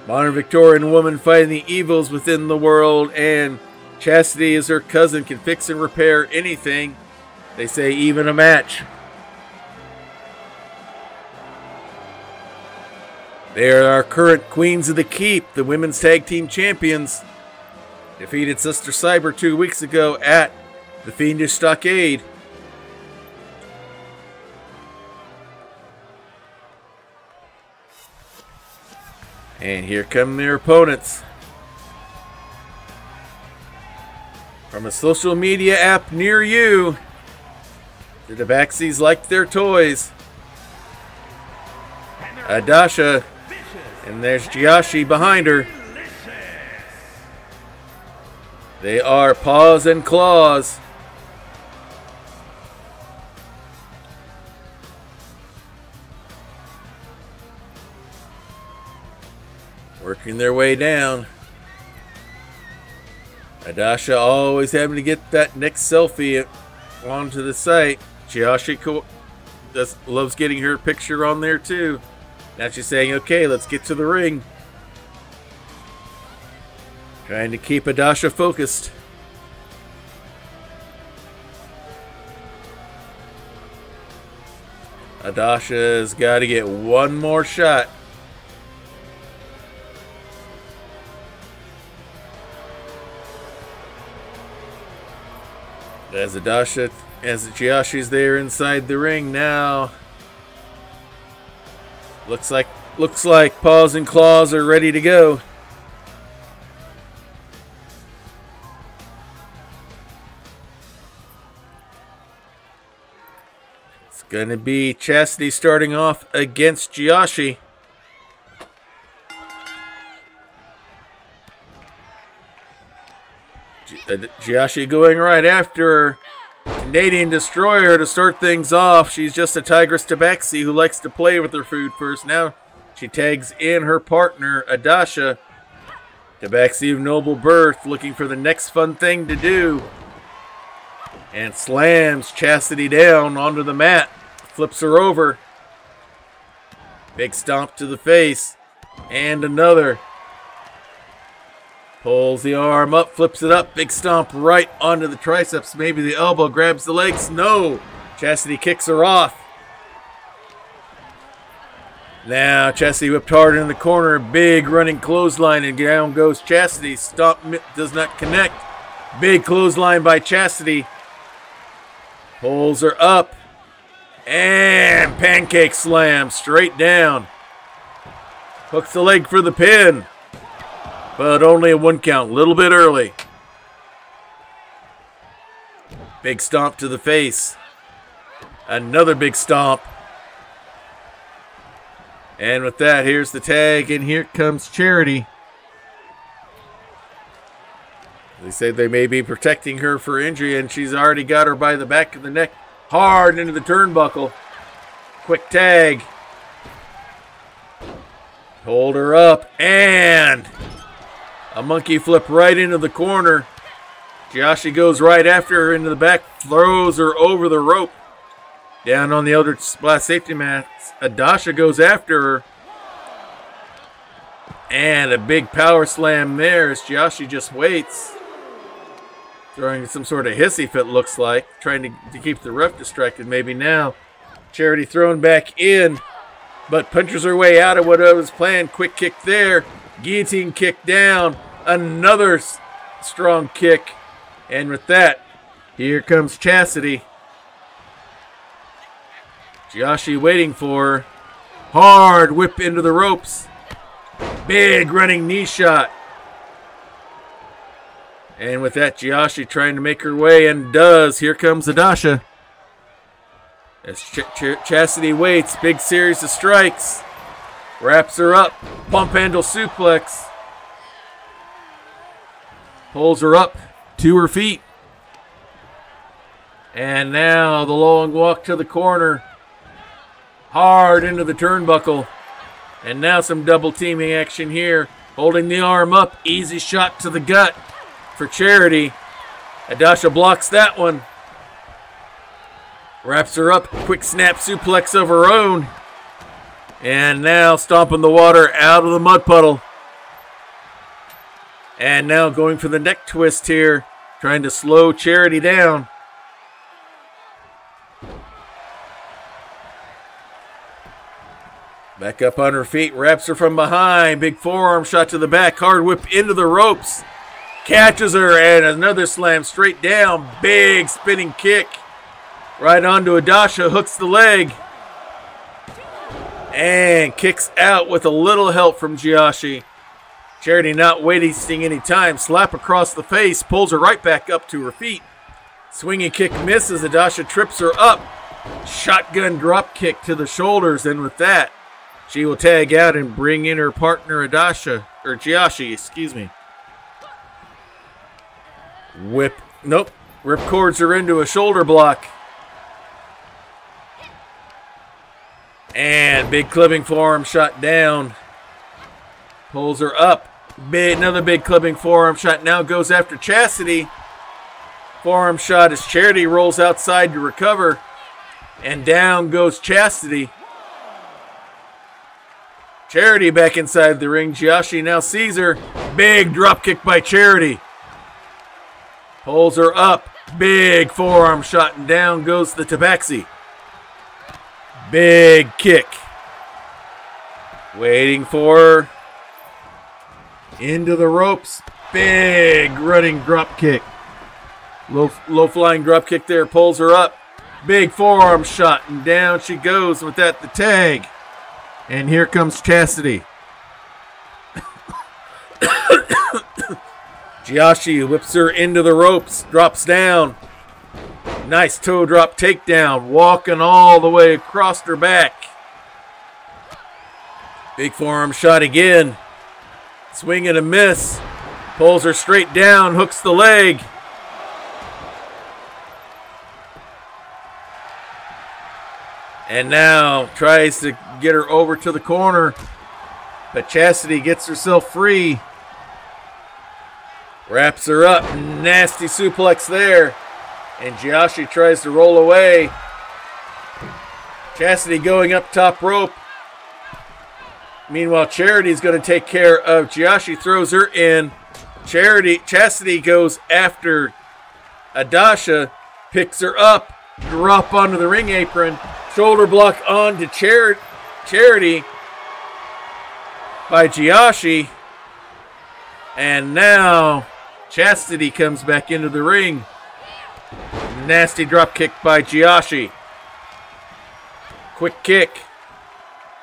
modern Victorian woman fighting the evils within the world, and Chastity is her cousin, can fix and repair anything. They say even a match. They are our current Queens of the Keep, the women's tag team champions. Defeated Sister Cyber 2 weeks ago at the Fiendish Stockade. And here come their opponents. From a social media app near you, the Tabaxis like their toys. Adasha, and there's Jiashi behind her. They are Paws and Claws. Working their way down. Adasha always having to get that next selfie onto the site. Jiashi loves getting her picture on there too. Now she's saying, okay, let's get to the ring. Trying to keep Adasha focused. Adasha's got to get one more shot. As Jiashi's there inside the ring now. Looks like paws and claws are ready to go. It's going to be Chastity starting off against Jiashi. Jiashi going right after her. Canadian Destroyer to start things off. She's just a Tigress Tabaxi who likes to play with her food first. Now she tags in her partner, Adasha. Tabaxi of noble birth, looking for the next fun thing to do. And slams Chastity down onto the mat. Flips her over. Big stomp to the face. And another. Pulls the arm up, flips it up, big stomp right onto the triceps. Maybe the elbow, grabs the legs. No! Chastity kicks her off. Now Chastity whipped hard in the corner. Big running clothesline, and down goes Chastity. Stomp does not connect. Big clothesline by Chastity. Pulls her up. And pancake slam straight down. Hooks the leg for the pin. But only a 1 count, a little bit early. Big stomp to the face. Another big stomp. And with that, here's the tag, and here comes Charity. They say they may be protecting her for injury, and she's already got her by the back of the neck. Hard into the turnbuckle. Quick tag. Hold her up, and a monkey flip right into the corner. Jiashi goes right after her into the back, throws her over the rope. Down on the elder splash safety mats, Adasha goes after her. And a big power slam there as Jiashi just waits. Throwing some sort of hissy fit, looks like. Trying to keep the ref distracted maybe now. Charity thrown back in, but punches her way out of what was planned. Quick kick there. Guillotine kick down. Another strong kick. And with that, here comes Chastity. Jiashi waiting for her. Hard whip into the ropes. Big running knee shot. And with that, Jiashi trying to make her way, and does. Here comes Adasha. As Chastity waits, big series of strikes. Wraps her up. Pump handle suplex. Pulls her up to her feet. And now the long walk to the corner. Hard into the turnbuckle. And now some double teaming action here. Holding the arm up. Easy shot to the gut for Charity. Adasha blocks that one. Wraps her up. Quick snap suplex of her own. And now stomping the water out of the mud puddle. And now going for the neck twist here. Trying to slow Charity down. Back up on her feet. Wraps her from behind. Big forearm shot to the back. Hard whip into the ropes. Catches her, and another slam straight down. Big spinning kick. Right onto Adasha. Hooks the leg. And kicks out with a little help from Jiashi. Charity not wasting any time. Slap across the face. Pulls her right back up to her feet. Swinging kick misses. Adasha trips her up. Shotgun drop kick to the shoulders. And with that, she will tag out and bring in her partner Jiashi, excuse me. Whip. Nope. Rip cords her into a shoulder block. And big clipping forearm shot down. Pulls her up. Another big clipping forearm shot. Now goes after Chastity. Forearm shot as Charity rolls outside to recover. And down goes Chastity. Charity back inside the ring. Jiashi now sees her. Big drop kick by Charity. Pulls her up. Big forearm shot, and down goes the Tabaxi. Big kick. Waiting for her. Into the ropes. Big running drop kick. Low flying drop kick there, pulls her up. Big forearm shot, and down she goes with that, the tag. And here comes Chastity. Jiashi whips her into the ropes, drops down. Nice toe drop takedown, walking all the way across her back. Big forearm shot again. Swing and a miss. Pulls her straight down, hooks the leg. And now tries to get her over to the corner. But Chastity gets herself free. Wraps her up. Nasty suplex there. And Jiashi tries to roll away. Chastity going up top rope. Meanwhile, Charity's going to take care of Jiashi. Throws her in. Chastity goes after Adasha. Picks her up. Drop onto the ring apron. Shoulder block on to Charity by Jiashi. And now Chastity comes back into the ring. Nasty drop kick by Jiashi. Quick kick.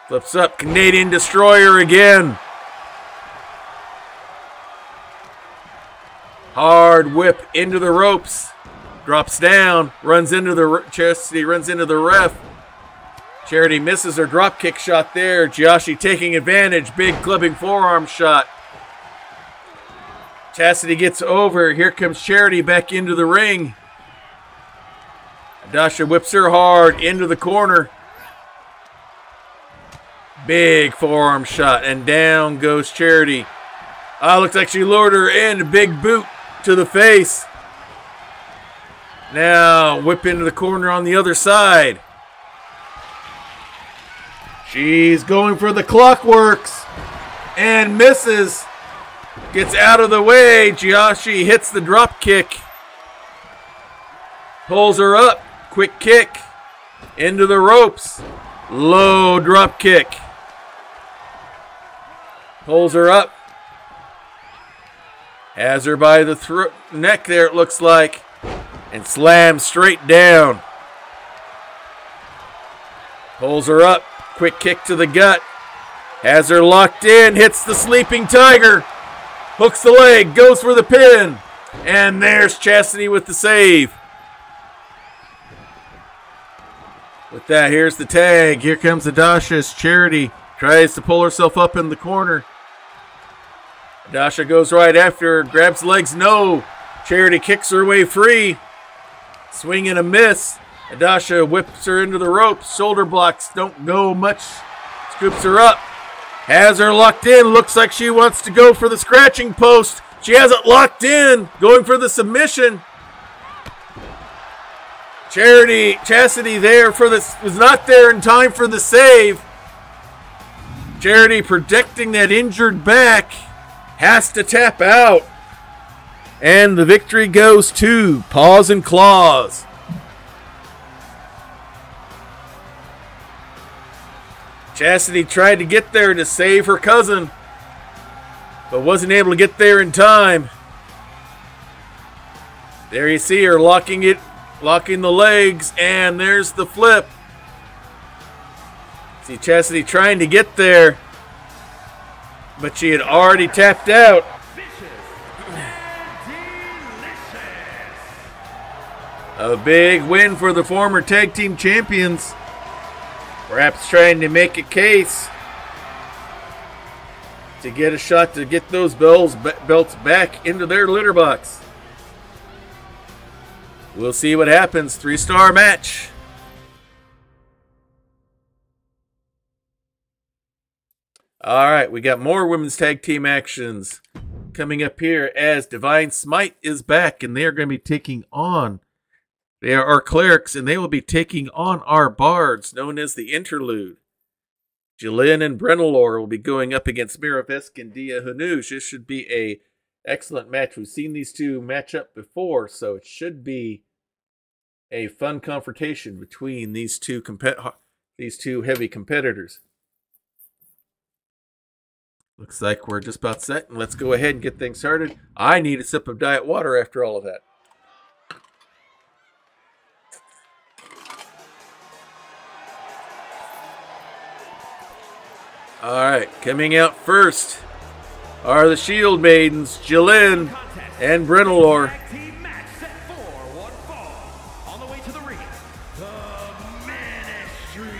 Flips up. Canadian Destroyer again. Hard whip into the ropes. Drops down. Chastity runs into the ref. Charity misses her drop kick shot there. Jiashi taking advantage. Big clubbing forearm shot. Chastity gets over. Here comes Charity back into the ring. Adasha whips her hard into the corner. Big forearm shot. And down goes Charity. Looks like she lured her in. A big boot to the face. Now whip into the corner on the other side. She's going for the clockworks and misses. Gets out of the way. Jiashi hits the drop kick. Pulls her up. Quick kick. Into the ropes. Low drop kick. Pulls her up. Has her by the neck there, it looks like. And slams straight down. Pulls her up. Quick kick to the gut. Has her locked in. Hits the sleeping tiger. Hooks the leg. Goes for the pin. And there's Chastity with the save. With that, here's the tag. Here comes Adasha's Charity. Tries to pull herself up in the corner. Adasha goes right after her. Grabs legs. No. Charity kicks her way free. Swing and a miss. Adasha whips her into the ropes. Shoulder blocks don't go much. Scoops her up. Has her locked in. Looks like she wants to go for the scratching post. She has it locked in. Going for the submission. Chastity there for this was not there in time for the save. Charity protecting that injured back. Has to tap out. And the victory goes to Paws and Claws. Chastity tried to get there to save her cousin, but wasn't able to get there in time. There you see her locking the legs, and there's the flip. See Chastity trying to get there, but she had already tapped out. A big win for the former tag team champions. Perhaps trying to make a case to get a shot to get those belts back into their litter box. We'll see what happens. 3-star match. All right, we got more women's tag team actions coming up here as Divine Smite is back, and they are going to be taking on. They are our clerics, and they will be taking on our bards, known as the Interlude. Jillian and Brennelor will be going up against Miravesk and Dia Hanush. This should be a excellent match. We've seen these two match up before, so it should be a fun confrontation between these two heavy competitors. Looks like we're just about set, and let's go ahead and get things started. I need a sip of diet water after all of that. All right, coming out first are the Shield Maidens, Jillin and Brentalore. Tag team match set for one fall. On the way to the ring, the Ministry.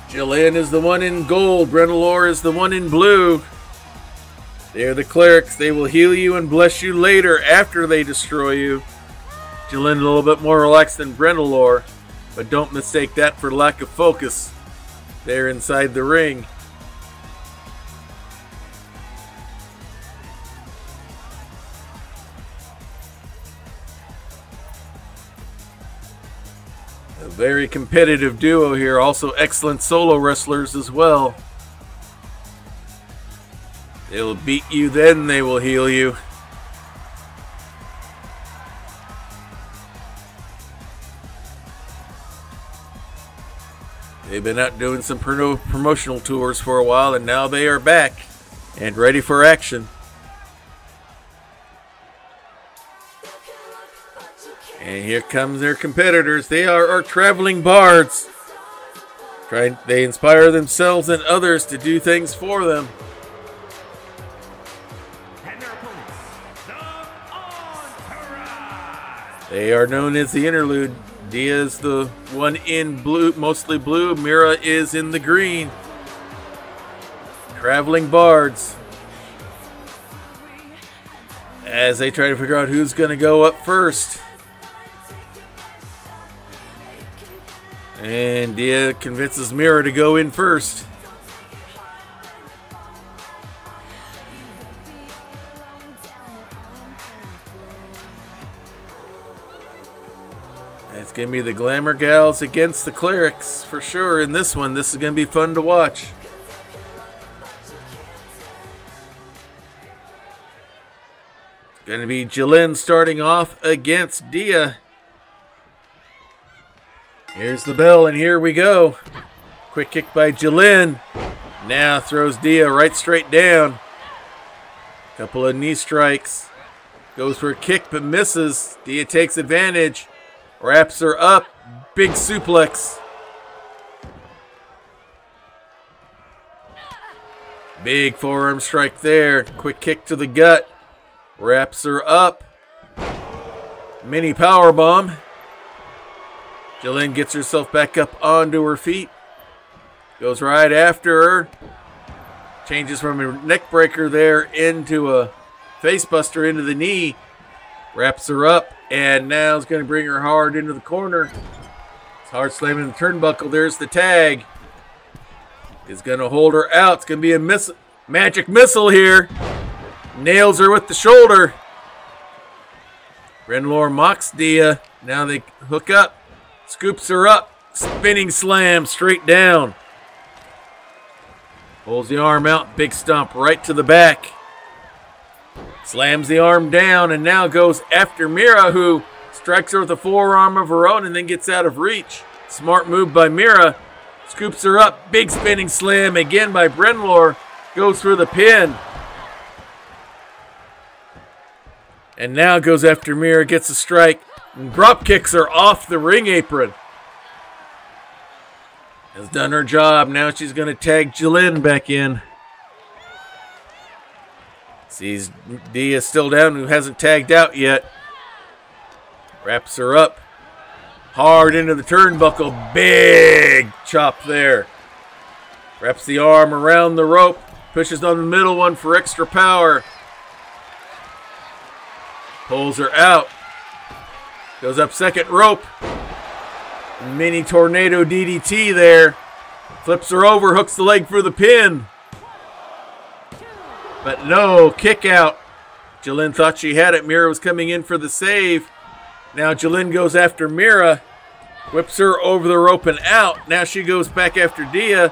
Jillin is the one in gold. Brentalore is the one in blue. They're the clerics. They will heal you and bless you later after they destroy you. Jillin a little bit more relaxed than Brentalore, but don't mistake that for lack of focus. They're inside the ring. A very competitive duo here. Also excellent solo wrestlers as well. They'll beat you, then they will heal you. They've been out doing some promotional tours for a while, and now they are back and ready for action. And here comes their competitors. They are our traveling bards. They inspire themselves and others to do things for them. And their opponents, the Entourage. They are known as the Interlude. Dia is the one in blue, mostly blue. Mira is in the green. Traveling bards. As they try to figure out who's going to go up first. And Dia convinces Mira to go in first. It's going to be the Glamour Gals against the Clerics for sure in this one. This is going to be fun to watch. It's going to be Jillin starting off against Dia. Here's the bell, and here we go. Quick kick by Jillin. Now throws Dia right straight down. Couple of knee strikes. Goes for a kick, but misses. Dia takes advantage. Wraps her up. Big suplex. Big forearm strike there. Quick kick to the gut. Wraps her up. Mini powerbomb. Jillin gets herself back up onto her feet. Goes right after her. Changes from a neck breaker there into a face buster into the knee. Wraps her up. And now is going to bring her hard into the corner. It's hard slamming the turnbuckle. There's the tag. Is going to hold her out. It's going to be a magic missile here. Nails her with the shoulder. Brentalore mocks Dia. Now they hook up. Scoops her up. Spinning slam straight down. Pulls the arm out. Big stomp right to the back. Slams the arm down and now goes after Mira, who strikes her with a forearm of her own and then gets out of reach. Smart move by Mira. Scoops her up. Big spinning slam again by Brentalore. Goes for the pin. And now goes after Mira. Gets a strike. And drop kicks her off the ring apron. Has done her job. Now she's going to tag Jillin back in. Sees Dia still down, who hasn't tagged out yet. Wraps her up. Hard into the turnbuckle. Big chop there. Wraps the arm around the rope. Pushes on the middle one for extra power. Pulls her out. Goes up second rope. Mini tornado DDT there. Flips her over, hooks the leg for the pin. But no, kick out. Jillin thought she had it. Mira was coming in for the save. Now Jillin goes after Mira. Whips her over the rope and out. Now she goes back after Dia.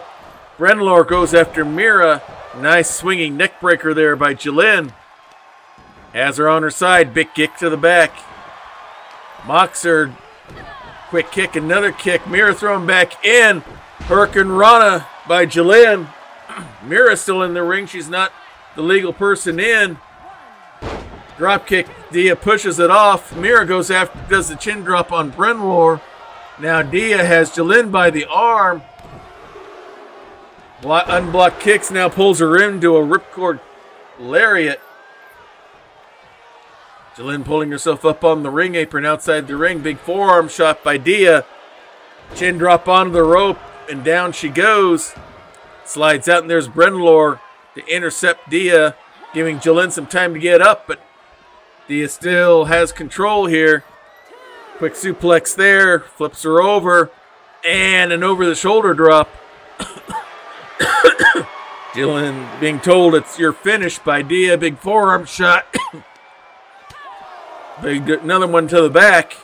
Brentalore goes after Mira. Nice swinging neck breaker there by Jillin. Has her on her side. Big kick to the back. Mocks her. Quick kick, another kick. Mira thrown back in. Hurricane Rana by Jillin. Mira's still in the ring. She's not the legal person in. Drop kick. Dia pushes it off. Mira goes after, does the chin drop on Brentalore. Now Dia has Jillin by the arm. Unblocked kicks, now pulls her into a ripcord lariat. Jillian pulling herself up on the ring apron outside the ring. Big forearm shot by Dia. Chin drop onto the rope, and down she goes. Slides out, and there's Brennelore to intercept Dia, giving Jillian some time to get up, but Dia still has control here. Quick suplex there, flips her over, and an over-the-shoulder drop. Jillian being told it's your finish by Dia. Big forearm shot. Another one to the back.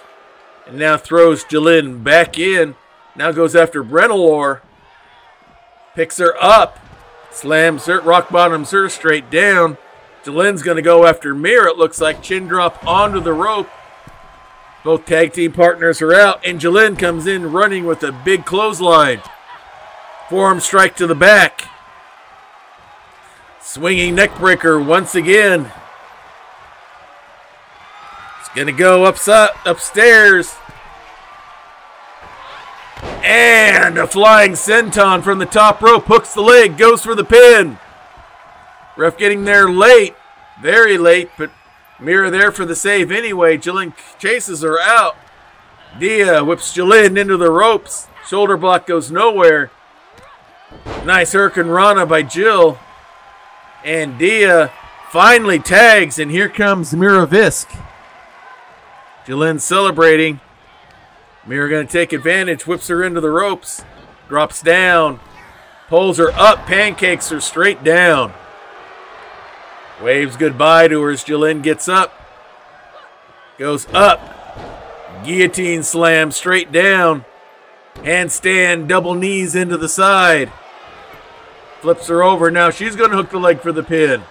And now throws Jillian back in. Now goes after Brennelore. Picks her up. Slams her, rock bottoms her straight down. Jillian's going to go after Mira, it looks like. Chin drop onto the rope. Both tag team partners are out. And Jillian comes in running with a big clothesline. Forearm strike to the back. Swinging neckbreaker once again. Gonna go upstairs. And a flying senton from the top rope. Hooks the leg. Goes for the pin. Ref getting there late. Very late. But Mira there for the save anyway. Jillian chases her out. Dia whips Jillian into the ropes. Shoulder block goes nowhere. Nice Hurricane Rana by Jill. And Dia finally tags. And here comes Mira Visk. Jillian celebrating. Mira going to take advantage. Whips her into the ropes. Drops down. Pulls her up. Pancakes her straight down. Waves goodbye to her as Jillian gets up. Goes up. Guillotine slam straight down. Handstand double knees into the side. Flips her over. Now she's going to hook the leg for the pin.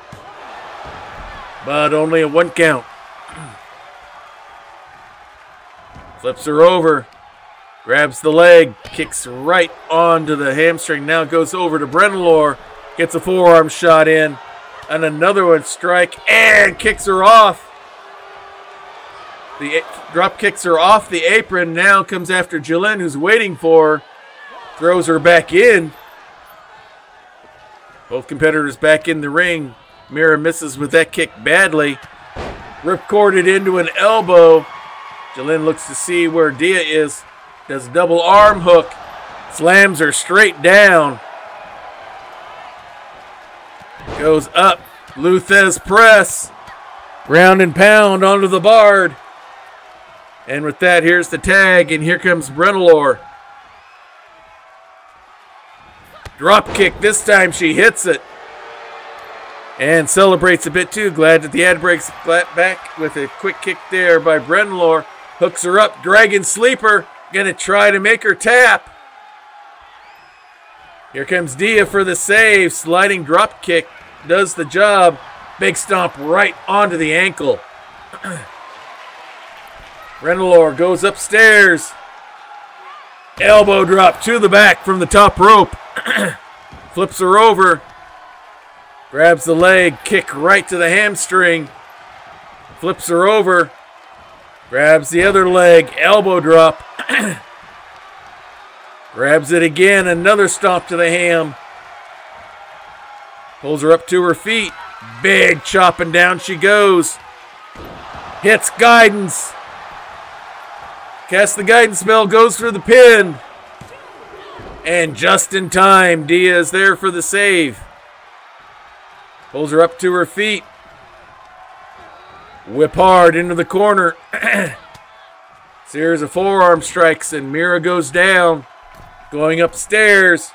But only a 1 count. Flips her over, grabs the leg, kicks right onto the hamstring. Now goes over to Brennelore, gets a forearm shot in, and another one strike, and kicks her off. The drop kicks her off the apron. Now comes after Jillian, who's waiting for her, throws her back in. Both competitors back in the ring. Mira misses with that kick badly. Ripcorded into an elbow. Jillian looks to see where Dia is. Does a double arm hook. Slams her straight down. Goes up. Luthez press. Ground and pound onto the Bard. And with that, here's the tag. And here comes Brennelore. Drop kick. This time she hits it. And celebrates a bit too. Glad that the ad breaks back with a quick kick there by Brennelore. Hooks her up. Dragon sleeper. Gonna try to make her tap. Here comes Dia for the save. Sliding drop kick. Does the job. Big stomp right onto the ankle. Brennelore goes upstairs. Elbow drop to the back from the top rope. Flips her over. Grabs the leg. Kick right to the hamstring. Flips her over. Grabs the other leg, elbow drop. Grabs it again, another stomp to the ham. Pulls her up to her feet. Big chop and down she goes. Hits guidance. Casts the guidance spell, goes for the pin. And just in time, Dia is there for the save. Pulls her up to her feet. Whip hard into the corner. Series of forearm strikes, and Mira goes down. Going upstairs.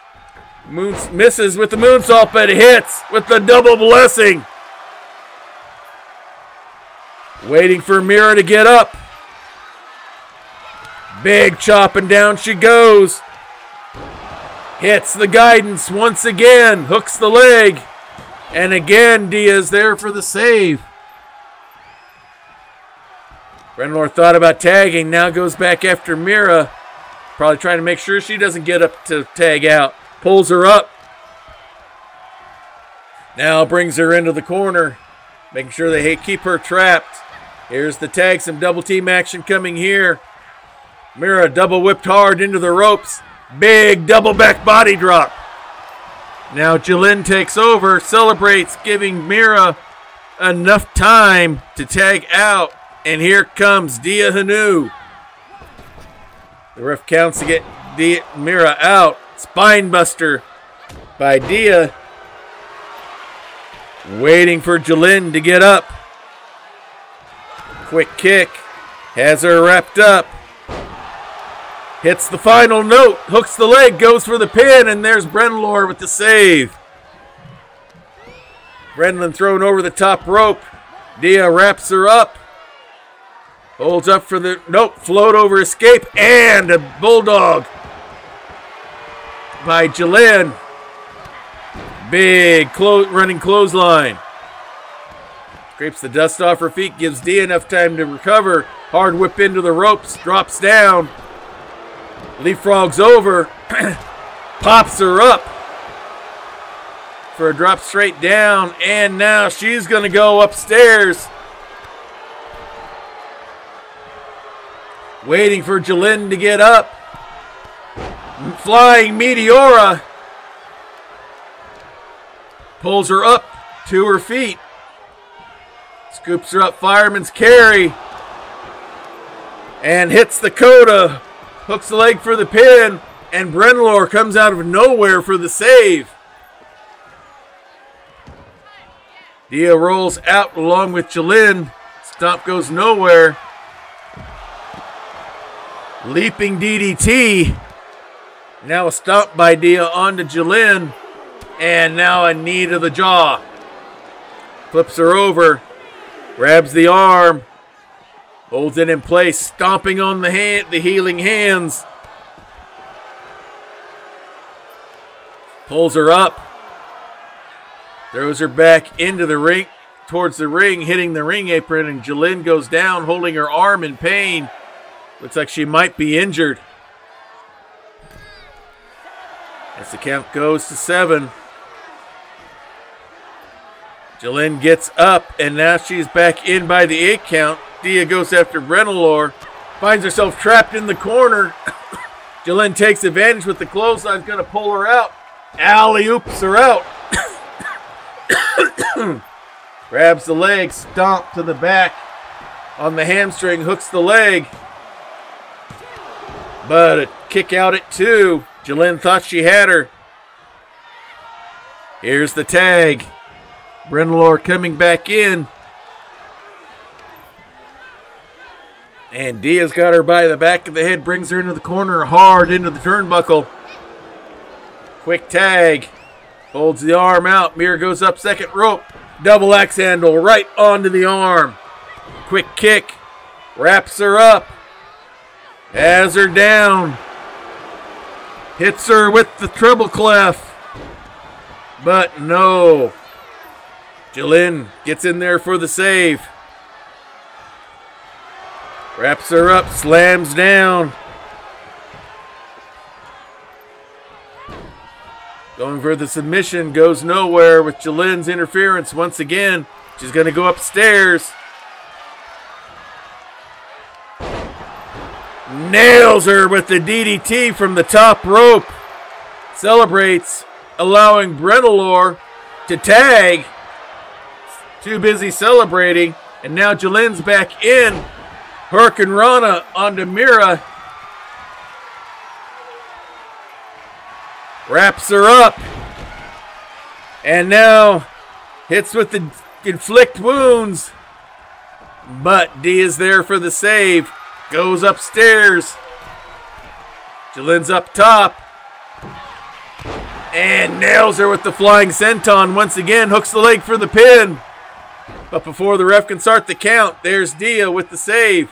Misses with the moonsault, but hits with the double blessing. Waiting for Mira to get up. Big chop, and down she goes. Hits the guidance once again. Hooks the leg. And again, Dia's there for the save. Brennelore thought about tagging, now goes back after Mira. Probably trying to make sure she doesn't get up to tag out. Pulls her up. Now brings her into the corner. Making sure they keep her trapped. Here's the tag, some double team action coming here. Mira double whipped hard into the ropes. Big double back body drop. Now Jalen takes over, celebrates, giving Mira enough time to tag out. And here comes Dia Hanu. The ref counts to get Mira out. Spine buster by Dia. Waiting for Jalen to get up. Quick kick. Has her wrapped up. Hits the final note. Hooks the leg. Goes for the pin. And there's Brenlor with the save. Brendan thrown over the top rope. Dia wraps her up. Holds up for the... Nope. Float over escape. And a bulldog by Jalen. Big running clothesline. Scrapes the dust off her feet. Gives Dia enough time to recover. Hard whip into the ropes. Drops down. Leapfrogs over. Pops her up for a drop straight down. And now she's going to go upstairs. Waiting for Jalen to get up. Flying Meteora. Pulls her up to her feet. Scoops her up, fireman's carry. And hits the coda. Hooks the leg for the pin. And Brenlor comes out of nowhere for the save. Dia rolls out along with Jalen. Stomp goes nowhere. Leaping DDT. Now a stomp by Dia onto Jalen. And now a knee to the jaw. Flips her over. Grabs the arm. Holds it in place. Stomping on the healing hands. Pulls her up. Throws her back into the ring. Towards the ring. Hitting the ring apron. And Jalen goes down holding her arm in pain. Looks like she might be injured. As the count goes to 7. Jalen gets up, and now she's back in by the 8 count. Dia goes after Brenalor. Finds herself trapped in the corner. Jalen takes advantage with the clothesline. Going to pull her out. Alley-oops her out. Grabs the leg. Stomp to the back. On the hamstring. Hooks the leg. But a kick out at 2. Jalen thought she had her. Here's the tag. Brenalor coming back in. And Dia's got her by the back of the head. Brings her into the corner hard into the turnbuckle. Quick tag. Holds the arm out. Mira goes up second rope. Double axe handle right onto the arm. Quick kick. Wraps her up. Has her down. Hits her with the treble clef. But no. Jalen gets in there for the save. Wraps her up. Slams down. Going for the submission. Goes nowhere with Jalen's interference once again. She's going to go upstairs. Nails her with the DDT from the top rope. Celebrates, allowing Brenalor to tag. Too busy celebrating. And now Jalen's back in. Hurricane Rana onto Mira. Wraps her up. And now hits with the inflict wounds. But D is there for the save. Goes upstairs. Jalen's up top. And nails her with the flying senton. Once again, hooks the leg for the pin. But before the ref can start the count, there's Dia with the save.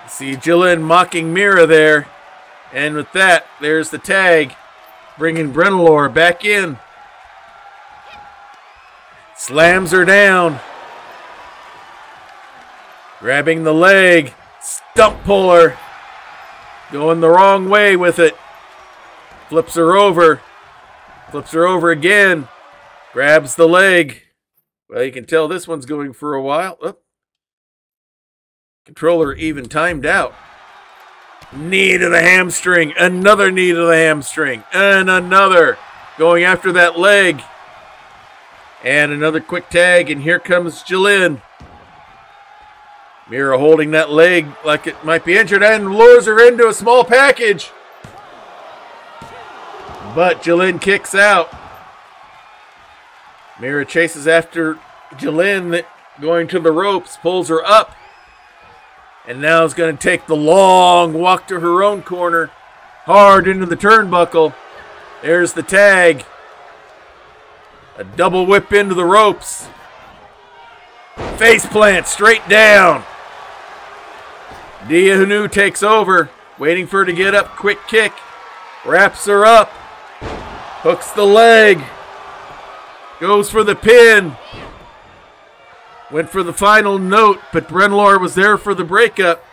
See Jalen mocking Mira there. And with that, there's the tag. Bringing Brenalor back in. Slams her down. Grabbing the leg. Stump puller. Going the wrong way with it. Flips her over. Flips her over again. Grabs the leg. Well, you can tell this one's going for a while. Oh. Controller even timed out. Knee to the hamstring. Another knee to the hamstring. And another. Going after that leg. And another quick tag. And here comes Jalen. Mira holding that leg like it might be injured and lures her into a small package. But Jalen kicks out. Mira chases after Jalen, going to the ropes, pulls her up. And now is going to take the long walk to her own corner. Hard into the turnbuckle. There's the tag. A double whip into the ropes. Face plant straight down. Dia Hanu takes over, waiting for her to get up. Quick kick. Wraps her up. Hooks the leg. Goes for the pin. Went for the final note, but Brenlor was there for the breakup.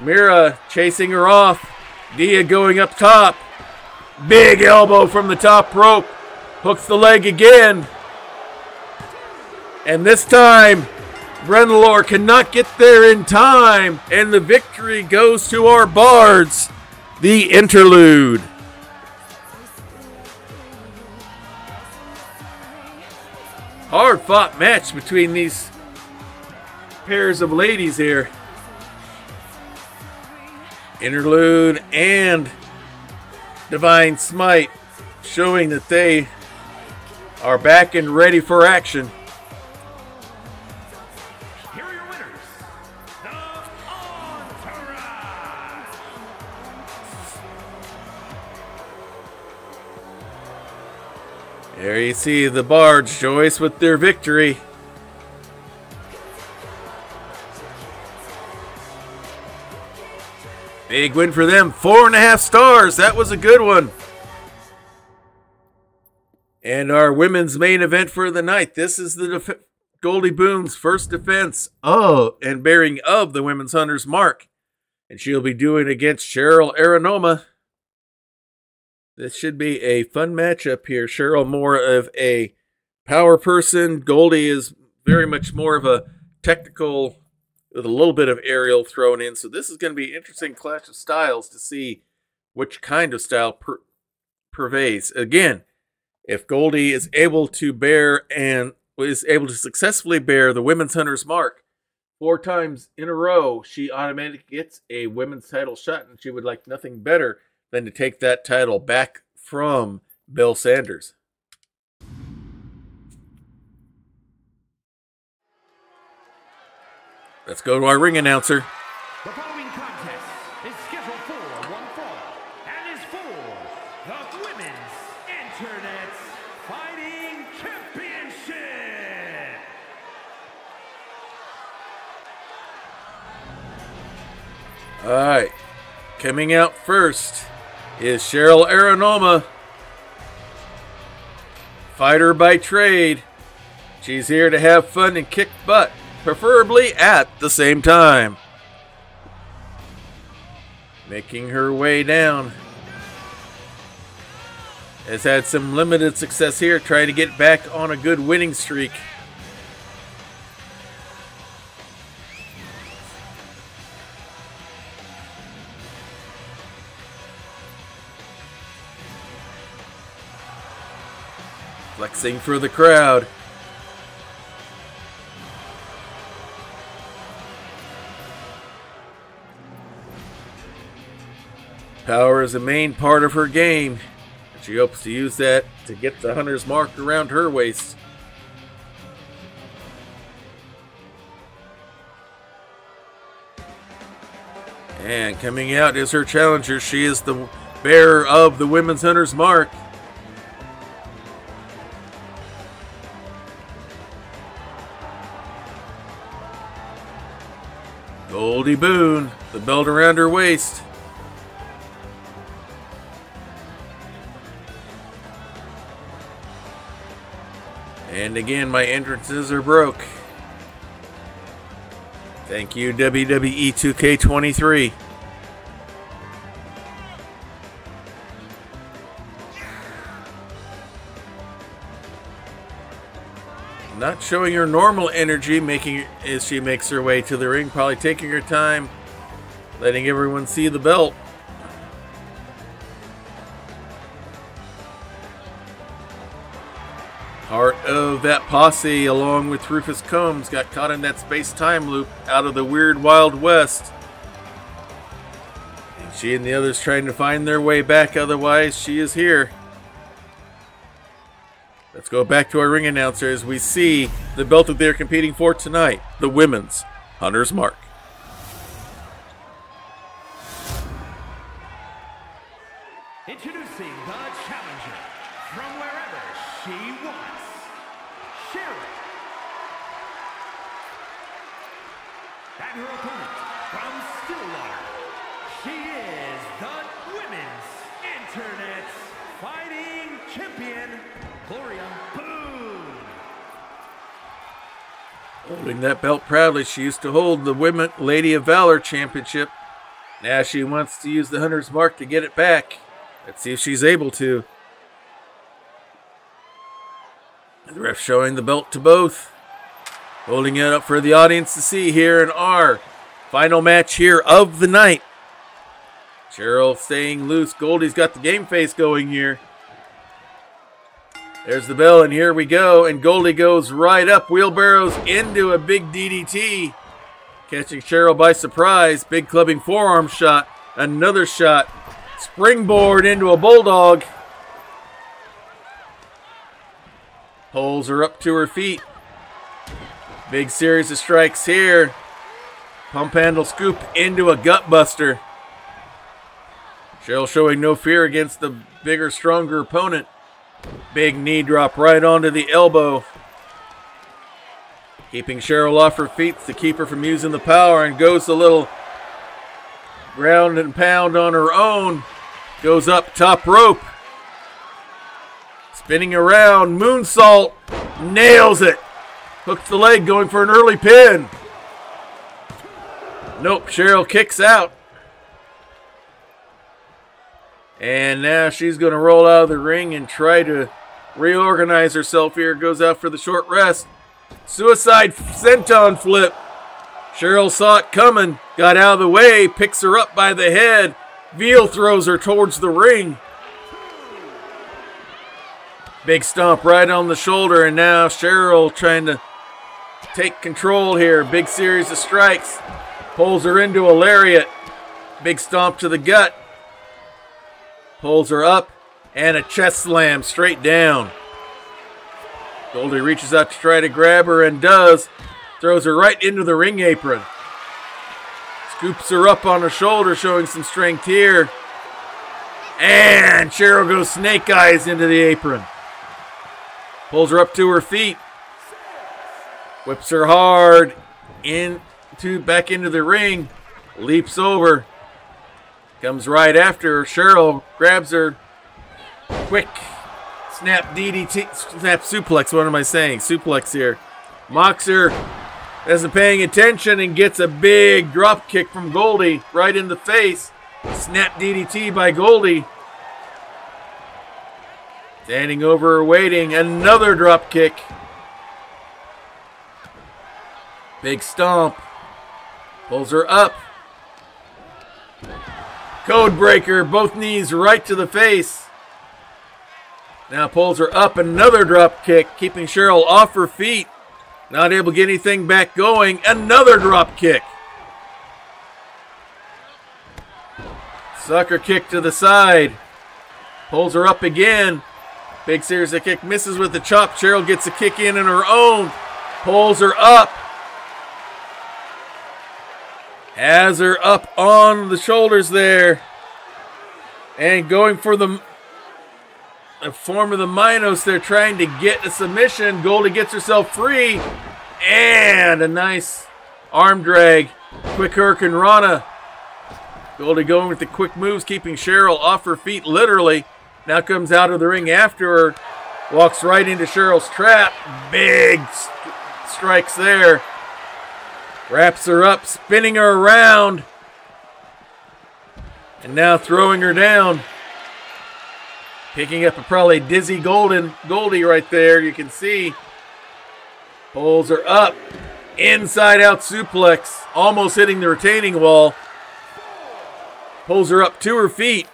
Mira chasing her off. Dia going up top. Big elbow from the top rope. Hooks the leg again. And this time, Brenlor cannot get there in time. And the victory goes to our Bards. The interlude. Hard fought match between these pairs of ladies here. Interlude and Divine Smite showing that they are back and ready for action. Here are your winners, the Entourage. There you see the Bards, Joyce, with their victory. Big win for them. 4.5 stars. That was a good one. And our women's main event for the night. This is the Goldie Boone's first defense and bearing of the Women's Hunter's mark. And she'll be doing against Cheryl Aranoma. This should be a fun matchup here. Cheryl more of a power person. Goldie is very much more of a technical with a little bit of aerial thrown in. So this is going to be an interesting clash of styles to see which kind of style pervades. Again, if Goldie is able to bear and is able to successfully bear the Women's Hunter's mark 4 times in a row, she automatically gets a women's title shot, and she would like nothing better than to take that title back from Bill Sanders. Let's go to our ring announcer. The following contest is scheduled for one fall and is for the Women's Internet Fighting Championship. All right, coming out first is Cheryl Aranoma, fighter by trade. She's here to have fun and kick butt, preferably at the same time. Making her way down. Has had some limited success here, trying to get back on a good winning streak. Flexing for the crowd. Power is a main part of her game. She hopes to use that to get the Hunter's mark around her waist. And coming out is her challenger. She is the bearer of the Women's Hunter's mark. Goldie Boone, the belt around her waist. And again, my entrances are broke. Thank you, WWE 2K23. Not showing her normal energy, making as she makes her way to the ring, probably taking her time letting everyone see the belt. Part of that posse, along with Rufus Combs, got caught in that space-time loop out of the weird Wild West. And she and the others trying to find their way back, otherwise she is here. Let's go back to our ring announcer as we see the belt that they're competing for tonight, the Women's Hunter's Mark. Introducing the challenger from wherever she wants, Cheryl. And her opponent from Stillwater, she is the Women's Internet Fighting Champion, Gloria Boone. Holding that belt proudly, she used to hold the Women Lady of Valor Championship. Now she wants to use the Hunter's Mark to get it back. Let's see if she's able to. The ref showing the belt to both. Holding it up for the audience to see here in our final match here of the night. Cheryl staying loose. Goldie's got the game face going here. There's the bell, and here we go. And Goldie goes right up, wheelbarrows into a big DDT. Catching Cheryl by surprise. Big clubbing forearm shot. Another shot. Springboard into a bulldog. Pulls her up to her feet. Big series of strikes here. Pump handle scoop into a gut buster. Cheryl showing no fear against the bigger, stronger opponent. Big knee drop right onto the elbow. Keeping Cheryl off her feet to keep her from using the power, and goes a little ground and pound on her own. Goes up top rope. Spinning around. Moonsault. Nails it. Hooks the leg, going for an early pin. Nope. Cheryl kicks out. And now she's going to roll out of the ring and try to reorganize herself here. Goes out for the short rest. Suicide senton flip. Cheryl saw it coming. Got out of the way. Picks her up by the head. Veal throws her towards the ring. Big stomp right on the shoulder, and now Cheryl trying to take control here. Big series of strikes. Pulls her into a lariat. Big stomp to the gut. Pulls her up, and a chest slam straight down. Goldie reaches out to try to grab her, and does. Throws her right into the ring apron. Scoops her up on her shoulder, showing some strength here. And Cheryl goes snake eyes into the apron. Pulls her up to her feet. Whips her hard back into the ring. Leaps over. Comes right after her. Cheryl grabs her. Quick snap DDT. Snap suplex. What am I saying? Suplex here. Mocks her. Isn't paying attention and gets a big drop kick from Goldie right in the face. Snap DDT by Goldie. Standing over her waiting. Another drop kick. Big stomp. Pulls her up. Code breaker. Both knees right to the face. Now pulls her up. Another drop kick. Keeping Cheryl off her feet. Not able to get anything back going. Another drop kick. Sucker kick to the side. Pulls her up again. Big series of kick. Misses with the chop. Cheryl gets a kick in her own. Pulls her up. Has her up on the shoulders there. And going for the form of the Minos. They're trying to get a submission. Goldie gets herself free. And a nice arm drag. Quick Hurricane Rana. Goldie going with the quick moves, keeping Cheryl off her feet literally. Now comes out of the ring after her. Walks right into Cheryl's trap. Big strikes there. Wraps her up, spinning her around. And now throwing her down. Picking up a probably dizzy Goldie right there, you can see. Pulls her up. Inside out suplex. Almost hitting the retaining wall. Pulls her up to her feet.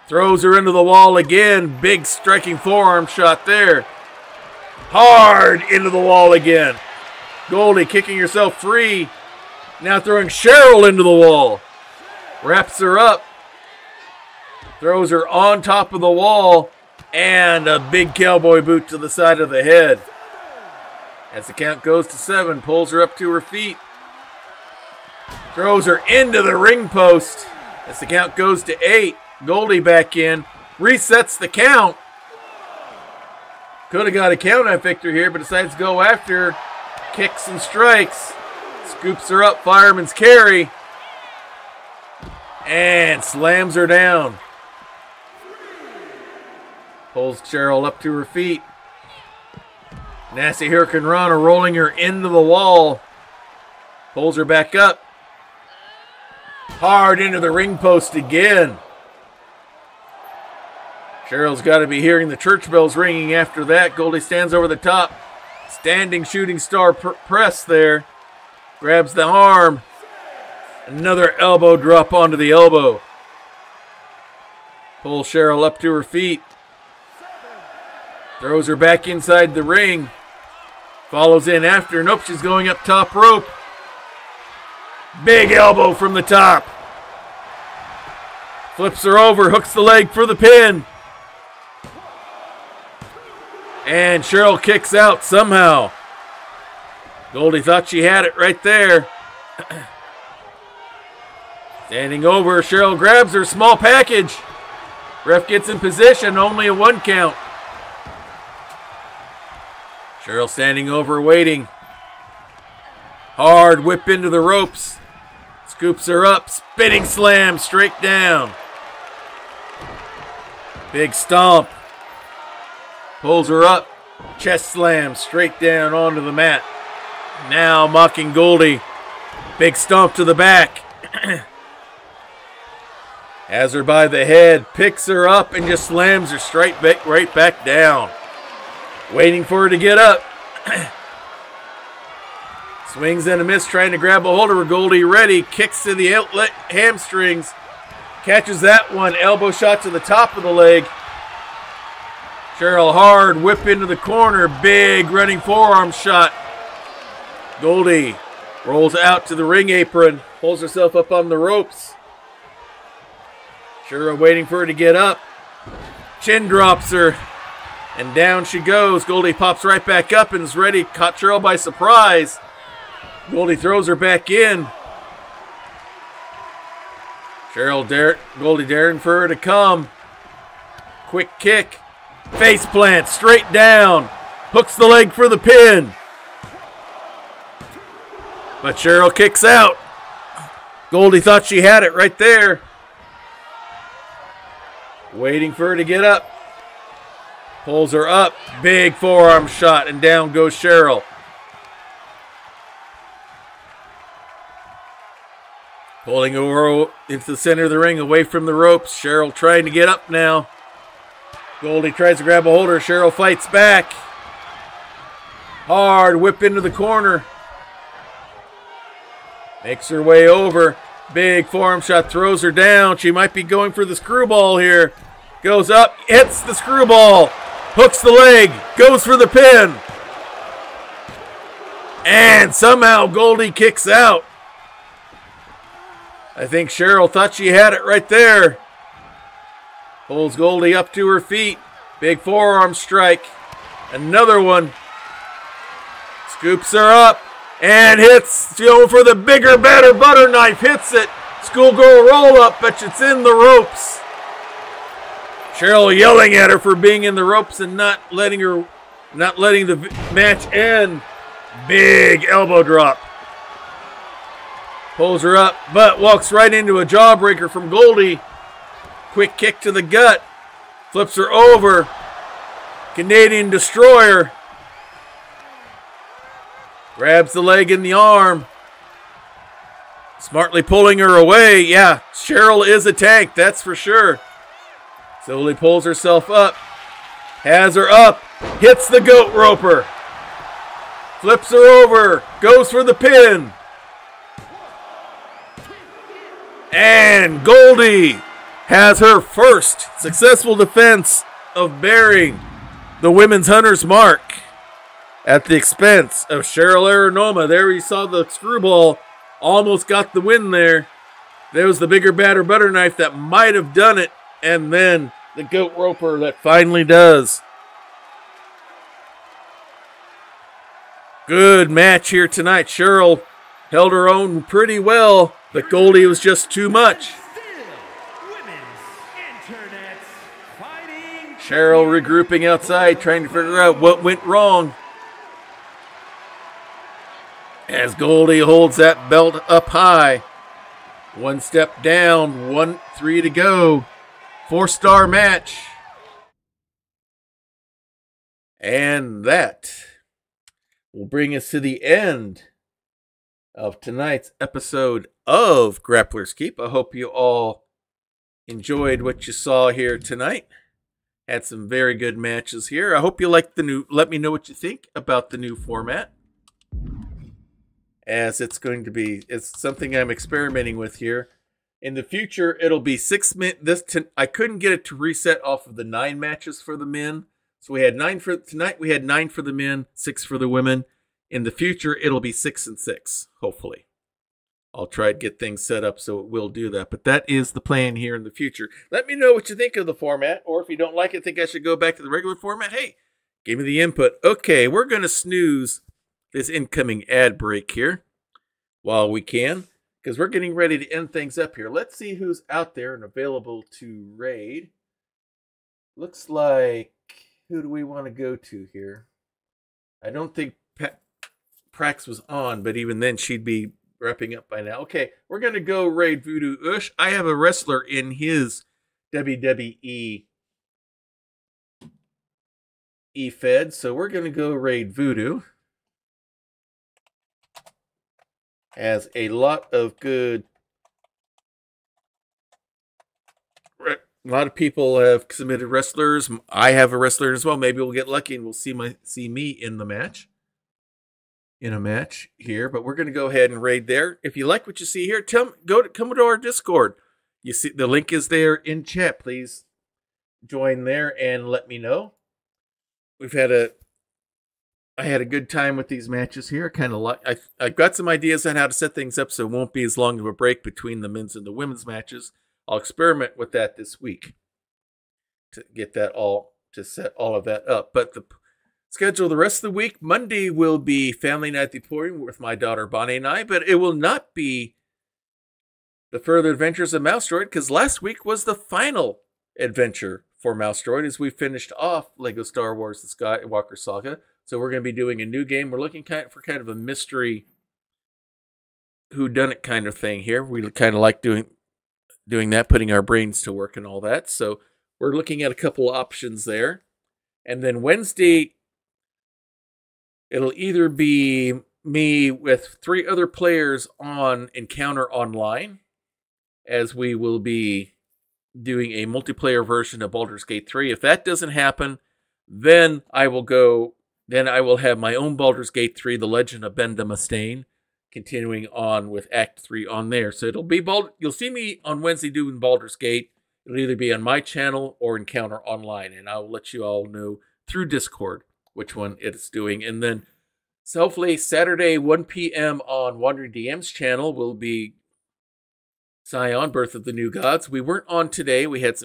Throws her into the wall again. Big striking forearm shot there. Hard into the wall again. Goldie kicking herself free. Now throwing Cheryl into the wall. Wraps her up. Throws her on top of the wall. And a big cowboy boot to the side of the head. As the count goes to 7, pulls her up to her feet. Throws her into the ring post. As the count goes to 8, Goldie back in. Resets the count. Could have got a count out Victor here, but decides to go after. Kicks and strikes. Scoops her up, fireman's carry. And slams her down. Pulls Cheryl up to her feet. Nasty Hurricane Rana rolling her into the wall. Pulls her back up. Hard into the ring post again. Cheryl's got to be hearing the church bells ringing after that. Goldie stands over the top. Standing shooting star press there. Grabs the arm. Another elbow drop onto the elbow. Pulls Cheryl up to her feet. Throws her back inside the ring. Follows in after. Nope, she's going up top rope. Big elbow from the top. Flips her over, hooks the leg for the pin. And Cheryl kicks out somehow. Goldie thought she had it right there. Standing over, Cheryl grabs her small package. Ref gets in position, only a 1 count. Cheryl standing over, waiting. Hard whip into the ropes. Scoops her up, spinning slam straight down. Big stomp. Pulls her up, chest slam straight down onto the mat. Now mocking Goldie. Big stomp to the back. Has her by the head, picks her up and just slams her straight back, right back down. Waiting for her to get up. Swings and a miss, trying to grab a hold of her. Goldie ready. Kicks to the outlet hamstrings. Catches that one. Elbow shot to the top of the leg. Cheryl hard. Whip into the corner. Big running forearm shot. Goldie rolls out to the ring apron. Pulls herself up on the ropes. Cheryl waiting for her to get up. Chin drops her. And down she goes. Goldie pops right back up and is ready. Caught Cheryl by surprise. Goldie throws her back in. Goldie daring for her to come. Quick kick. Face plant straight down. Hooks the leg for the pin. But Cheryl kicks out. Goldie thought she had it right there. Waiting for her to get up. Pulls her up. Big forearm shot and down goes Cheryl. Pulling her into the center of the ring away from the ropes. Cheryl trying to get up now. Goldie tries to grab a hold of her. Cheryl fights back. Hard whip into the corner. Makes her way over. Big forearm shot, throws her down. She might be going for the screwball here. Goes up, hits the screwball. Hooks the leg, goes for the pin. And somehow Goldie kicks out. I think Cheryl thought she had it right there. Pulls Goldie up to her feet. Big forearm strike. Another one. Scoops her up. And hits, going for the bigger, better butter knife. Hits it. Schoolgirl roll up, but it's in the ropes. Cheryl yelling at her for being in the ropes and not letting the match end. Big elbow drop. Pulls her up, but walks right into a jawbreaker from Goldie. Quick kick to the gut. Flips her over. Canadian Destroyer. Grabs the leg and the arm. Smartly pulling her away. Yeah, Cheryl is a tank, that's for sure. Slowly pulls herself up. Has her up. Hits the goat roper. Flips her over. Goes for the pin. And Goldie has her first successful defense of bearing the women's hunter's mark at the expense of Cheryl Aranoma. There you saw the screwball almost got the win there. There was the bigger, badder butter knife that might have done it, and then the goat roper that finally does. Good match here tonight. Cheryl held her own pretty well, but Goldie was just too much. Cheryl regrouping outside, trying to figure out what went wrong. As Goldie holds that belt up high. One step down, 3 to go. 4-star match. And that will bring us to the end of tonight's episode of Grappler's Keep. I hope you all enjoyed what you saw here tonight. Had some very good matches here. I hope you like the new. Let me know what you think about the new format. As it's going to be, it's something I'm experimenting with here. In the future, it'll be 6 minutes. I couldn't get it to reset off of the 9 matches for the men. So we had 9 for tonight. We had 9 for the men, 6 for the women. In the future, it'll be 6 and 6, hopefully. I'll try to get things set up so it will do that. But that is the plan here in the future. Let me know what you think of the format. Or if you don't like it, think I should go back to the regular format. Hey, give me the input. Okay, we're going to snooze this incoming ad break here while we can. Because we're getting ready to end things up here. Let's see who's out there and available to raid. Looks like, who do we want to go to here? I don't think Prax was on, but even then she'd be wrapping up by now. Okay, we're going to go raid Voodoo Ush. I have a wrestler in his WWE E-Fed, so we're going to go raid Voodoo. Has a lot of good... A lot of people have submitted wrestlers. I have a wrestler as well. Maybe we'll get lucky and we'll see me in the match. In a match here, but we're going to go ahead and raid there. If you like what you see here, come to our Discord. You see the link is there in chat. Please join there and let me know. I had a good time with these matches here. Kind of like I've got some ideas on how to set things up so it won't be as long of a break between the men's and the women's matches. I'll experiment with that this week to get that all to set all of that up. But the schedule the rest of the week. Monday will be Family Night at the Emporium with my daughter Bonnie and I, but it will not be the Further Adventures of Mouse Droid because last week was the final adventure for Mouse Droid as we finished off Lego Star Wars The Skywalker Saga. So we're going to be doing a new game. We're looking for kind of a mystery whodunit kind of thing here. We kind of like doing that, putting our brains to work and all that. So we're looking at a couple of options there. And then Wednesday, it'll either be me with 3 other players on Encounter Online, as we will be doing a multiplayer version of Baldur's Gate 3. If that doesn't happen, then I will have my own Baldur's Gate 3, The Legend of Benda Mustaine, continuing on with Act 3 on there. So it'll be you'll see me on Wednesday doing Baldur's Gate. It'll either be on my channel or Encounter Online, and I'll let you all know through Discord which one it's doing. And then so hopefully Saturday, 1 p.m. on Wandering DM's channel will be Scion, Birth of the New Gods. We weren't on today. We had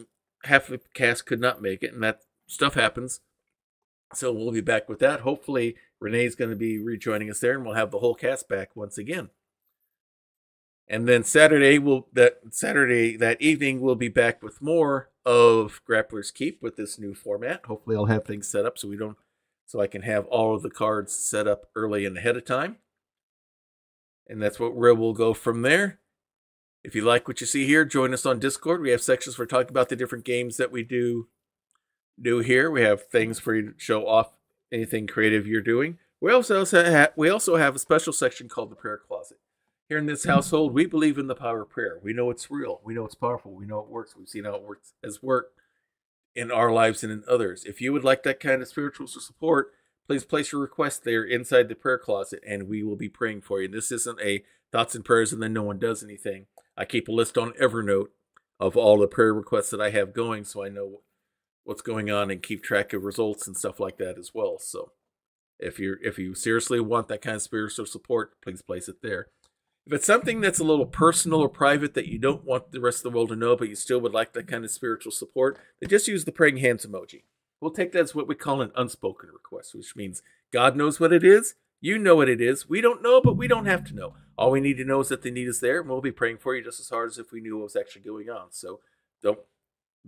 half of the cast could not make it, and that stuff happens. So we'll be back with that. Hopefully Renee's going to be rejoining us there, and we'll have the whole cast back once again. And then Saturday, that evening, we'll be back with more of Grappler's Keep with this new format. Hopefully I'll have things set up so I can have all of the cards set up early and ahead of time. And that's where we'll go from there. If you like what you see here, join us on Discord. We have sections for talking about the different games that we do here. We have things for you to show off anything creative you're doing. We also have a special section called the Prayer Closet. Here in this household, we believe in the power of prayer. We know it's real. We know it's powerful. We know it works. We've seen how it works in our lives and in others. If you would like that kind of spiritual support, please place your request there inside the prayer closet, and we will be praying for you. This isn't a thoughts and prayers and then no one does anything. I keep a list on Evernote of all the prayer requests that I have going, so I know what's going on and keep track of results and stuff like that as well. So if you seriously want that kind of spiritual support, please place it there. If it's something that's a little personal or private that you don't want the rest of the world to know, but you still would like that kind of spiritual support, then just use the praying hands emoji. We'll take that as what we call an unspoken request, which means God knows what it is. You know what it is. We don't know, but we don't have to know. All we need to know is that the need is there, and we'll be praying for you just as hard as if we knew what was actually going on. So don't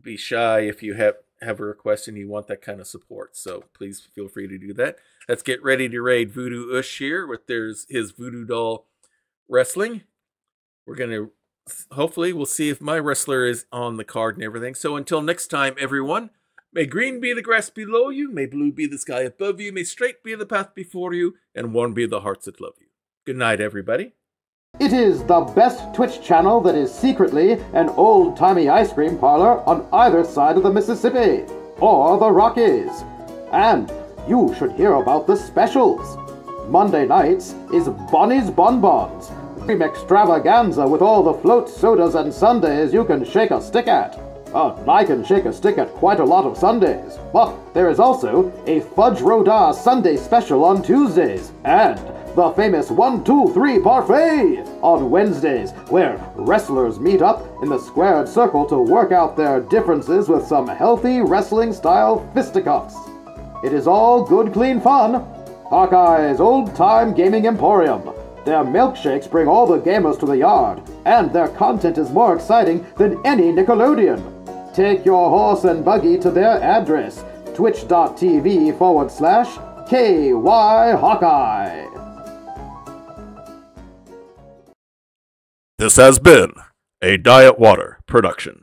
be shy if you have a request and you want that kind of support. So please feel free to do that. Let's get ready to raid Voodoo Ush here with his voodoo doll wrestling. We're going to, hopefully, we'll see if my wrestler is on the card and everything. So until next time, everyone, may green be the grass below you, may blue be the sky above you, may straight be the path before you, and warm be the hearts that love you. Good night, everybody. It is the best Twitch channel that is secretly an old-timey ice cream parlor on either side of the Mississippi, or the Rockies. And you should hear about the specials. Monday nights is Bonnie's Bonbons, cream extravaganza with all the float sodas and sundaes you can shake a stick at. I can shake a stick at quite a lot of Sundays, but there is also a Fudge Rodin Sunday special on Tuesdays, and the famous 1, 2, 3 parfait on Wednesdays, where wrestlers meet up in the squared circle to work out their differences with some healthy wrestling-style fisticuffs. It is all good, clean fun. Hawkeye's old-time gaming emporium. Their milkshakes bring all the gamers to the yard, and their content is more exciting than any Nickelodeon. Take your horse and buggy to their address, twitch.tv/KY Hawkeye. This has been a Diet Water production.